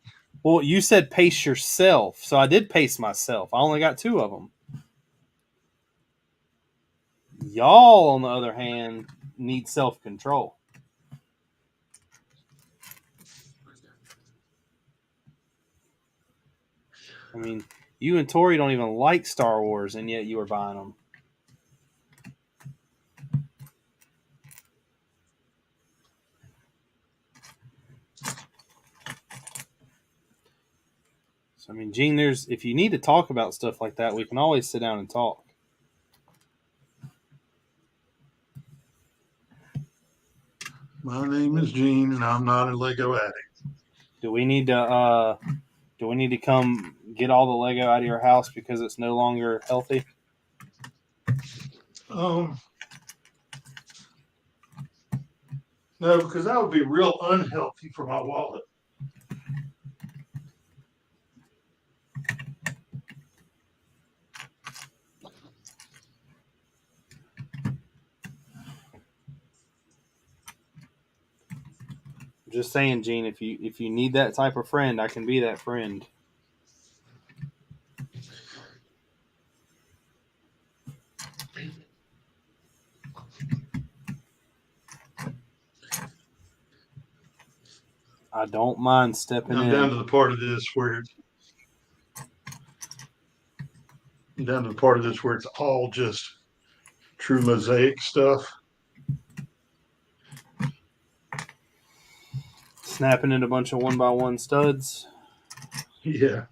Well, you said pace yourself, so I did pace myself. I only got 2 of them. Y'all, on the other hand, need self control. I mean, you and Tori don't even like Star Wars, and yet you are buying them. So, I mean, Gene, if you need to talk about stuff like that, we can always sit down and talk. My name is Gene, and I'm not a Lego addict. Do we need to come get all the Lego out of your house because it's no longer healthy? Um, no, because that would be real unhealthy for my wallet. just saying, Gene, if you need that type of friend, I can be that friend. I don't mind stepping I'm in. down to the part of this where it's all just true mosaic stuff. Snapping in a bunch of 1x1 studs. Yeah.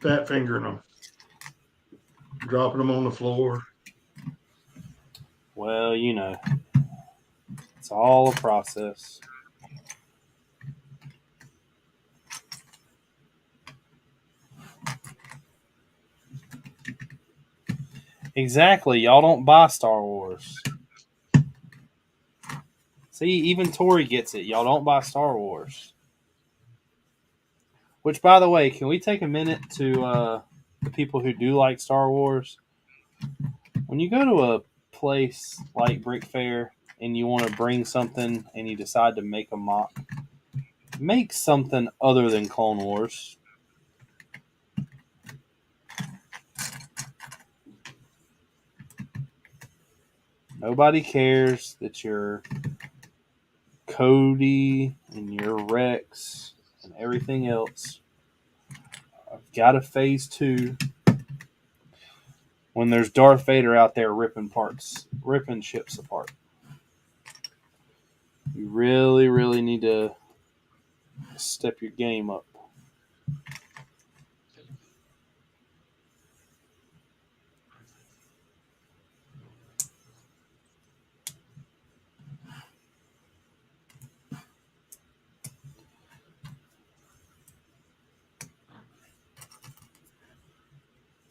Fat fingering them. Dropping them on the floor. Well, you know, it's all a process. Exactly. Y'all don't buy Star Wars. See, even Tori gets it. Y'all don't buy Star Wars. Which, by the way, can we take a minute to the people who do like Star Wars? When you go to a place like Brick Fair and you want to bring something and you decide to make a mock, make something other than Clone Wars. Nobody cares that you're Cody and you're Rex and everything else. I've got a phase 2 when there's Darth Vader out there ripping ships apart. You really, really need to step your game up.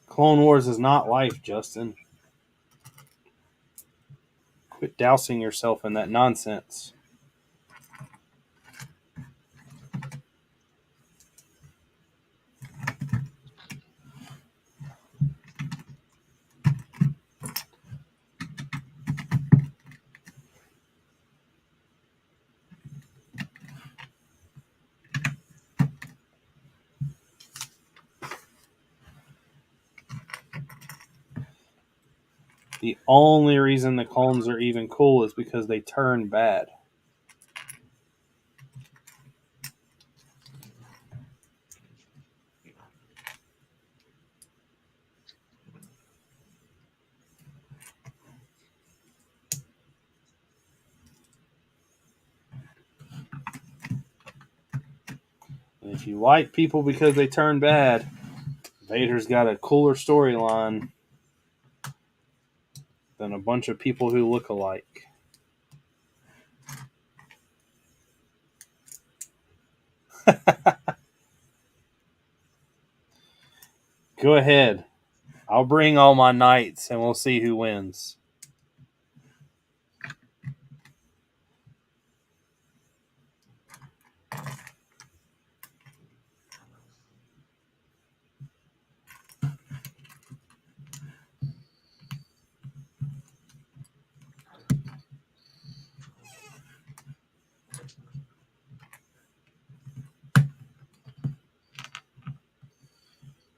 Clone Wars is not life, Justin. Quit dousing yourself in that nonsense. The only reason the clones are even cool is because they turn bad. And if you like people because they turn bad, Vader's got a cooler storyline than a bunch of people who look alike. Go ahead. I'll bring all my knights and we'll see who wins.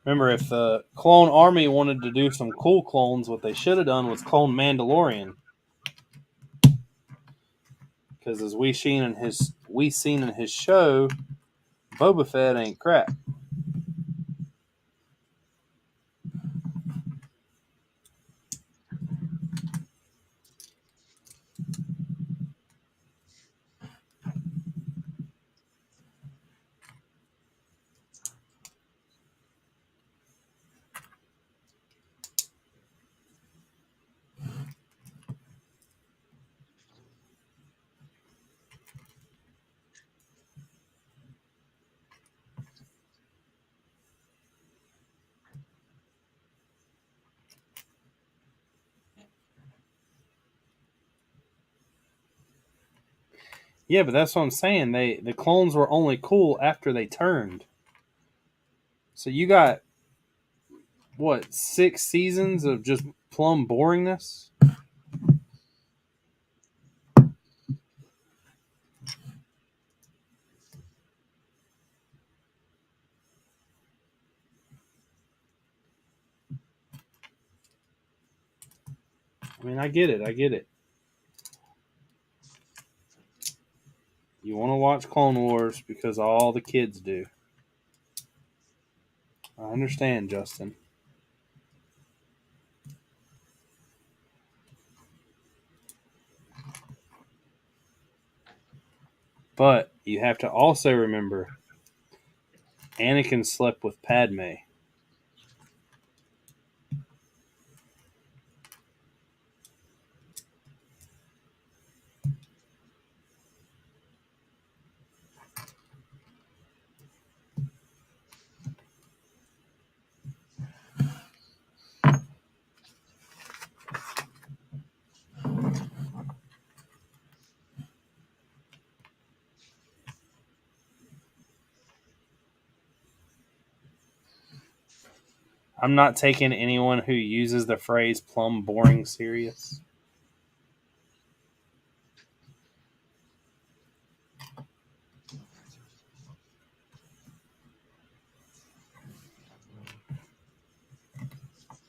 Remember, if the clone army wanted to do some cool clones, what they should have done was clone Mandalorian. Because as we seen in his show, Boba Fett ain't crap. Yeah, but that's what I'm saying. The clones were only cool after they turned. So you got what, 6 seasons of just plumb boringness? I mean, I get it. I get it. You want to watch Clone Wars because all the kids do. I understand, Justin. But you have to also remember Anakin slept with Padme. I'm not taking anyone who uses the phrase plumb boring serious.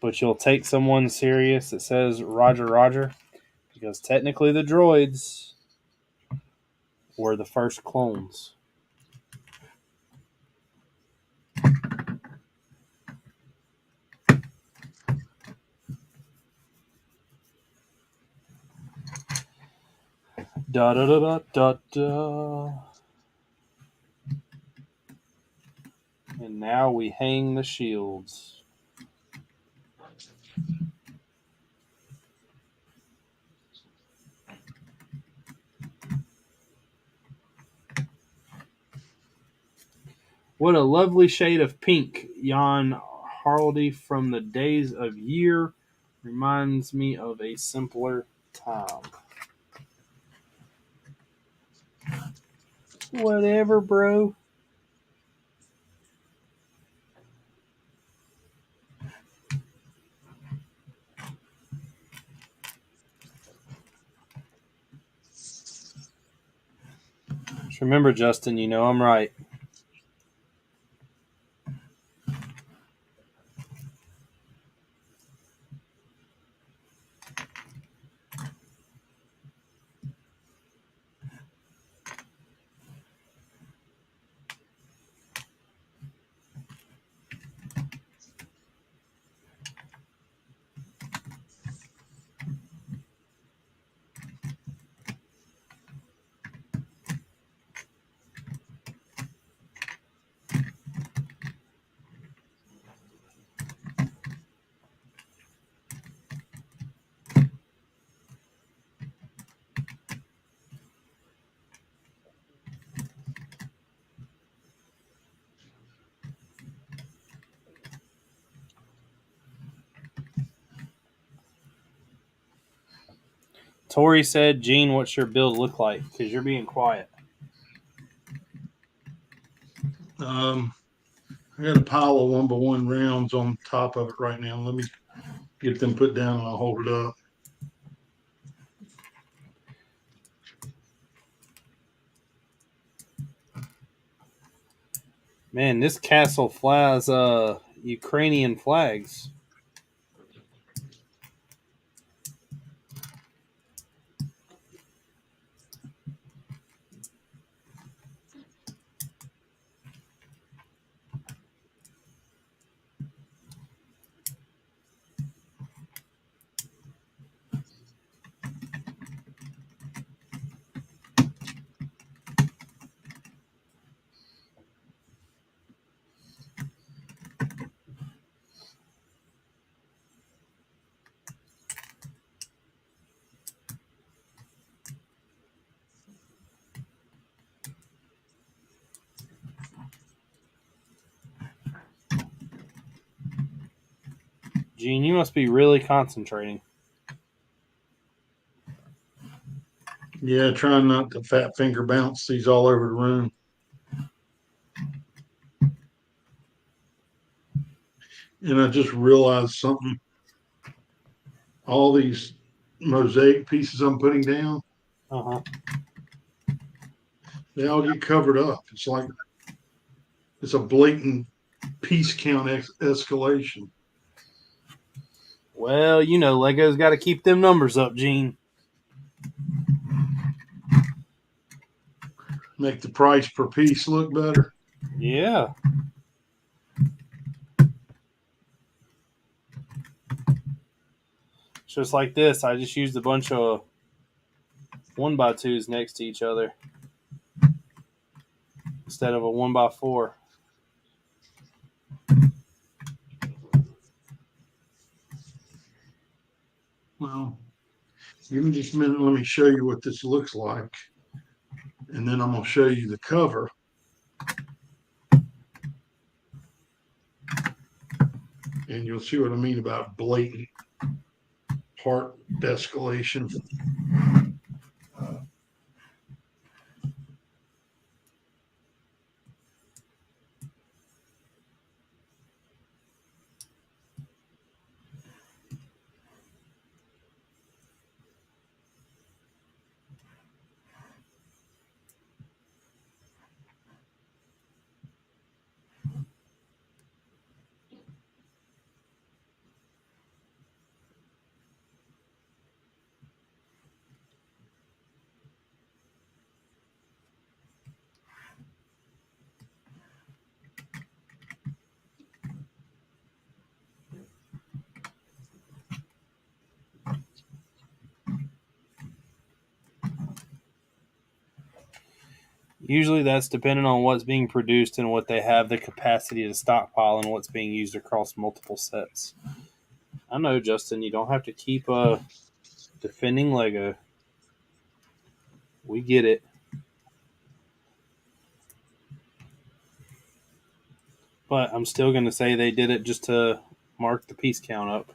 But you'll take someone serious that says Roger Roger because technically the droids were the first clones. Da da da da da da. And now we hang the shields. What a lovely shade of pink, Jan Harldy from the days of year. Reminds me of a simpler time. Whatever, bro. Just remember, Justin, you know I'm right. Tori said, Gene, what's your build look like? Because you're being quiet. I got a pile of 1x1 rounds on top of it right now. Let me get them put down and I'll hold it up. Man, this castle flies Ukrainian flags. Gene, you must be really concentrating. Yeah, trying not to fat finger bounce these all over the room. And I just realized something. All these mosaic pieces I'm putting down, Uh-huh. they all get covered up. It's like it's a blatant piece count escalation. Well, you know, Lego's got to keep them numbers up, Gene. Make the price per piece look better. Yeah. Just like this, I just used a bunch of 1x2s next to each other instead of a 1x4. Well, give me just a minute. Let me show you what this looks like. And then I'm going to show you the cover. And you'll see what I mean about blatant part escalation. Usually that's dependent on what's being produced and what they have the capacity to stockpile and what's being used across multiple sets. I know, Justin, you don't have to keep defending Lego. We get it. But I'm still going to say they did it just to mark the piece count up.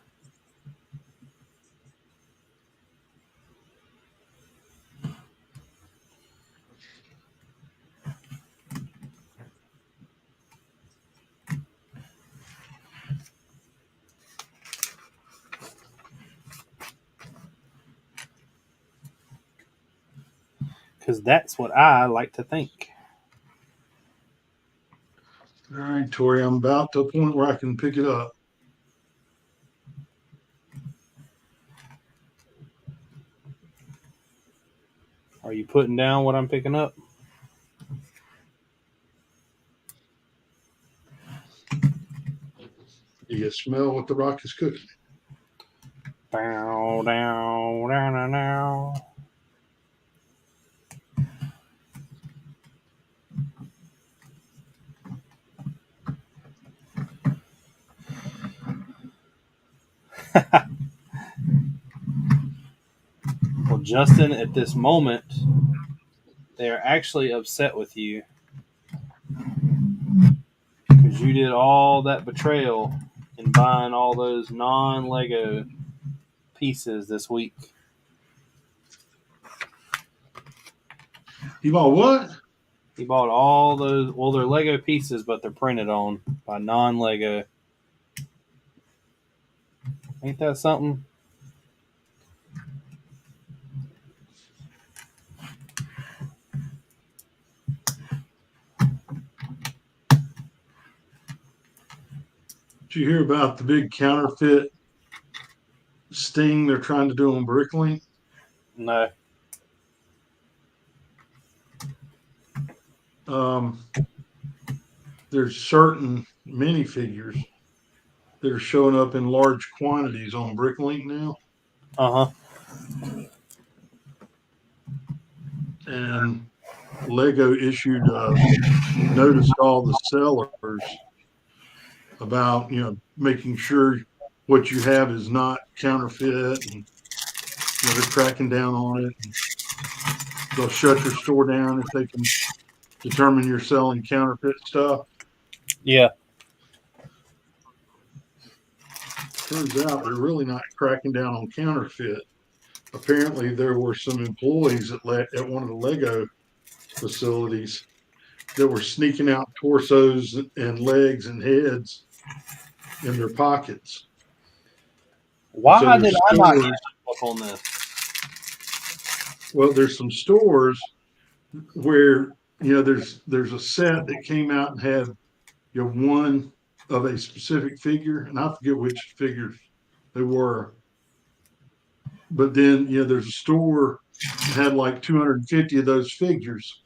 Because that's what I like to think. All right, Tori, I'm about to the point where I can pick it up. Are you putting down what I'm picking up? Do you smell what the rock is cooking? Down, down, down, down, down. Well, Justin, at this moment, they are actually upset with you because you did all that betrayal in buying all those non-Lego pieces this week. You bought what? He bought all those. Well, they're Lego pieces, but they're printed on by non-Lego. Ain't that something? Did you hear about the big counterfeit sting they're trying to do on Bricklink? No. There's certain minifigures that are showing up in large quantities on Bricklink now. Uh-huh. And Lego issued a notice to all the sellers about, making sure what you have is not counterfeit, and they're cracking down on it. And they'll shut your store down if they can determine you're selling counterfeit stuff. Yeah. Turns out they're really not cracking down on counterfeit. Apparently, there were some employees at one of the Lego facilities that were sneaking out torsos and legs and heads in their pockets. Why So did there's I not get stores. up on this? Well, there's some stores where there's a set that came out and had one of a specific figure, and I forget which figures They were. But then, there's a store that had like 250 of those figures,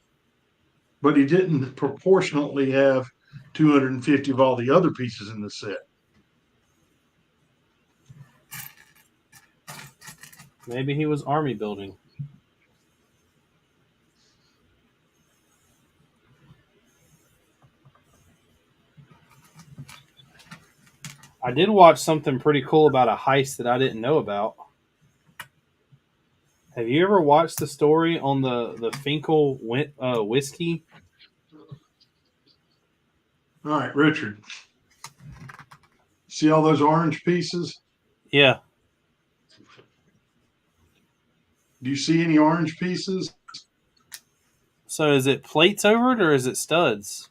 but he didn't proportionately have 250 of all the other pieces in the set. Maybe he was army building. I did watch something pretty cool about a heist that I didn't know about. Have you ever watched the story on the Finkel whiskey? All right, Richard, see all those orange pieces? Yeah. Do you see any orange pieces? So is it plates over it or is it studs?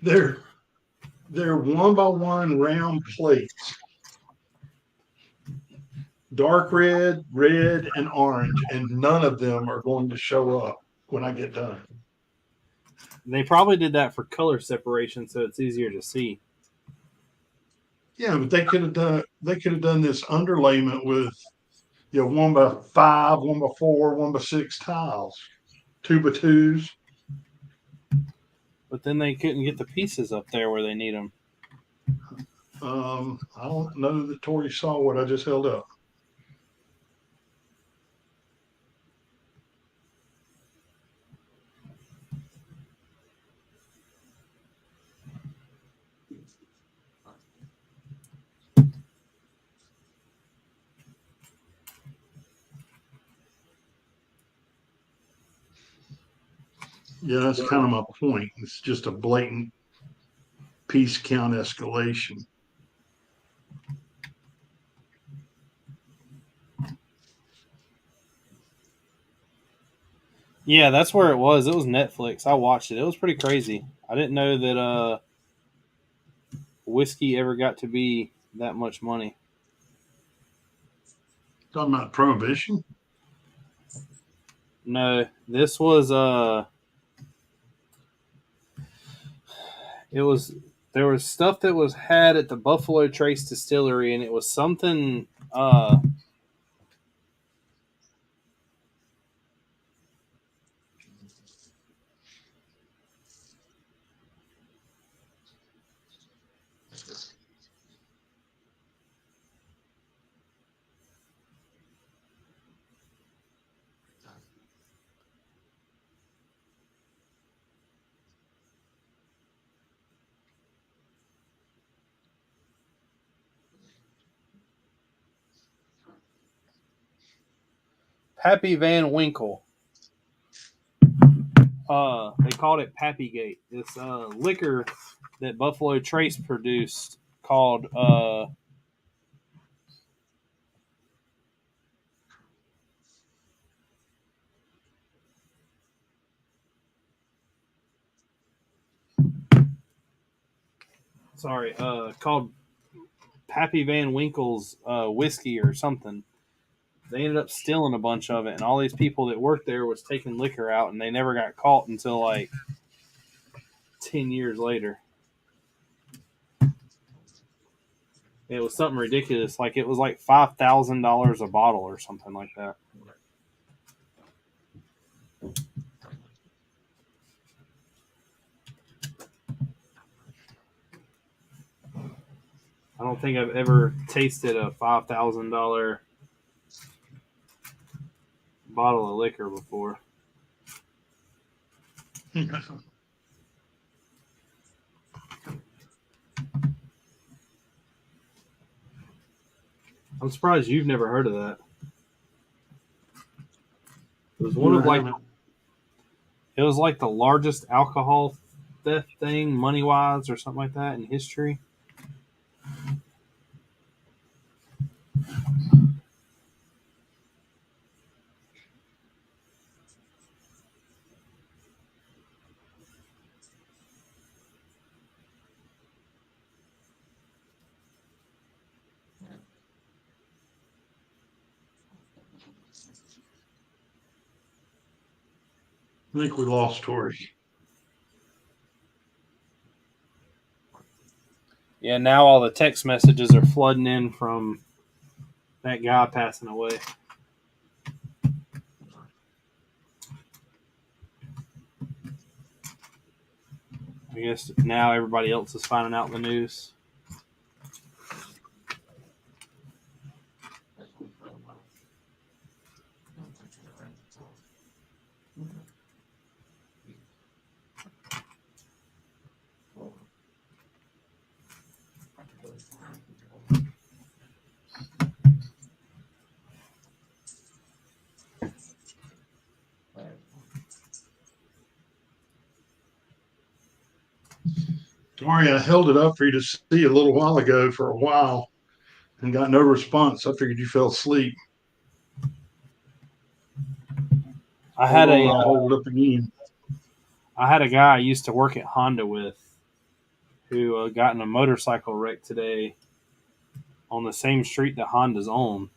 They're one by one round plates, dark red, red, and orange, and none of them are going to show up when I get done. They probably did that for color separation so it's easier to see. Yeah, but they could have done this underlayment with 1x5, 1x4, 1x6 tiles, 2x2s. But then they couldn't get the pieces up there where they need them. I don't know that Tori saw what I just held up. Yeah, that's kind of my point. It's just a blatant piece count escalation. Yeah, that's where it was. It was Netflix. I watched it. It was pretty crazy. I didn't know that whiskey ever got to be that much money. Talking about prohibition? No, this was it was there was stuff that was had at the Buffalo Trace Distillery and it was something Pappy Van Winkle. They called it Pappygate. This liquor that Buffalo Trace produced called called Pappy Van Winkle's whiskey or something. They ended up stealing a bunch of it, and all these people that worked there was taking liquor out, and they never got caught until like 10 years later. It was something ridiculous, like it was like $5,000 a bottle or something like that. I don't think I've ever tasted a $5,000 bottle of liquor before. I'm surprised you've never heard of that. It was one of like it was like the largest alcohol theft thing, money wise, or something like that in history. I think we lost Tori. Yeah, now all the text messages are flooding in from that guy passing away. I guess now everybody else is finding out the news. Tori, I held it up for you to see a little while ago for a while and got no response. I figured you fell asleep. I had I'll hold it up again. I had a guy I used to work at Honda with who got in a motorcycle wreck today on the same street that Honda's on,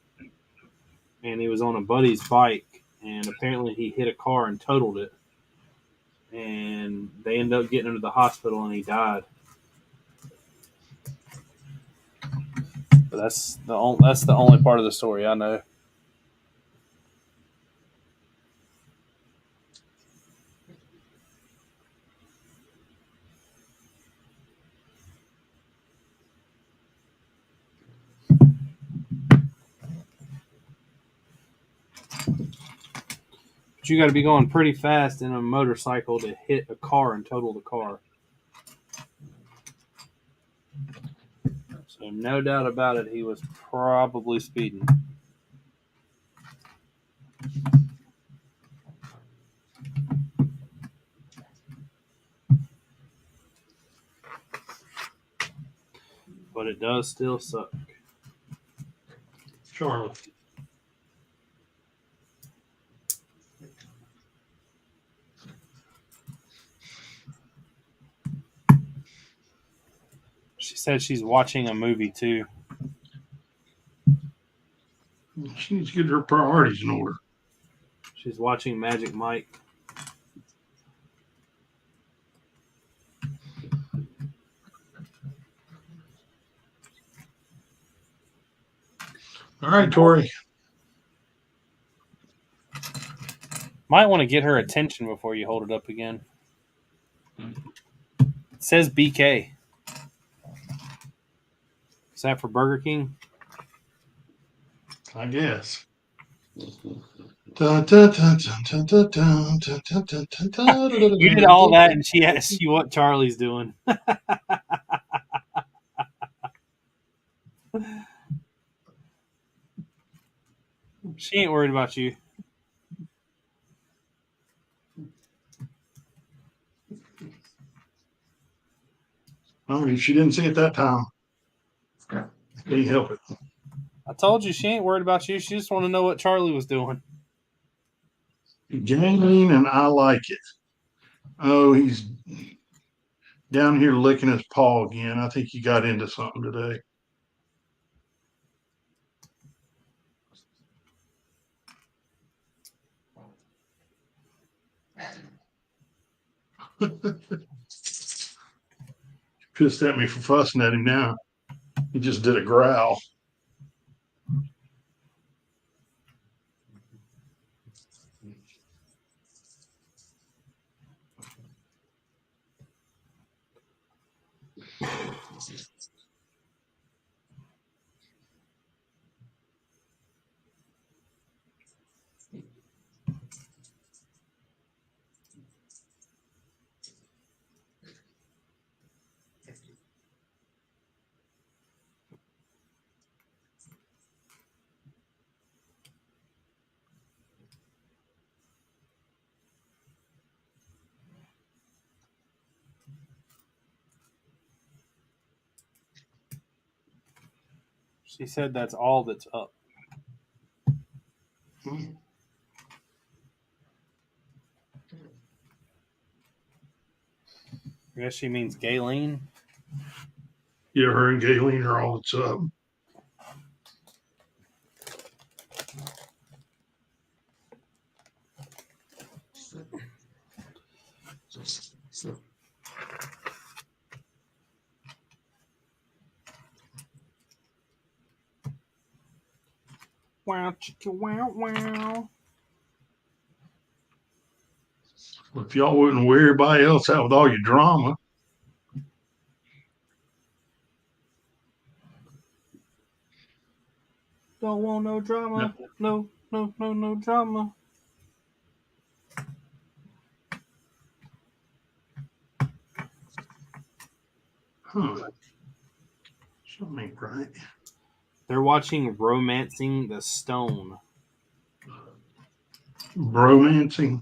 and he was on a buddy's bike, and apparently he hit a car and totaled it, and they ended up getting him to the hospital, and he died. But that's the only part of the story I know. But you got to be going pretty fast in a motorcycle to hit a car and total the car. So no doubt about it, he was probably speeding. But it does still suck. Charlotte. She said she's watching a movie too. She needs to get her priorities in order. She's watching Magic Mike. All right, Tori. Might want to get her attention before you hold it up again. It says BK. Is that for Burger King? I guess. You did all that, and she asked you what Charlie's doing. She ain't worried about you. I mean, she didn't see it that time. Can't help it. I told you she ain't worried about you. She just wanted to know what Charlie was doing. Jane, and I like it. Oh, he's down here licking his paw again. I think he got into something today. Pissed at me for fussing at him now. He just did a growl. She said that's all that's up. Hmm. I guess she means Gayleen. Yeah, her and Gayleen are all that's up. Wow, chicka, wow, wow. If y'all wouldn't wear everybody else out with all your drama. Don't want no drama. No drama. Huh. Something ain't right. They're watching Romancing the Stone. Bromancing.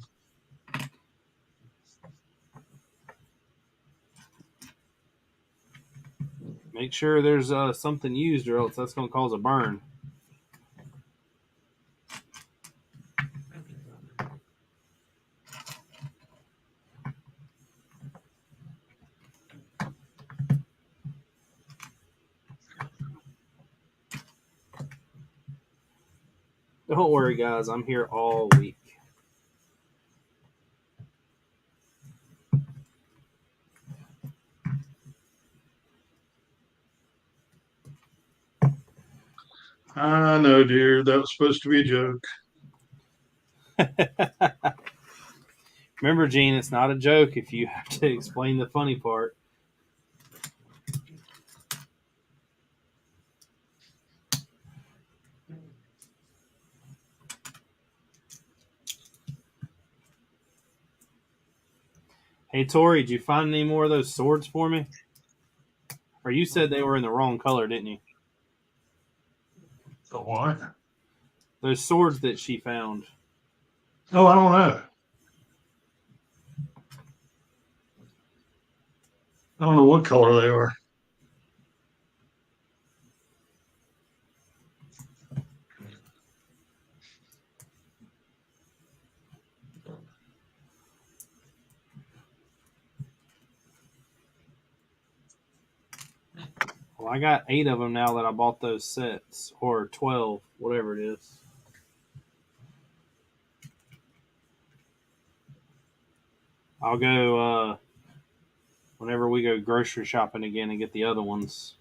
Make sure there's something used, or else that's going to cause a burn. Don't worry, guys. I'm here all week. I know, dear. That was supposed to be a joke. Remember, Gene, it's not a joke if you have to explain the funny part. Hey, Tori, did you find any more of those swords for me? Or you said they were in the wrong color, didn't you? The what? Those swords that she found. Oh, I don't know. I don't know what color they are. Well, I got 8 of them now that I bought those sets. Or 12, whatever it is. I'll go whenever we go grocery shopping again and get the other ones.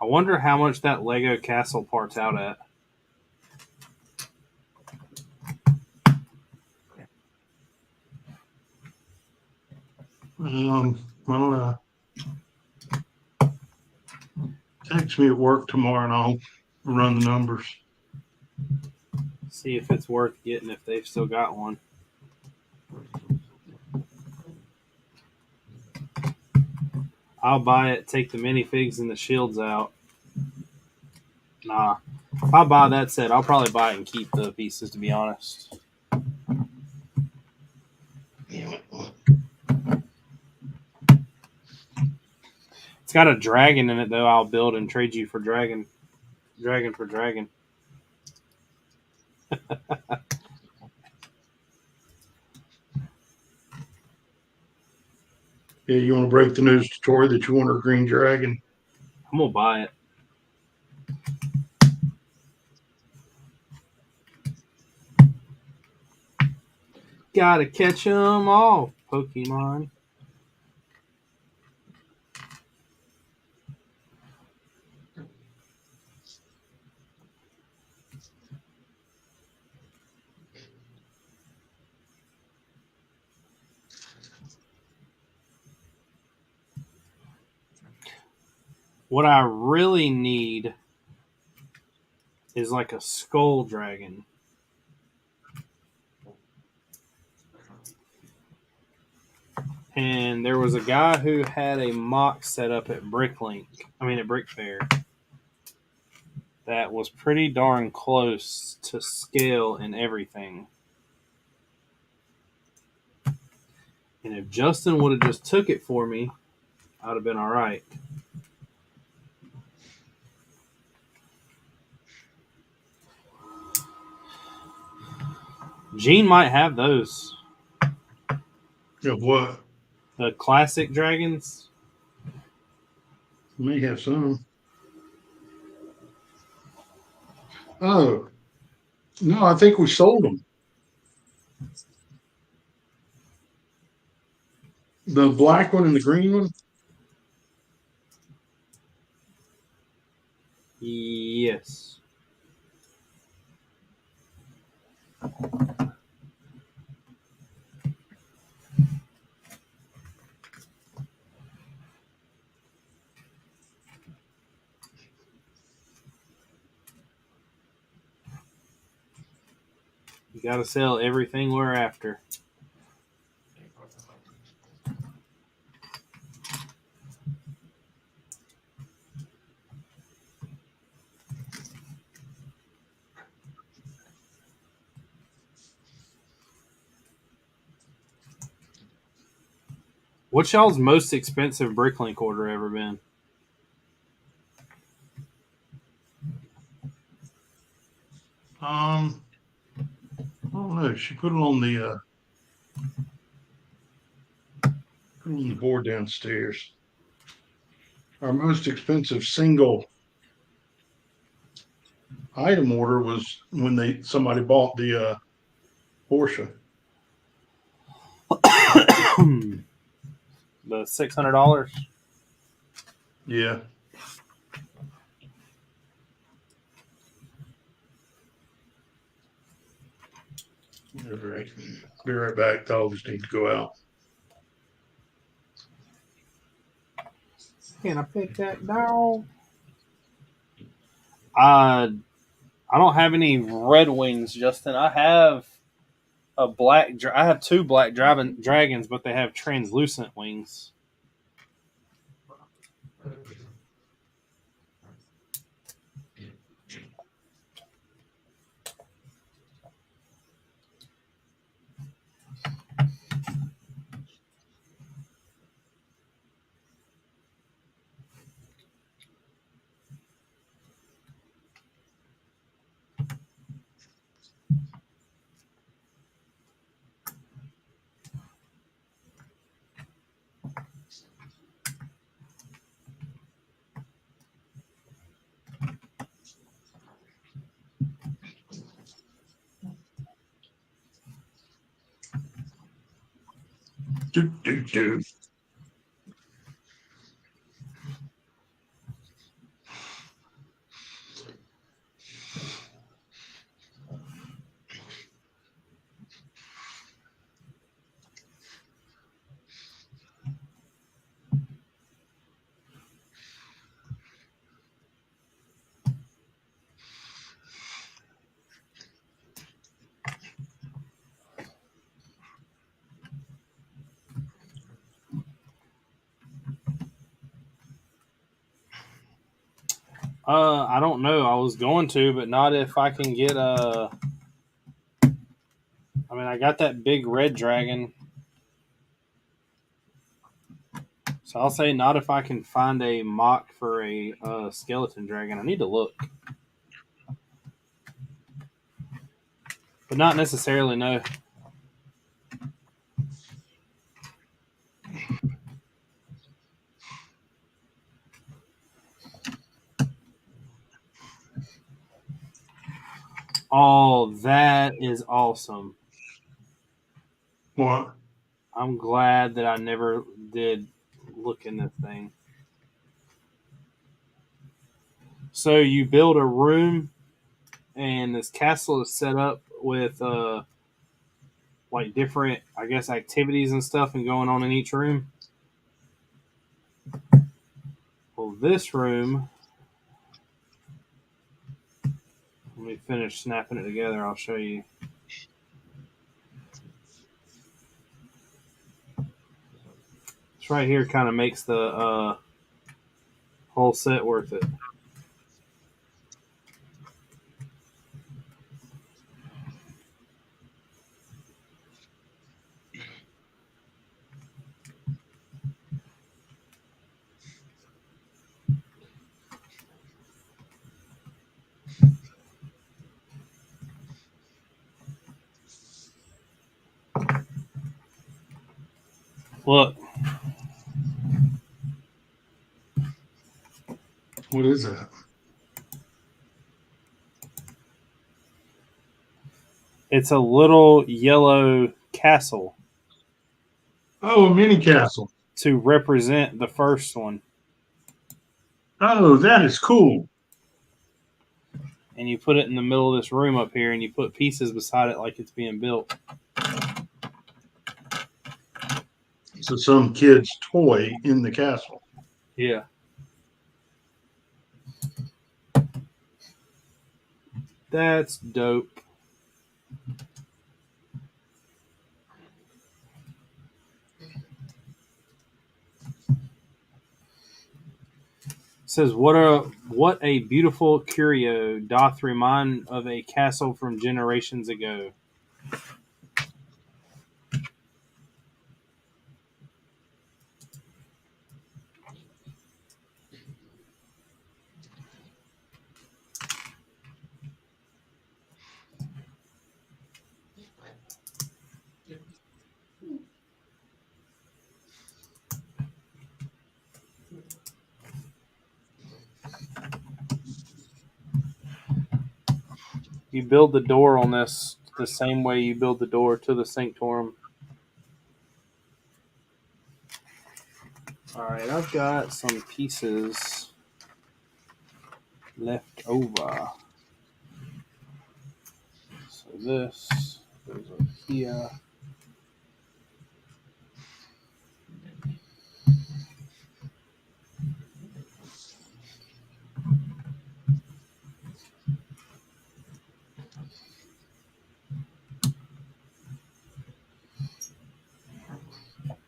I wonder how much that Lego castle part's out at. I don't know. Text me at work tomorrow and I'll run the numbers. See if it's worth getting if they've still got one. I'll buy it, take the minifigs and the shields out. Nah. If I buy that set, I'll probably buy it and keep the pieces, to be honest. It's got a dragon in it, though. I'll build and trade you for dragon. Dragon for dragon. Yeah, you want to break the news to Tori that you want her green dragon? I'm going to buy it. Gotta catch 'em all, Pokemon. What I really need is like a skull dragon. And there was a guy who had a mock set up at Brick Fair. That was pretty darn close to scale and everything. And if Justin would have just took it for me, I'd have been all right. Gene might have those. Of what? The classic dragons. May have some. Oh, no, I think we sold them. The black one and the green one? Yes. You got to sell everything we're after. What's y'all's most expensive Bricklink order ever been? I don't know. She put it on the board downstairs. Our most expensive single item order was when somebody bought the Porsche. The $600. Yeah. All right. Be right back. Dogs need to go out. Can I pick that dog? I don't have any Red Wings, Justin. I have I have two black dragons, but they have translucent wings. Do, do, do. I don't know. I was going to, but not if I can get a. I mean, I got that big red dragon, so I'll say not if I can find a mock for a skeleton dragon. I need to look, but not necessarily no. Oh, that is awesome. What? I'm glad that I never did look in this thing. So you build a room, and this castle is set up with like different, I guess, activities and stuff and going on in each room. Well, this room, let me finish snapping it together. I'll show you. This right here kind of makes the whole set worth it. Look, What is that? it's a little yellow castle. Oh, a mini castle. to represent the first one. Oh, that is cool. And you put it in the middle of this room up here, and you put pieces beside it like it's being built. So some kid's toy in the castle. Yeah. That's dope. It says what a beautiful curio doth remind of a castle from generations ago. You build the door on this the same way you build the door to the sanctorum. All right, I've got some pieces left over. So this goes over here.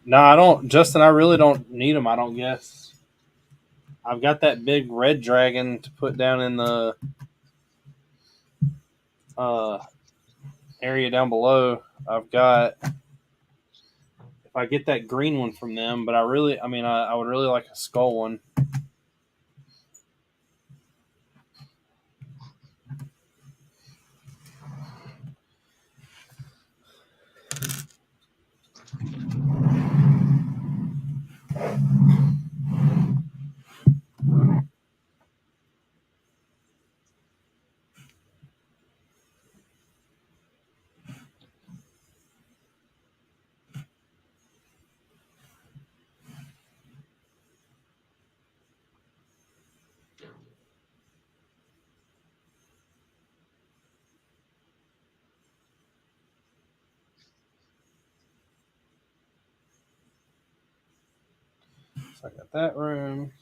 No, I don't, Justin. I really don't need them. I don't guess. I've got that big red dragon to put down in the uh, area down below. I've got, if I get that green one from them, but I would really like a skull one. So I got that room.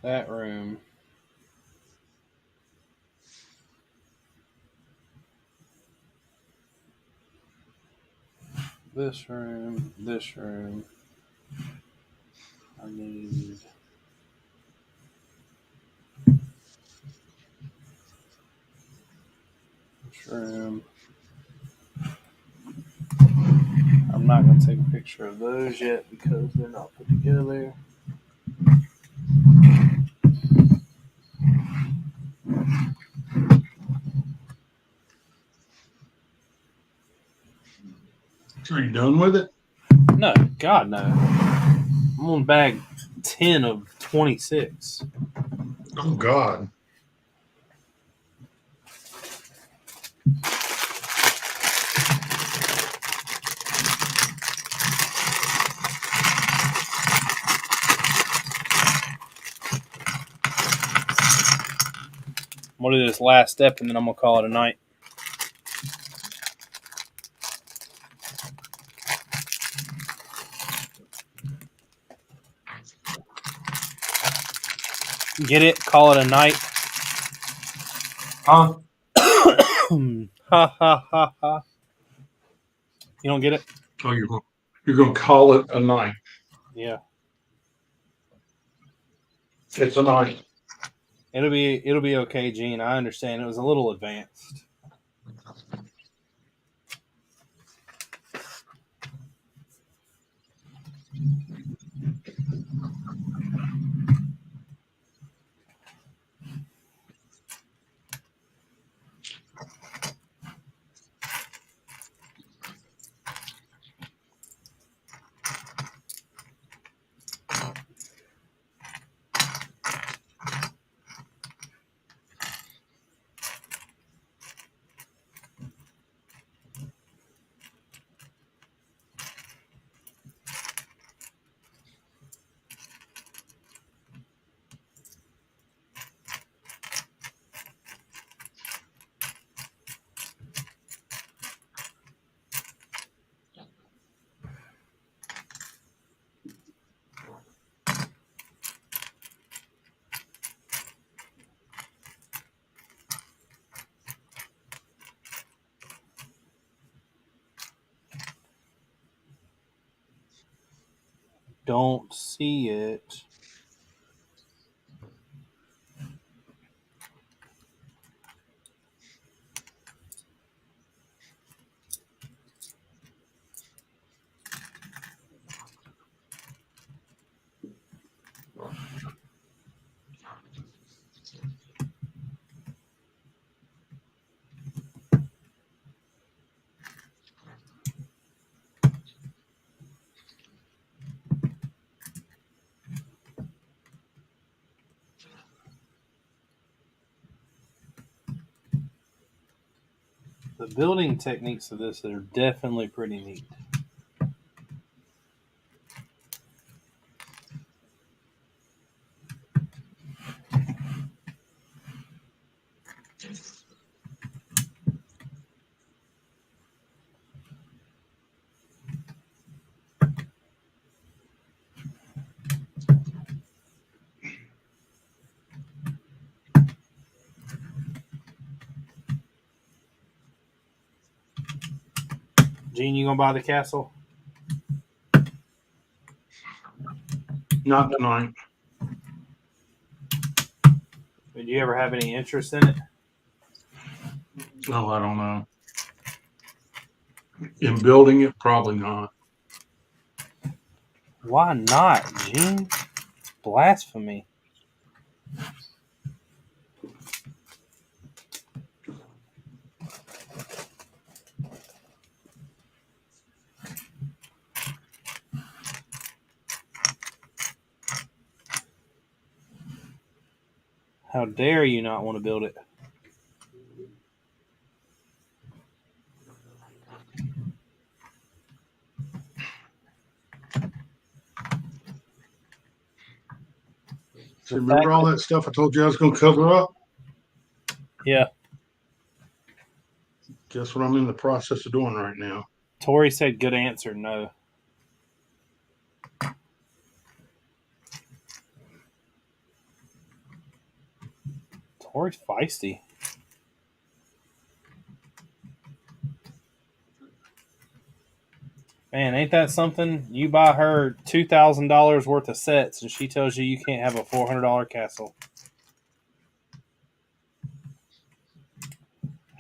That room. This room. This room. I need. This room. I'm not going to take a picture of those yet because they're not put together. So are you done with it? No, God, no. I'm on bag 10 of 26. Oh God. I'm going to do this last step and then I'm going to call it a night. Get it? Call it a night. Huh? Ha ha ha ha. You don't get it? Oh, you're gonna call it a night. Yeah. It's a night. It'll be okay, Gene. I understand. It was a little advanced. don't see it. The building techniques of this are definitely pretty neat. Gene, you gonna buy the castle? Not tonight. Did you ever have any interest in it? No, I don't know. In building it, probably not. Why not, Gene? Blasphemy. How dare you not want to build it? So remember all that stuff I told you I was going to cover up? Yeah. Guess what I'm in the process of doing right now? Tori said good answer, no. Tori's feisty. Man, ain't that something? You buy her $2,000 worth of sets and she tells you you can't have a $400 castle.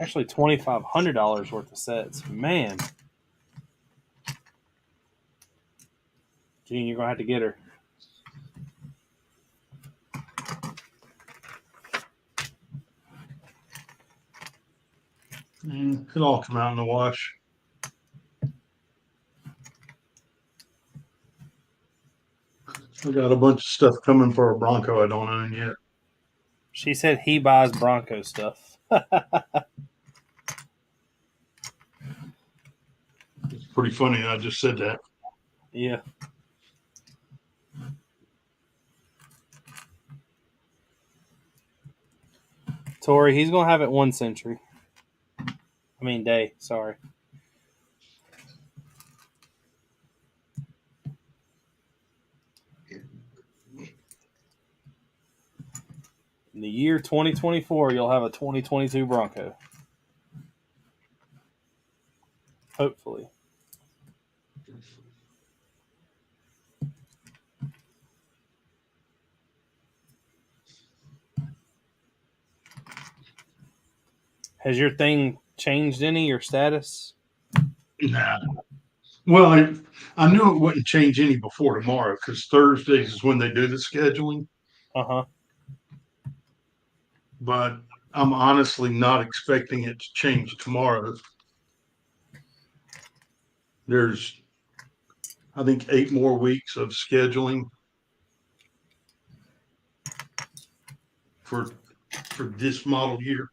Actually, $2,500 worth of sets. Man. Gene, you're going to have to get her. It'll all come out in the wash. I got a bunch of stuff coming for a Bronco I don't own yet. She said he buys Bronco stuff. It's pretty funny I just said that. Yeah. Tori, he's going to have it 1 century. I mean, day. Sorry. In the year 2024, you'll have a 2022 Bronco. Hopefully. Has your thing changed any, your status? Nah. Well, I knew it wouldn't change any before tomorrow because Thursdays is when they do the scheduling. Uh-huh. But I'm honestly not expecting it to change tomorrow. There's, I think, 8 more weeks of scheduling for this model year.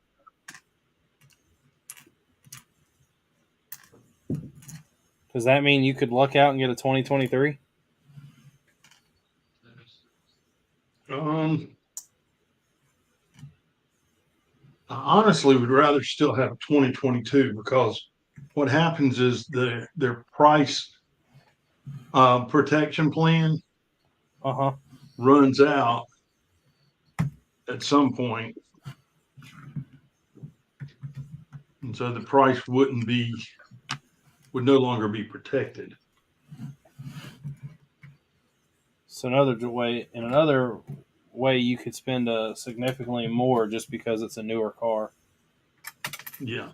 Does that mean you could luck out and get a 2023? I honestly would rather still have 2022 because what happens is their price protection plan Uh-huh. runs out at some point, and so the price would no longer be protected. So in another way, you could spend significantly more just because it's a newer car. Yeah.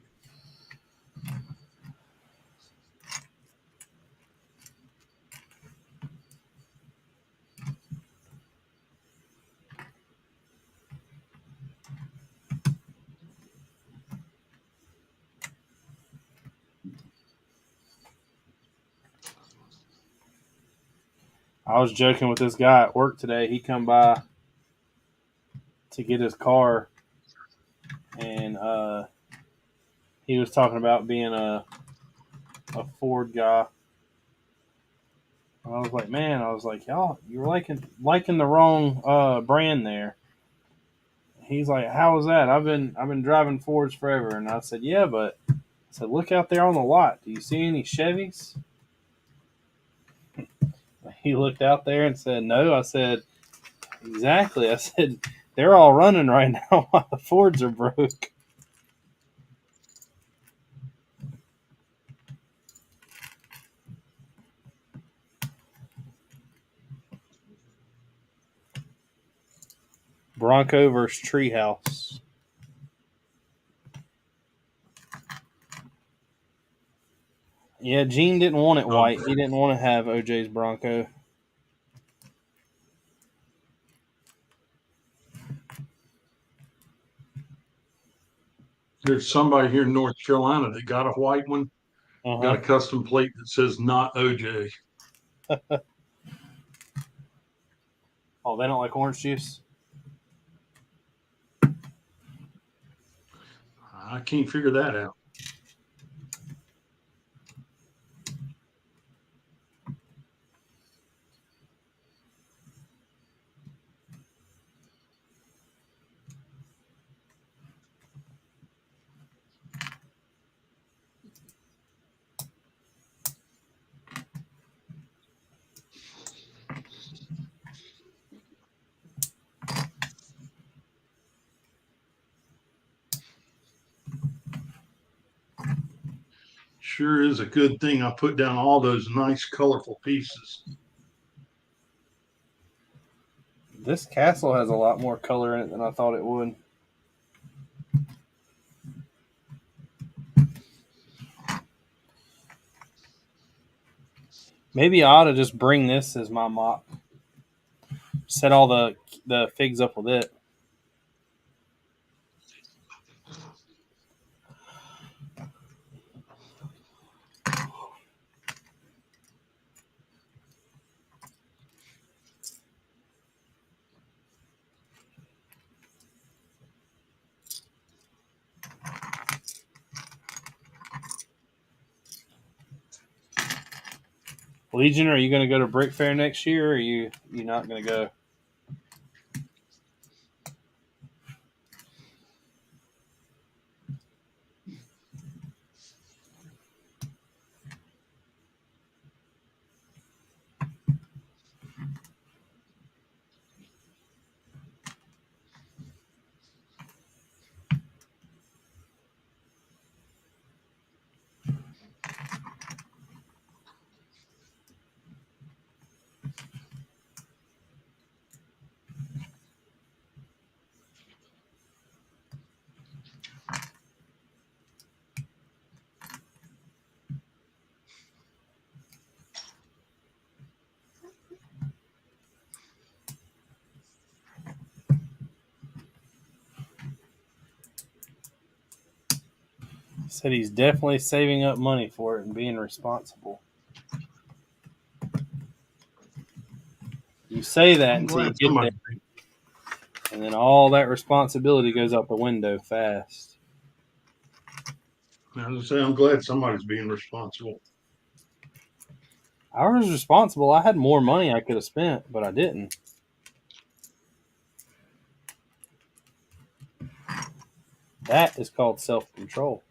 I was joking with this guy at work today. He come by to get his car, and he was talking about being a Ford guy. And I was like, man, y'all, you're liking the wrong brand there. He's like, how was that? I've been driving Fords forever, and I said, yeah, but I said, look out there on the lot. Do you see any Chevys? He looked out there and said, no. I said, exactly. I said, they're all running right now while the Fords are broke. Bronco versus Treehouse. Yeah, Gene didn't want it white. He didn't want to have OJ's Bronco. There's somebody here in North Carolina that got a white one, got a custom plate that says not OJ. Oh, they don't like orange juice? I can't figure that out. Sure is a good thing I put down all those nice, colorful pieces. This castle has a lot more color in it than I thought it would. Maybe I ought to just bring this as my mop. Set all the figs up with it. Legion, are you going to go to Brick Fair next year, or are you not going to go? Said he's definitely saving up money for it and being responsible. You say that until you get there, and then all that responsibility goes out the window fast. I was say I'm glad somebody's being responsible. I was responsible. I had more money I could have spent, but I didn't. That is called self-control.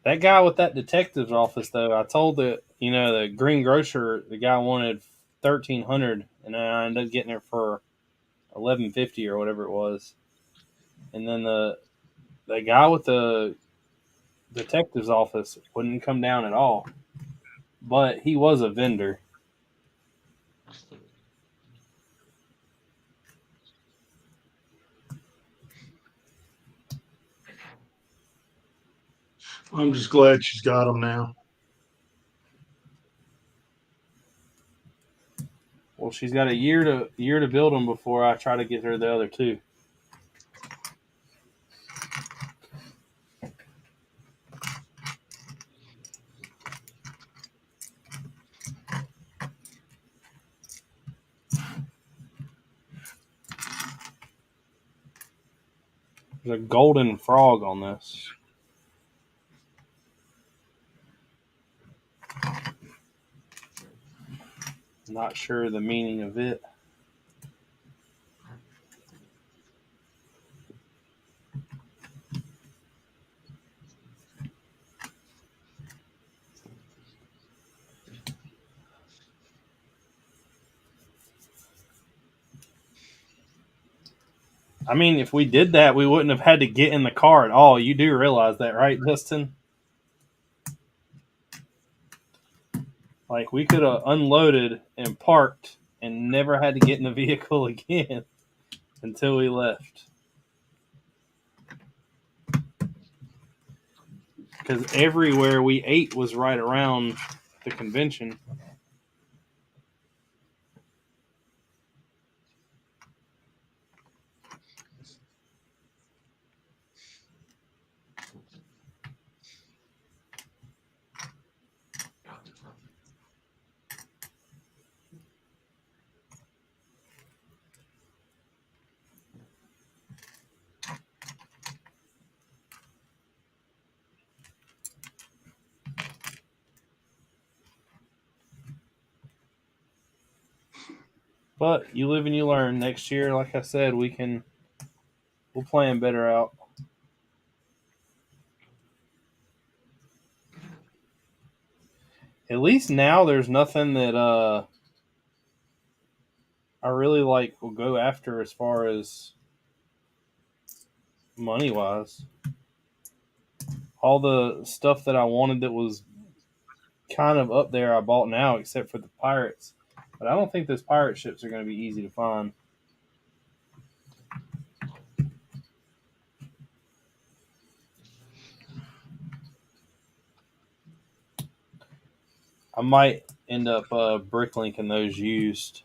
That guy with that detective's office, though, I told the green grocer, the guy wanted $1,300, and I ended up getting it for $1,150 or whatever it was. And then the guy with the detective's office wouldn't come down at all. But he was a vendor. I'm just glad she's got them now. Well, she's got a year to build them before I try to get her the other two. There's a golden frog on this. Not sure the meaning of it. I mean, if we did that, we wouldn't have had to get in the car at all. You do realize that, right, Justin? Like, we could have unloaded and parked and never had to get in the vehicle again until we left. Because everywhere we ate was right around the convention. But you live and you learn. Next year, like I said, we'll plan better out. At least now there's nothing that I really like will go after as far as money wise. All the stuff that I wanted that was kind of up there I bought now, except for the pirates. But I don't think those pirate ships are going to be easy to find. I might end up bricklinking those used.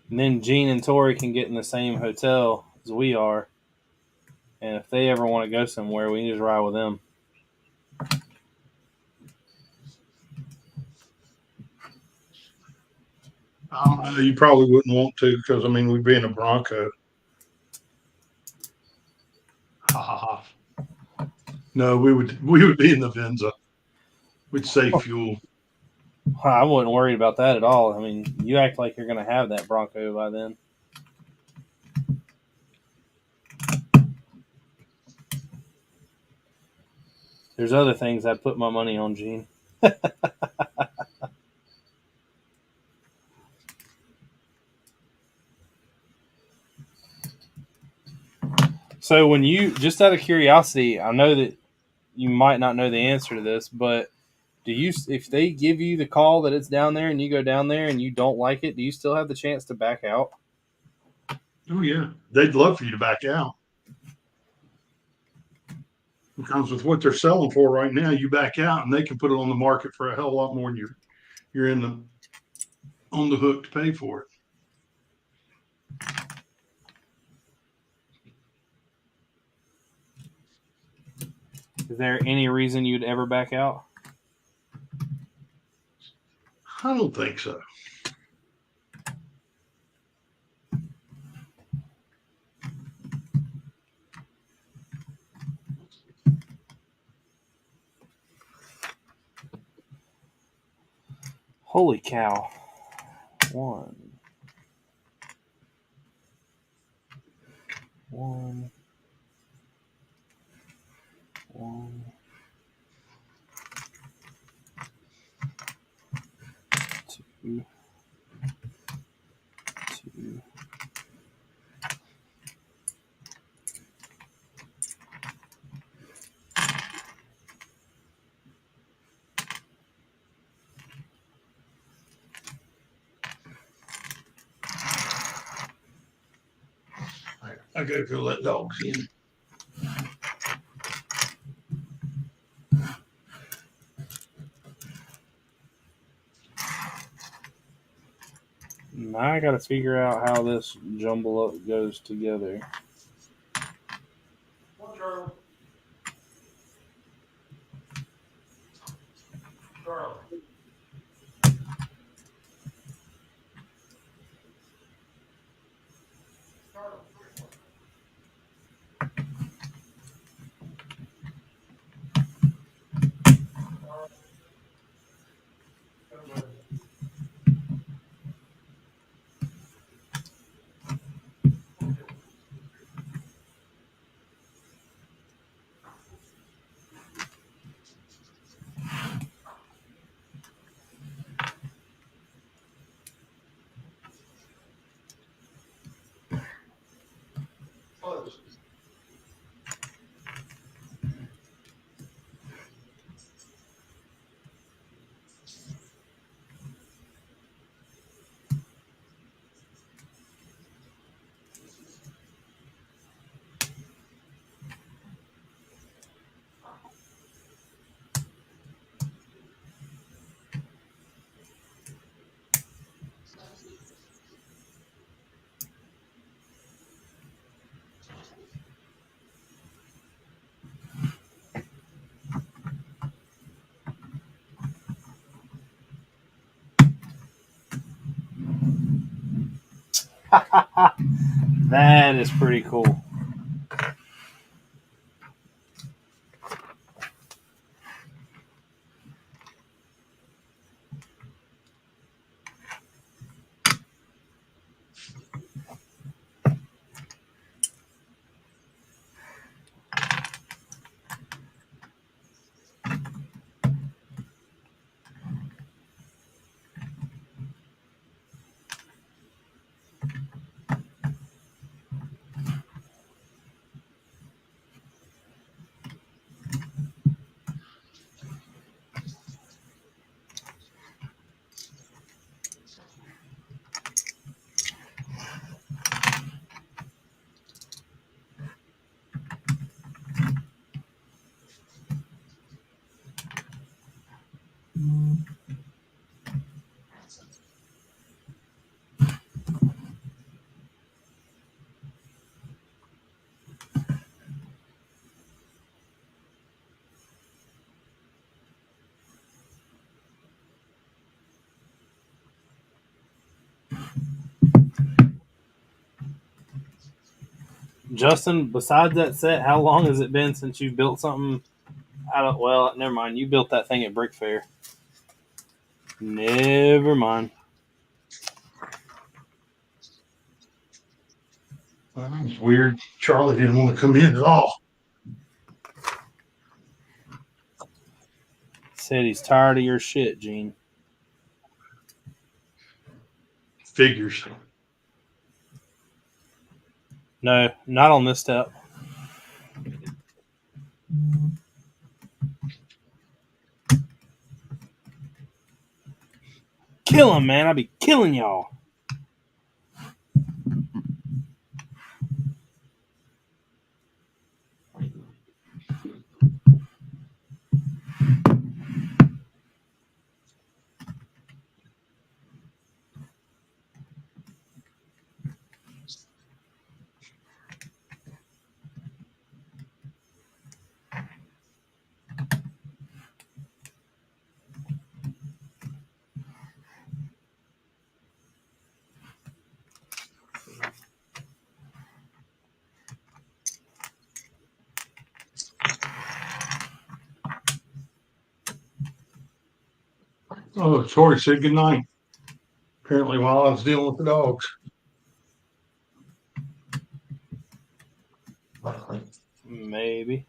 And then Gene and Tori can get in the same hotel as we are. And if they ever want to go somewhere, we can just ride with them. I don't know. You probably wouldn't want to because I mean we'd be in a Bronco. Ha ha ha. No, we would be in the Venza. We'd save fuel. I wasn't worried about that at all. I mean, you act like you're going to have that Bronco by then. There's other things I'd put my money on, Gene. So when you, just out of curiosity, I know that you might not know the answer to this, but do you, if they give you the call that it's down there and you go down there and you don't like it, do you still have the chance to back out? Oh yeah, they'd love for you to back out. Because with what they're selling for right now, you back out and they can put it on the market for a hell of a lot more than you're in the on the hook to pay for it. Is there any reason you'd ever back out? I don't think so. Holy cow. One. One. Two. I gotta go let dogs in. Now I gotta figure out how this jumble up goes together. Charlie. Charlie. That is pretty cool. Justin, besides that set, how long has it been since you've built something out of, well, never mind. You built that thing at Brick Fair. Never mind. Well, it's weird. Charlie didn't want to come in at all. Said he's tired of your shit, Gene. Figures. No, not on this step. Kill him, man. I'll be killing y'all. Oh, Tori said goodnight. Apparently, while I was dealing with the dogs. Maybe.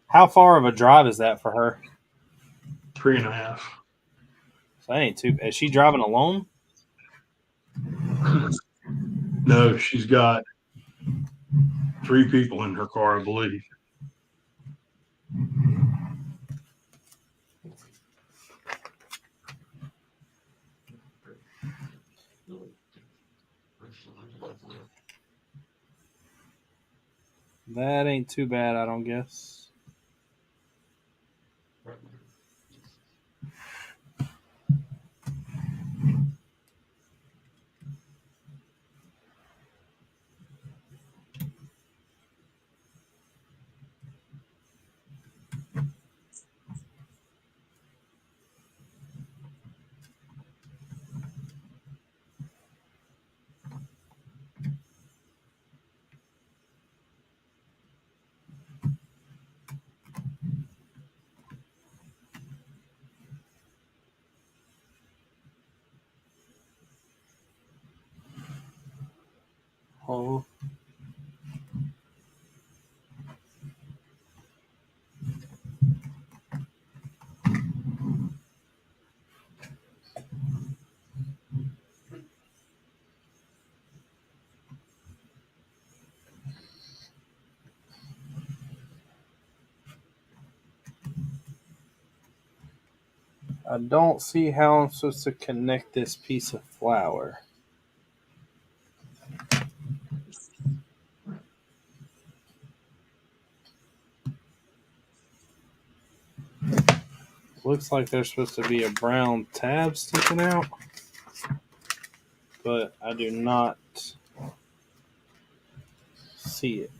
How far of a drive is that for her? 3.5. So that ain't too bad. Is she driving alone? No, she's got 3 people in her car, I believe. That ain't too bad, I don't guess. Oh. I don't see how I'm supposed to connect this piece of flour. Looks like there's supposed to be a brown tab sticking out, but I do not see it.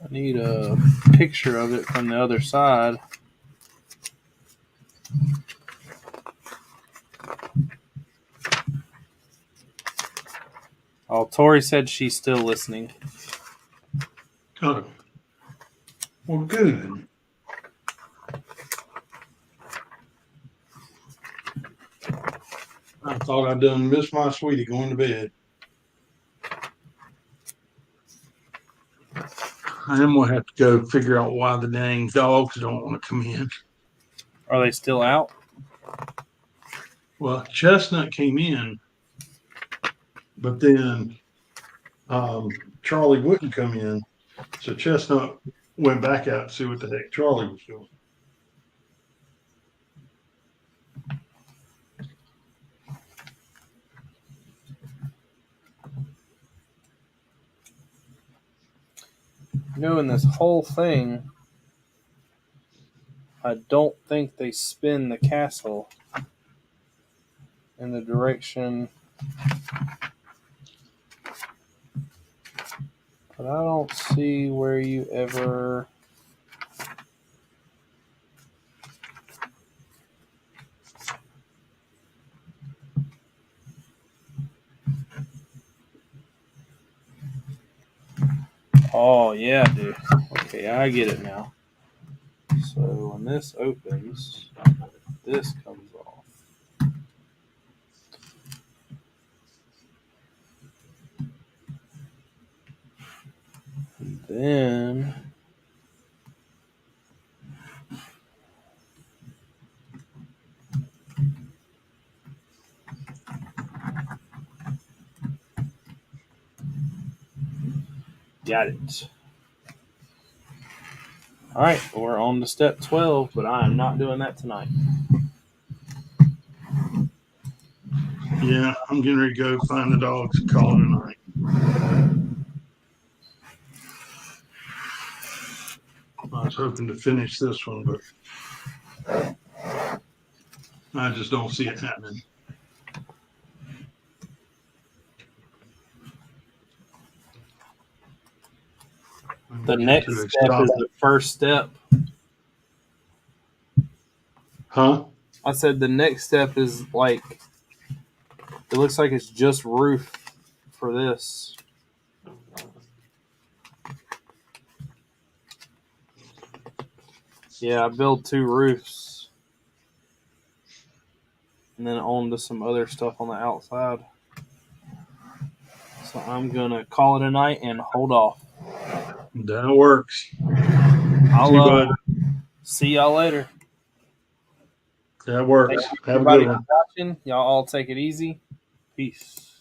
I need a picture of it from the other side. Oh, Tori said she's still listening. Oh, well, good. I thought I'd done missed my sweetie going to bed. I am gonna have to go figure out why the dang dogs don't want to come in. Are they still out? Well, Chestnut came in, but then Charlie wouldn't come in, so Chestnut went back out to see what the heck Charlie was doing. You know, in this whole thing, I don't think they spin the castle in the direction. But I don't see where you ever. Oh, yeah, dude. Okay, I get it now. So when this opens, this comes off. And then got it. All right, we're on to step 12, but I am not doing that tonight. Yeah, I'm getting ready to go find the dogs and call it a night. I was hoping to finish this one, but I just don't see it happening. The next step is the first step. Huh? I said the next step is like, it looks like it's just roof for this. Yeah, I built 2 roofs. And then on to some other stuff on the outside. So I'm going to call it a night and hold off. That works. I'll see y'all later. That works. Thank you Have a everybody good one. for watching. Y'all all take it easy. Peace.